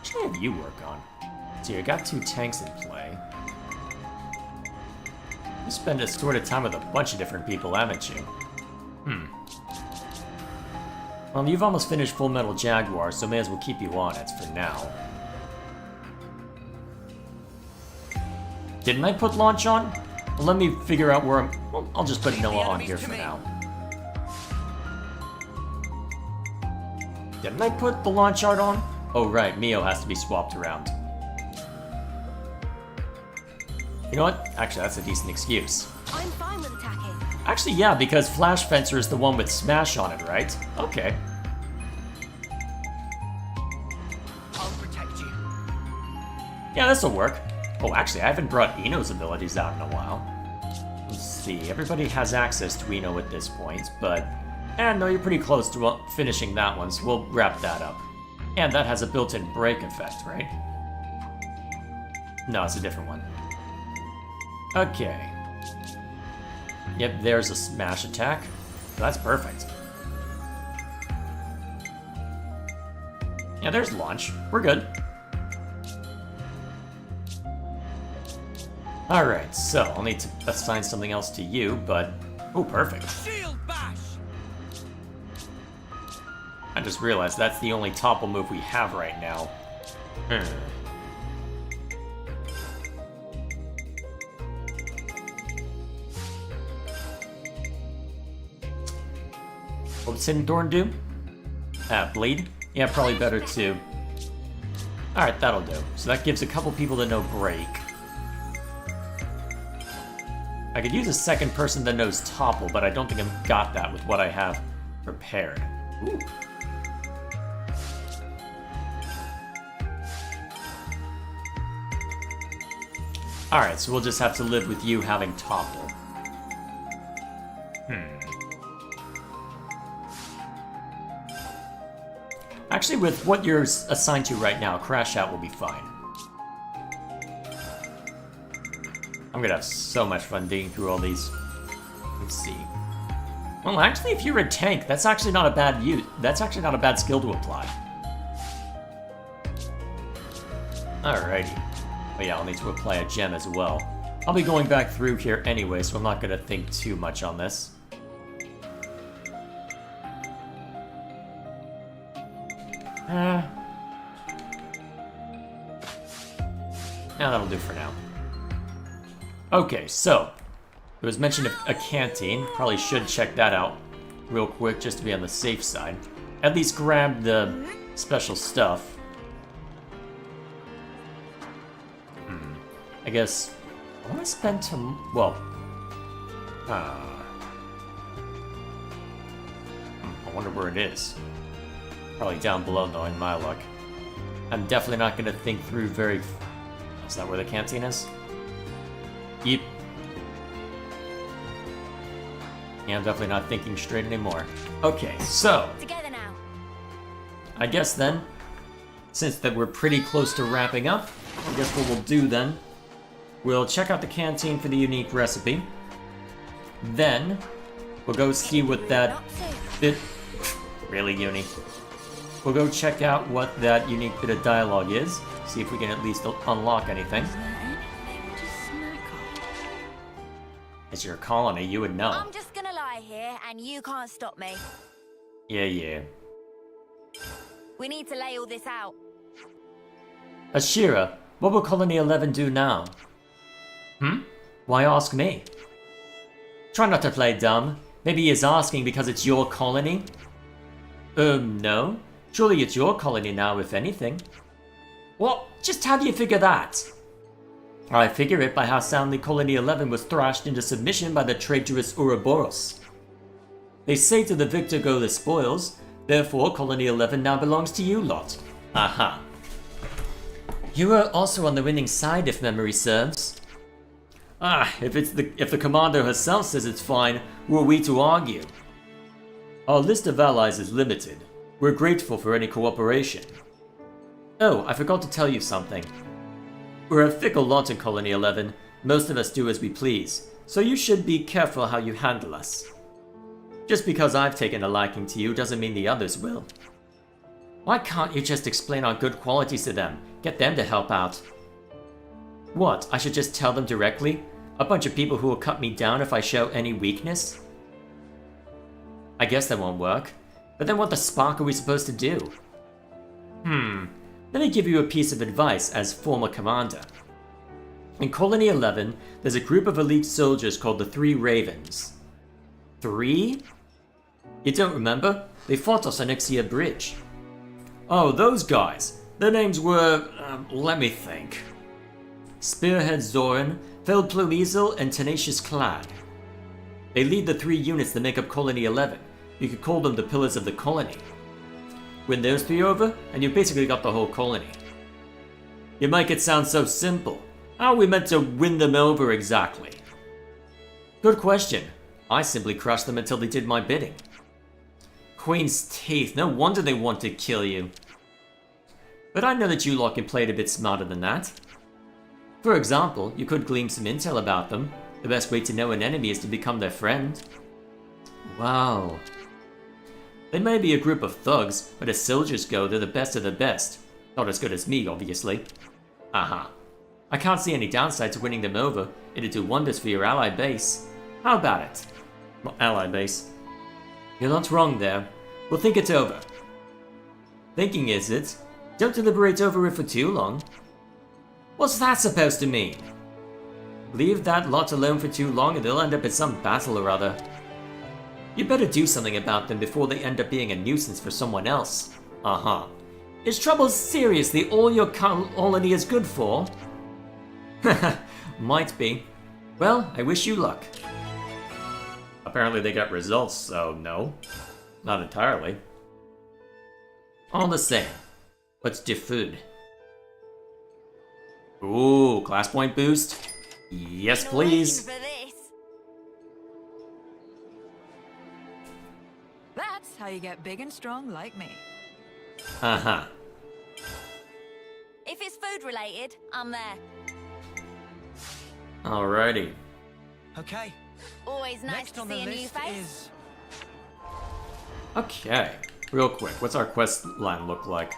should I have you work on? So I got 2 tanks in play. You spend a sort of time with a bunch of different people, haven't you? Well, you've almost finished Full Metal Jaguar, so may as well keep you on it for now. Didn't I put launch on? Well, let me figure out where I'm... Well, I'll just put Noah on here for now. Didn't I put the launch art on? Oh right, Mio has to be swapped around. You know what? Actually, that's a decent excuse. I'm fine with attacking. Actually, yeah, because Flash Fencer is the one with Smash on it, right? Okay. I'll protect you. Yeah, this'll work. Oh, actually, I haven't brought Ino's abilities out in a while. Let's see, everybody has access to Ino at this point, but... no, you're pretty close to finishing that one, so we'll wrap that up. And that has a built-in break effect, right? No, it's a different one. Okay. Yep, there's a smash attack. That's perfect. Yeah, there's launch. We're good. Alright, so I'll need to assign something else to you, but... Oh, perfect. Shield bash! I just realized that's the only topple move we have right now. What would Hidden Thorn do? Bleed? Yeah, probably better too. Alright, that'll do. So that gives a couple people that know break. I could use a second person that knows topple, but I don't think I've got that with what I have prepared. Ooh. Alright, so we'll just have to live with you having topple. Actually, with what you're assigned to right now, Crash Out will be fine. I'm gonna have so much fun digging through all these. Let's see. Well, actually, if you're a tank, that's actually not a bad use. That's actually not a bad skill to apply. Alrighty. Oh yeah, I'll need to apply a gem as well. I'll be going back through here anyway, so I'm not gonna think too much on this. Now that'll do for now. Okay, so it was mentioned a canteen. Probably should check that out real quick just to be on the safe side. At least grab the special stuff. I guess I want to spend well. I wonder where it is. Probably down below, knowing my luck. I'm definitely not going to think through very... Is that where the canteen is? Yep. Yeah, I'm definitely not thinking straight anymore. Okay, so Together now. I guess then, since that we're pretty close to wrapping up, I guess what we'll do then, we'll check out the canteen for the unique recipe. Then, we'll go see what that bit... Really, Uni? We'll go check out what that unique bit of dialogue is, see if we can at least unlock anything. It's your colony, you would know. I'm just gonna lie here, and you can't stop me. Yeah. We need to lay all this out. Ashira, what will Colony 11 do now? Why ask me? Try not to play dumb. Maybe he is asking because it's your colony? No. Surely it's your colony now, if anything. What? Just how do you figure that? I figure it by how soundly Colony 11 was thrashed into submission by the traitorous Ouroboros. They say to the victor go the spoils, therefore Colony 11 now belongs to you lot. Aha. You were also on the winning side, if memory serves. If the commander herself says it's fine, who are we to argue? Our list of allies is limited. We're grateful for any cooperation. Oh, I forgot to tell you something. We're a fickle lot in Colony 11. Most of us do as we please, so you should be careful how you handle us. Just because I've taken a liking to you doesn't mean the others will. Why can't you just explain our good qualities to them? Get them to help out. What, I should just tell them directly? A bunch of people who will cut me down if I show any weakness? I guess that won't work. But then what the spark are we supposed to do? Let me give you a piece of advice as former commander. In Colony 11, there's a group of elite soldiers called the Three Ravens. 3? You don't remember? They fought us on Ixia Bridge. Oh, those guys. Their names were... let me think. Spearhead Zoran, Felled Plumeasel, and Tenacious Clad. They lead the 3 units that make up Colony 11. You could call them the Pillars of the Colony. Win those 3 over, and you've basically got the whole colony. You make it sound so simple. How are we meant to win them over exactly? Good question. I simply crushed them until they did my bidding. Queen's teeth, no wonder they want to kill you. But I know that you lot can play it a bit smarter than that. For example, you could glean some intel about them. The best way to know an enemy is to become their friend. Wow. They may be a group of thugs, but as soldiers go, they're the best of the best. Not as good as me, obviously. Aha. I can't see any downside to winning them over. It'd do wonders for your ally base. How about it? Well, ally base. You're not wrong there. We'll think it over. Thinking is it? Don't deliberate over it for too long. What's that supposed to mean? Leave that lot alone for too long and they'll end up in some battle or other. You better do something about them before they end up being a nuisance for someone else. Is trouble seriously all your colony is good for? Might be. Well, I wish you luck. Apparently they got results, so no. Not entirely. All the same, let's do food. Ooh, class point boost? Yes, please. That's how you get big and strong like me. If it's food related, I'm there. Alrighty. Okay. Always nice Next to on see the a new list face. is... Okay, real quick, what's our quest line look like?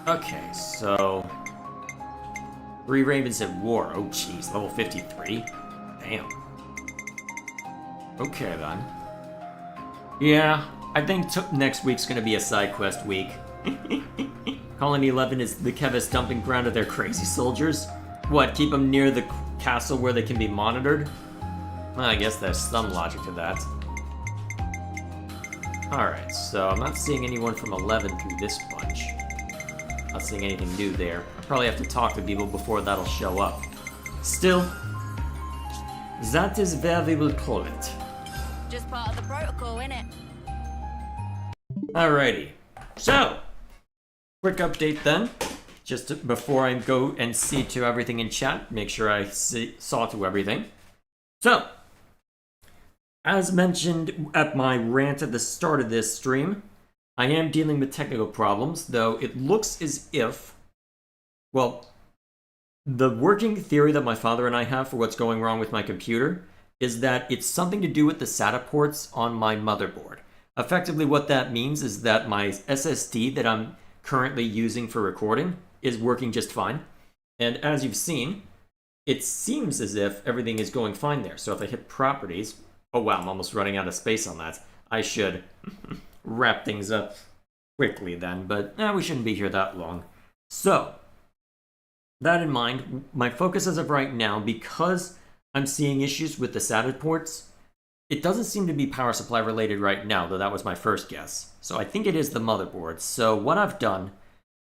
Okay, so... 3 Ravens at War. Oh jeez, level 53? Damn. Okay then. Yeah, I think next week's gonna be a side quest week. Colony 11 is the Kevis dumping ground of their crazy soldiers? What, keep them near the castle where they can be monitored? Well, I guess there's some logic to that. Alright, so I'm not seeing anyone from 11 through this bunch. Not seeing anything new there. I probably have to talk to people before that'll show up. Still, that is where we will call it. Just part of the protocol, innit? Alrighty. So, quick update then. Just before I go and see to everything in chat, make sure I saw to everything. So, As mentioned at my rant at the start of this stream, I am dealing with technical problems, though it looks as if, well, the working theory that my father and I have for what's going wrong with my computer is that it's something to do with the SATA ports on my motherboard. Effectively, what that means is that my SSD that I'm currently using for recording is working just fine. And as you've seen, it seems as if everything is going fine there. So if I hit properties, oh wow, I'm almost running out of space on that. I should wrap things up quickly then, but we shouldn't be here that long. So, that in mind, my focus as of right now, because I'm seeing issues with the SATA ports, it doesn't seem to be power supply related right now, though that was my first guess. So I think it is the motherboard. So what I've done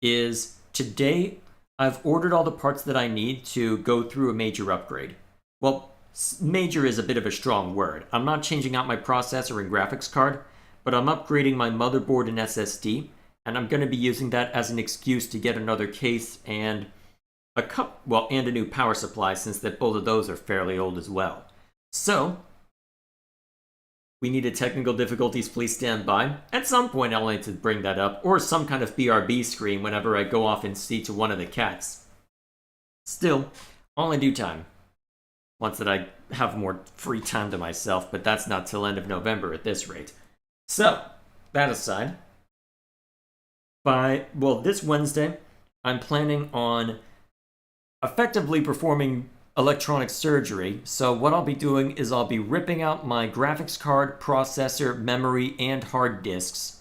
is today I've ordered all the parts that I need to go through a major upgrade. Well, major is a bit of a strong word. I'm not changing out my processor and graphics card, but I'm upgrading my motherboard and SSD, and I'm going to be using that as an excuse to get another case and and a new power supply, since that both of those are fairly old as well. So, we needed technical difficulties, please stand by. At some point I'll need to bring that up, or some kind of BRB screen whenever I go off and see to one of the cats. Still, all in due time. Once that I have more free time to myself, but that's not till end of November at this rate. So, that aside, this Wednesday, I'm planning on effectively performing electronic surgery. So what I'll be doing is I'll be ripping out my graphics card, processor, memory, and hard disks.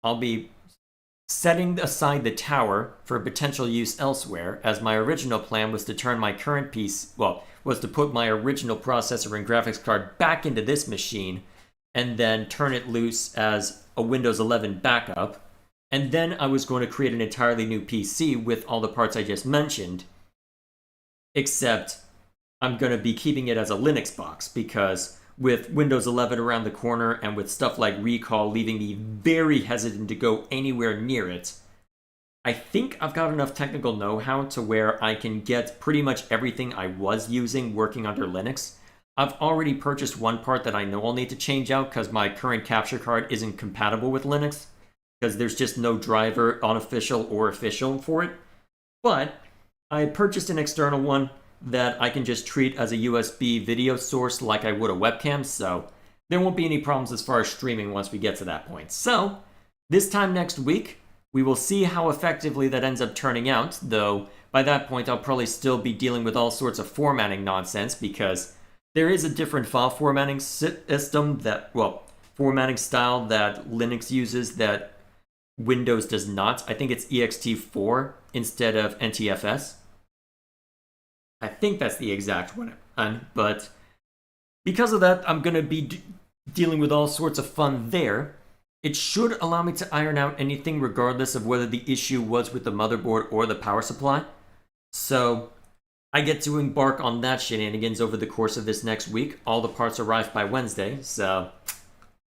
I'll be setting aside the tower for potential use elsewhere, as my original plan was to turn my current piece, was to put my original processor and graphics card back into this machine, and then turn it loose as a Windows 11 backup. And then I was going to create an entirely new PC with all the parts I just mentioned, except I'm going to be keeping it as a Linux box, because with Windows 11 around the corner and with stuff like Recall leaving me very hesitant to go anywhere near it, I think I've got enough technical know-how to where I can get pretty much everything I was using working under Linux. I've already purchased one part that I know I'll need to change out because my current capture card isn't compatible with Linux, because there's just no driver, unofficial or official, for it. But I purchased an external one that I can just treat as a USB video source like I would a webcam, so there won't be any problems as far as streaming once we get to that point. So, this time next week, we will see how effectively that ends up turning out, though by that point I'll probably still be dealing with all sorts of formatting nonsense, because there is a different file formatting system formatting style that Linux uses that Windows does not. I think it's ext4 instead of NTFS. I think that's the exact one. But because of that, I'm going to be dealing with all sorts of fun there. It should allow me to iron out anything regardless of whether the issue was with the motherboard or the power supply. So I get to embark on that shenanigans over the course of this next week. All the parts arrive by Wednesday, so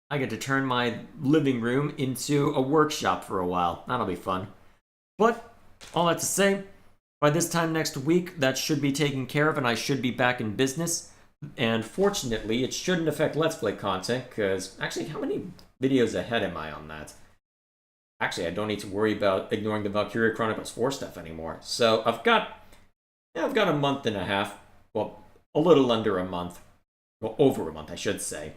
I get to turn my living room into a workshop for a while. That'll be fun. But, all that to say, by this time next week, that should be taken care of and I should be back in business. And fortunately, it shouldn't affect Let's Play content, because actually, how many videos ahead am I on that? Actually, I don't need to worry about ignoring the Valkyria Chronicles 4 stuff anymore. So, I've got a month and a half, well, a little under a month, well, over a month, I should say,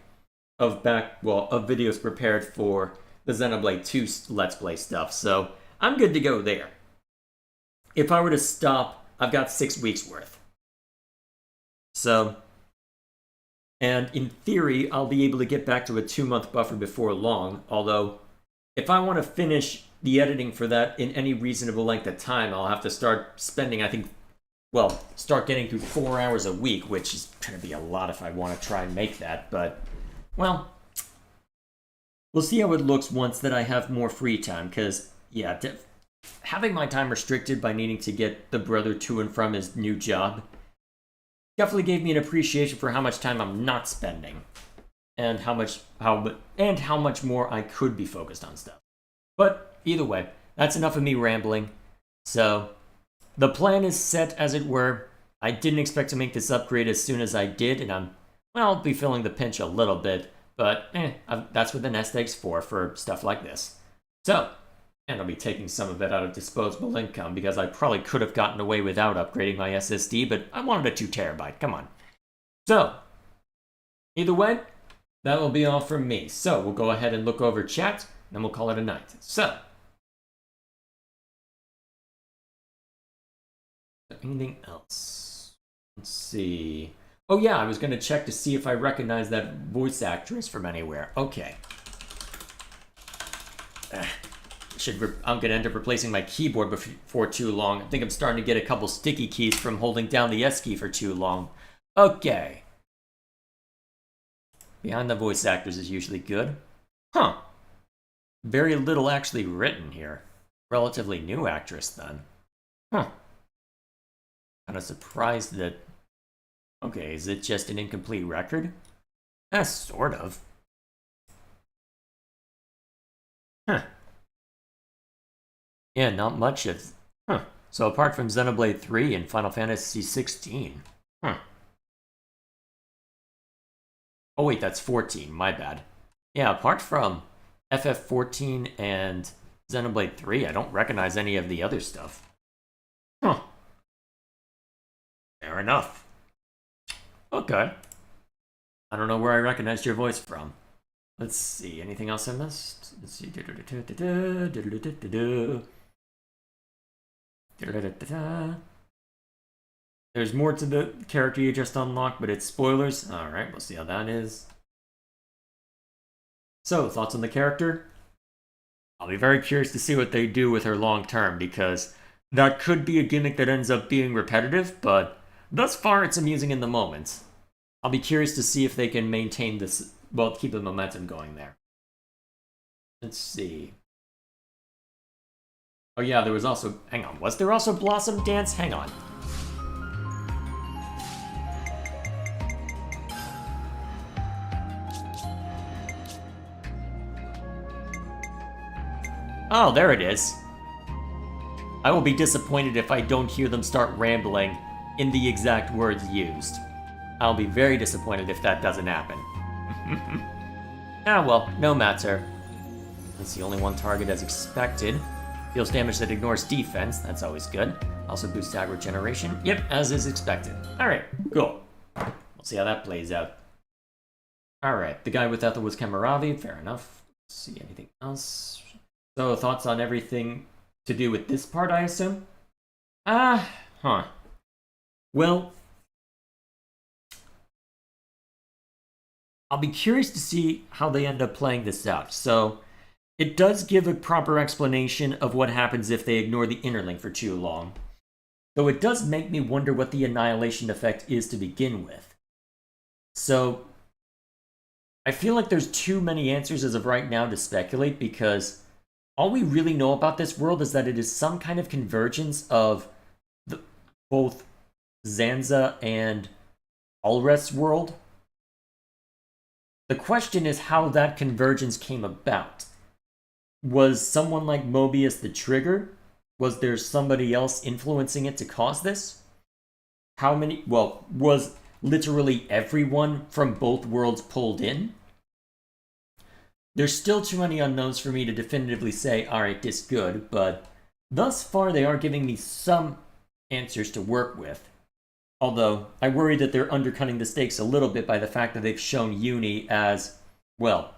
of videos prepared for the Xenoblade 2 Let's Play stuff, so I'm good to go there. If I were to stop, I've got 6 weeks worth. So, and in theory, I'll be able to get back to a 2-month buffer before long, although if I want to finish the editing for that in any reasonable length of time, I'll have to start spending, start getting through 4 hours a week, which is going to be a lot if I want to try and make that, but well, we'll see how it looks once that I have more free time, because, yeah, having my time restricted by needing to get the brother to and from his new job definitely gave me an appreciation for how much time I'm not spending, and how much more I could be focused on stuff. But either way, that's enough of me rambling. So, the plan is set, as it were. I didn't expect to make this upgrade as soon as I did, and I'm well, I'll be feeling the pinch a little bit, but that's what the nest egg's for stuff like this. So, and I'll be taking some of it out of disposable income because I probably could have gotten away without upgrading my SSD, but I wanted a 2 terabyte. Come on. So, either way, that will be all from me. So, we'll go ahead and look over chat, then we'll call it a night. So, anything else? Let's see. Oh yeah, I was going to check to see if I recognize that voice actress from anywhere. Okay. I'm going to end up replacing my keyboard before too long. I think I'm starting to get a couple sticky keys from holding down the S key for too long. Okay. Behind the voice actors is usually good. Huh. Very little actually written here. Relatively new actress then. Huh. Kind of surprised that... Okay, is it just an incomplete record? Sort of. Huh. Yeah, not much of... Huh. So apart from Xenoblade 3 and Final Fantasy 16. Huh. Oh wait, that's 14, my bad. Yeah, apart from FF14 and Xenoblade 3, I don't recognize any of the other stuff. Huh. Fair enough. Okay. I don't know where I recognized your voice from. Let's see, anything else I missed? Let's see. There's more to the character you just unlocked, but it's spoilers. Alright, we'll see how that is. So, thoughts on the character? I'll be very curious to see what they do with her long term, because that could be a gimmick that ends up being repetitive, but thus far it's amusing in the moment. I'll be curious to see if they can maintain this, well, keep the momentum going there. Let's see. Oh yeah, there was also, hang on, was there also Blossom Dance? Hang on. Oh, there it is. I will be disappointed if I don't hear them start rambling in the exact words used. I'll be very disappointed if that doesn't happen. Ah well, no matter. That's the only one target as expected. Deals damage that ignores defense, that's always good. Also boosts aggro generation, yep, as is expected. Alright, cool. We'll see how that plays out. Alright, the guy with Ethel was Kamaravi, fair enough. Let's see, anything else? So, thoughts on everything to do with this part, I assume? Well, I'll be curious to see how they end up playing this out. So, it does give a proper explanation of what happens if they ignore the Innerling for too long. Though it does make me wonder what the annihilation effect is to begin with. So, I feel like there's too many answers as of right now to speculate, because all we really know about this world is that it is some kind of convergence of both Zanza and Ulreth's world. The question is how that convergence came about. Was someone like Mobius the trigger? Was there somebody else influencing it to cause this? Was literally everyone from both worlds pulled in? There's still too many unknowns for me to definitively say, alright, this good, but thus far they are giving me some answers to work with. Although, I worry that they're undercutting the stakes a little bit by the fact that they've shown Uni as, well,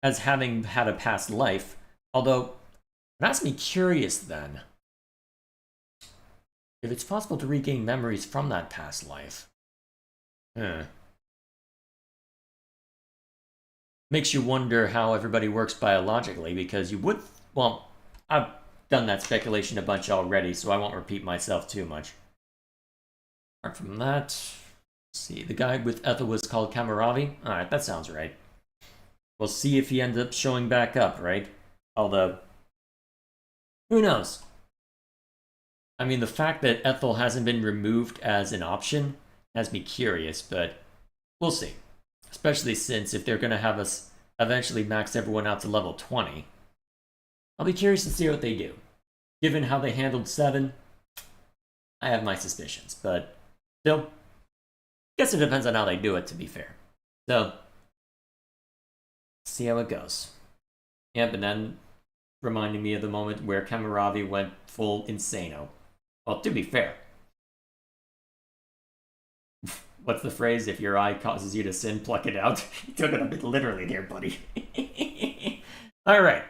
as having had a past life. Although, it has me curious then. If it's possible to regain memories from that past life. Makes you wonder how everybody works biologically, because you would... Well, I've done that speculation a bunch already, so I won't repeat myself too much. Apart from that... Let's see, the guy with Ethel was called Kamaravi? Alright, that sounds right. We'll see if he ends up showing back up, right? Although... who knows? I mean, the fact that Ethel hasn't been removed as an option has me curious, but we'll see. Especially since if they're going to have us eventually max everyone out to level 20. I'll be curious to see what they do. Given how they handled 7, I have my suspicions, but still, Guess it depends on how they do it, to be fair. So, see how it goes. Yep, and then reminding me of the moment where Kamaravi went full insano. Well, to be fair, what's the phrase? If your eye causes you to sin, pluck it out. You took it a bit literally there, buddy. Alright,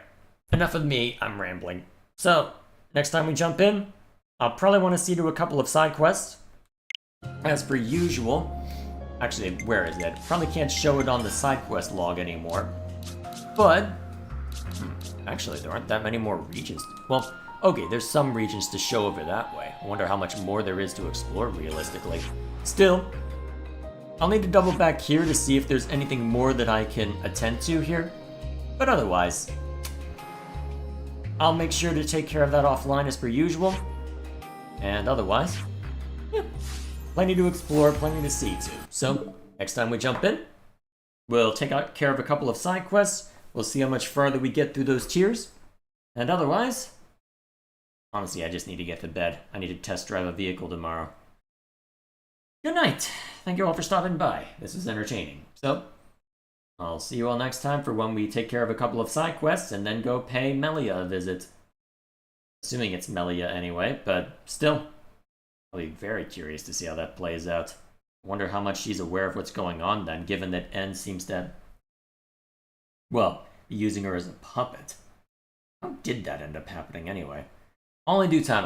enough of me, I'm rambling. So, next time we jump in, I'll probably want to see to a couple of side quests. As per usual. Actually, where is it? Probably can't show it on the side quest log anymore. But, actually, there aren't that many more regions. Well, okay, there's some regions to show over that way. I wonder how much more there is to explore realistically. Still, I'll need to double back here to see if there's anything more that I can attend to here. But otherwise, I'll make sure to take care of that offline as per usual. And otherwise, yeah, plenty to explore, plenty to see to. So, next time we jump in, we'll take care of a couple of side quests. We'll see how much farther we get through those tiers. And otherwise, honestly, I just need to get to bed. I need to test drive a vehicle tomorrow. Good night. Thank you all for stopping by. This was entertaining. So, I'll see you all next time for when we take care of a couple of side quests and then go pay Melia a visit. Assuming it's Melia anyway, but still, I'll be very curious to see how that plays out. I wonder how much she's aware of what's going on then, given that N seems to, well, be using her as a puppet. How did that end up happening anyway? All in due time,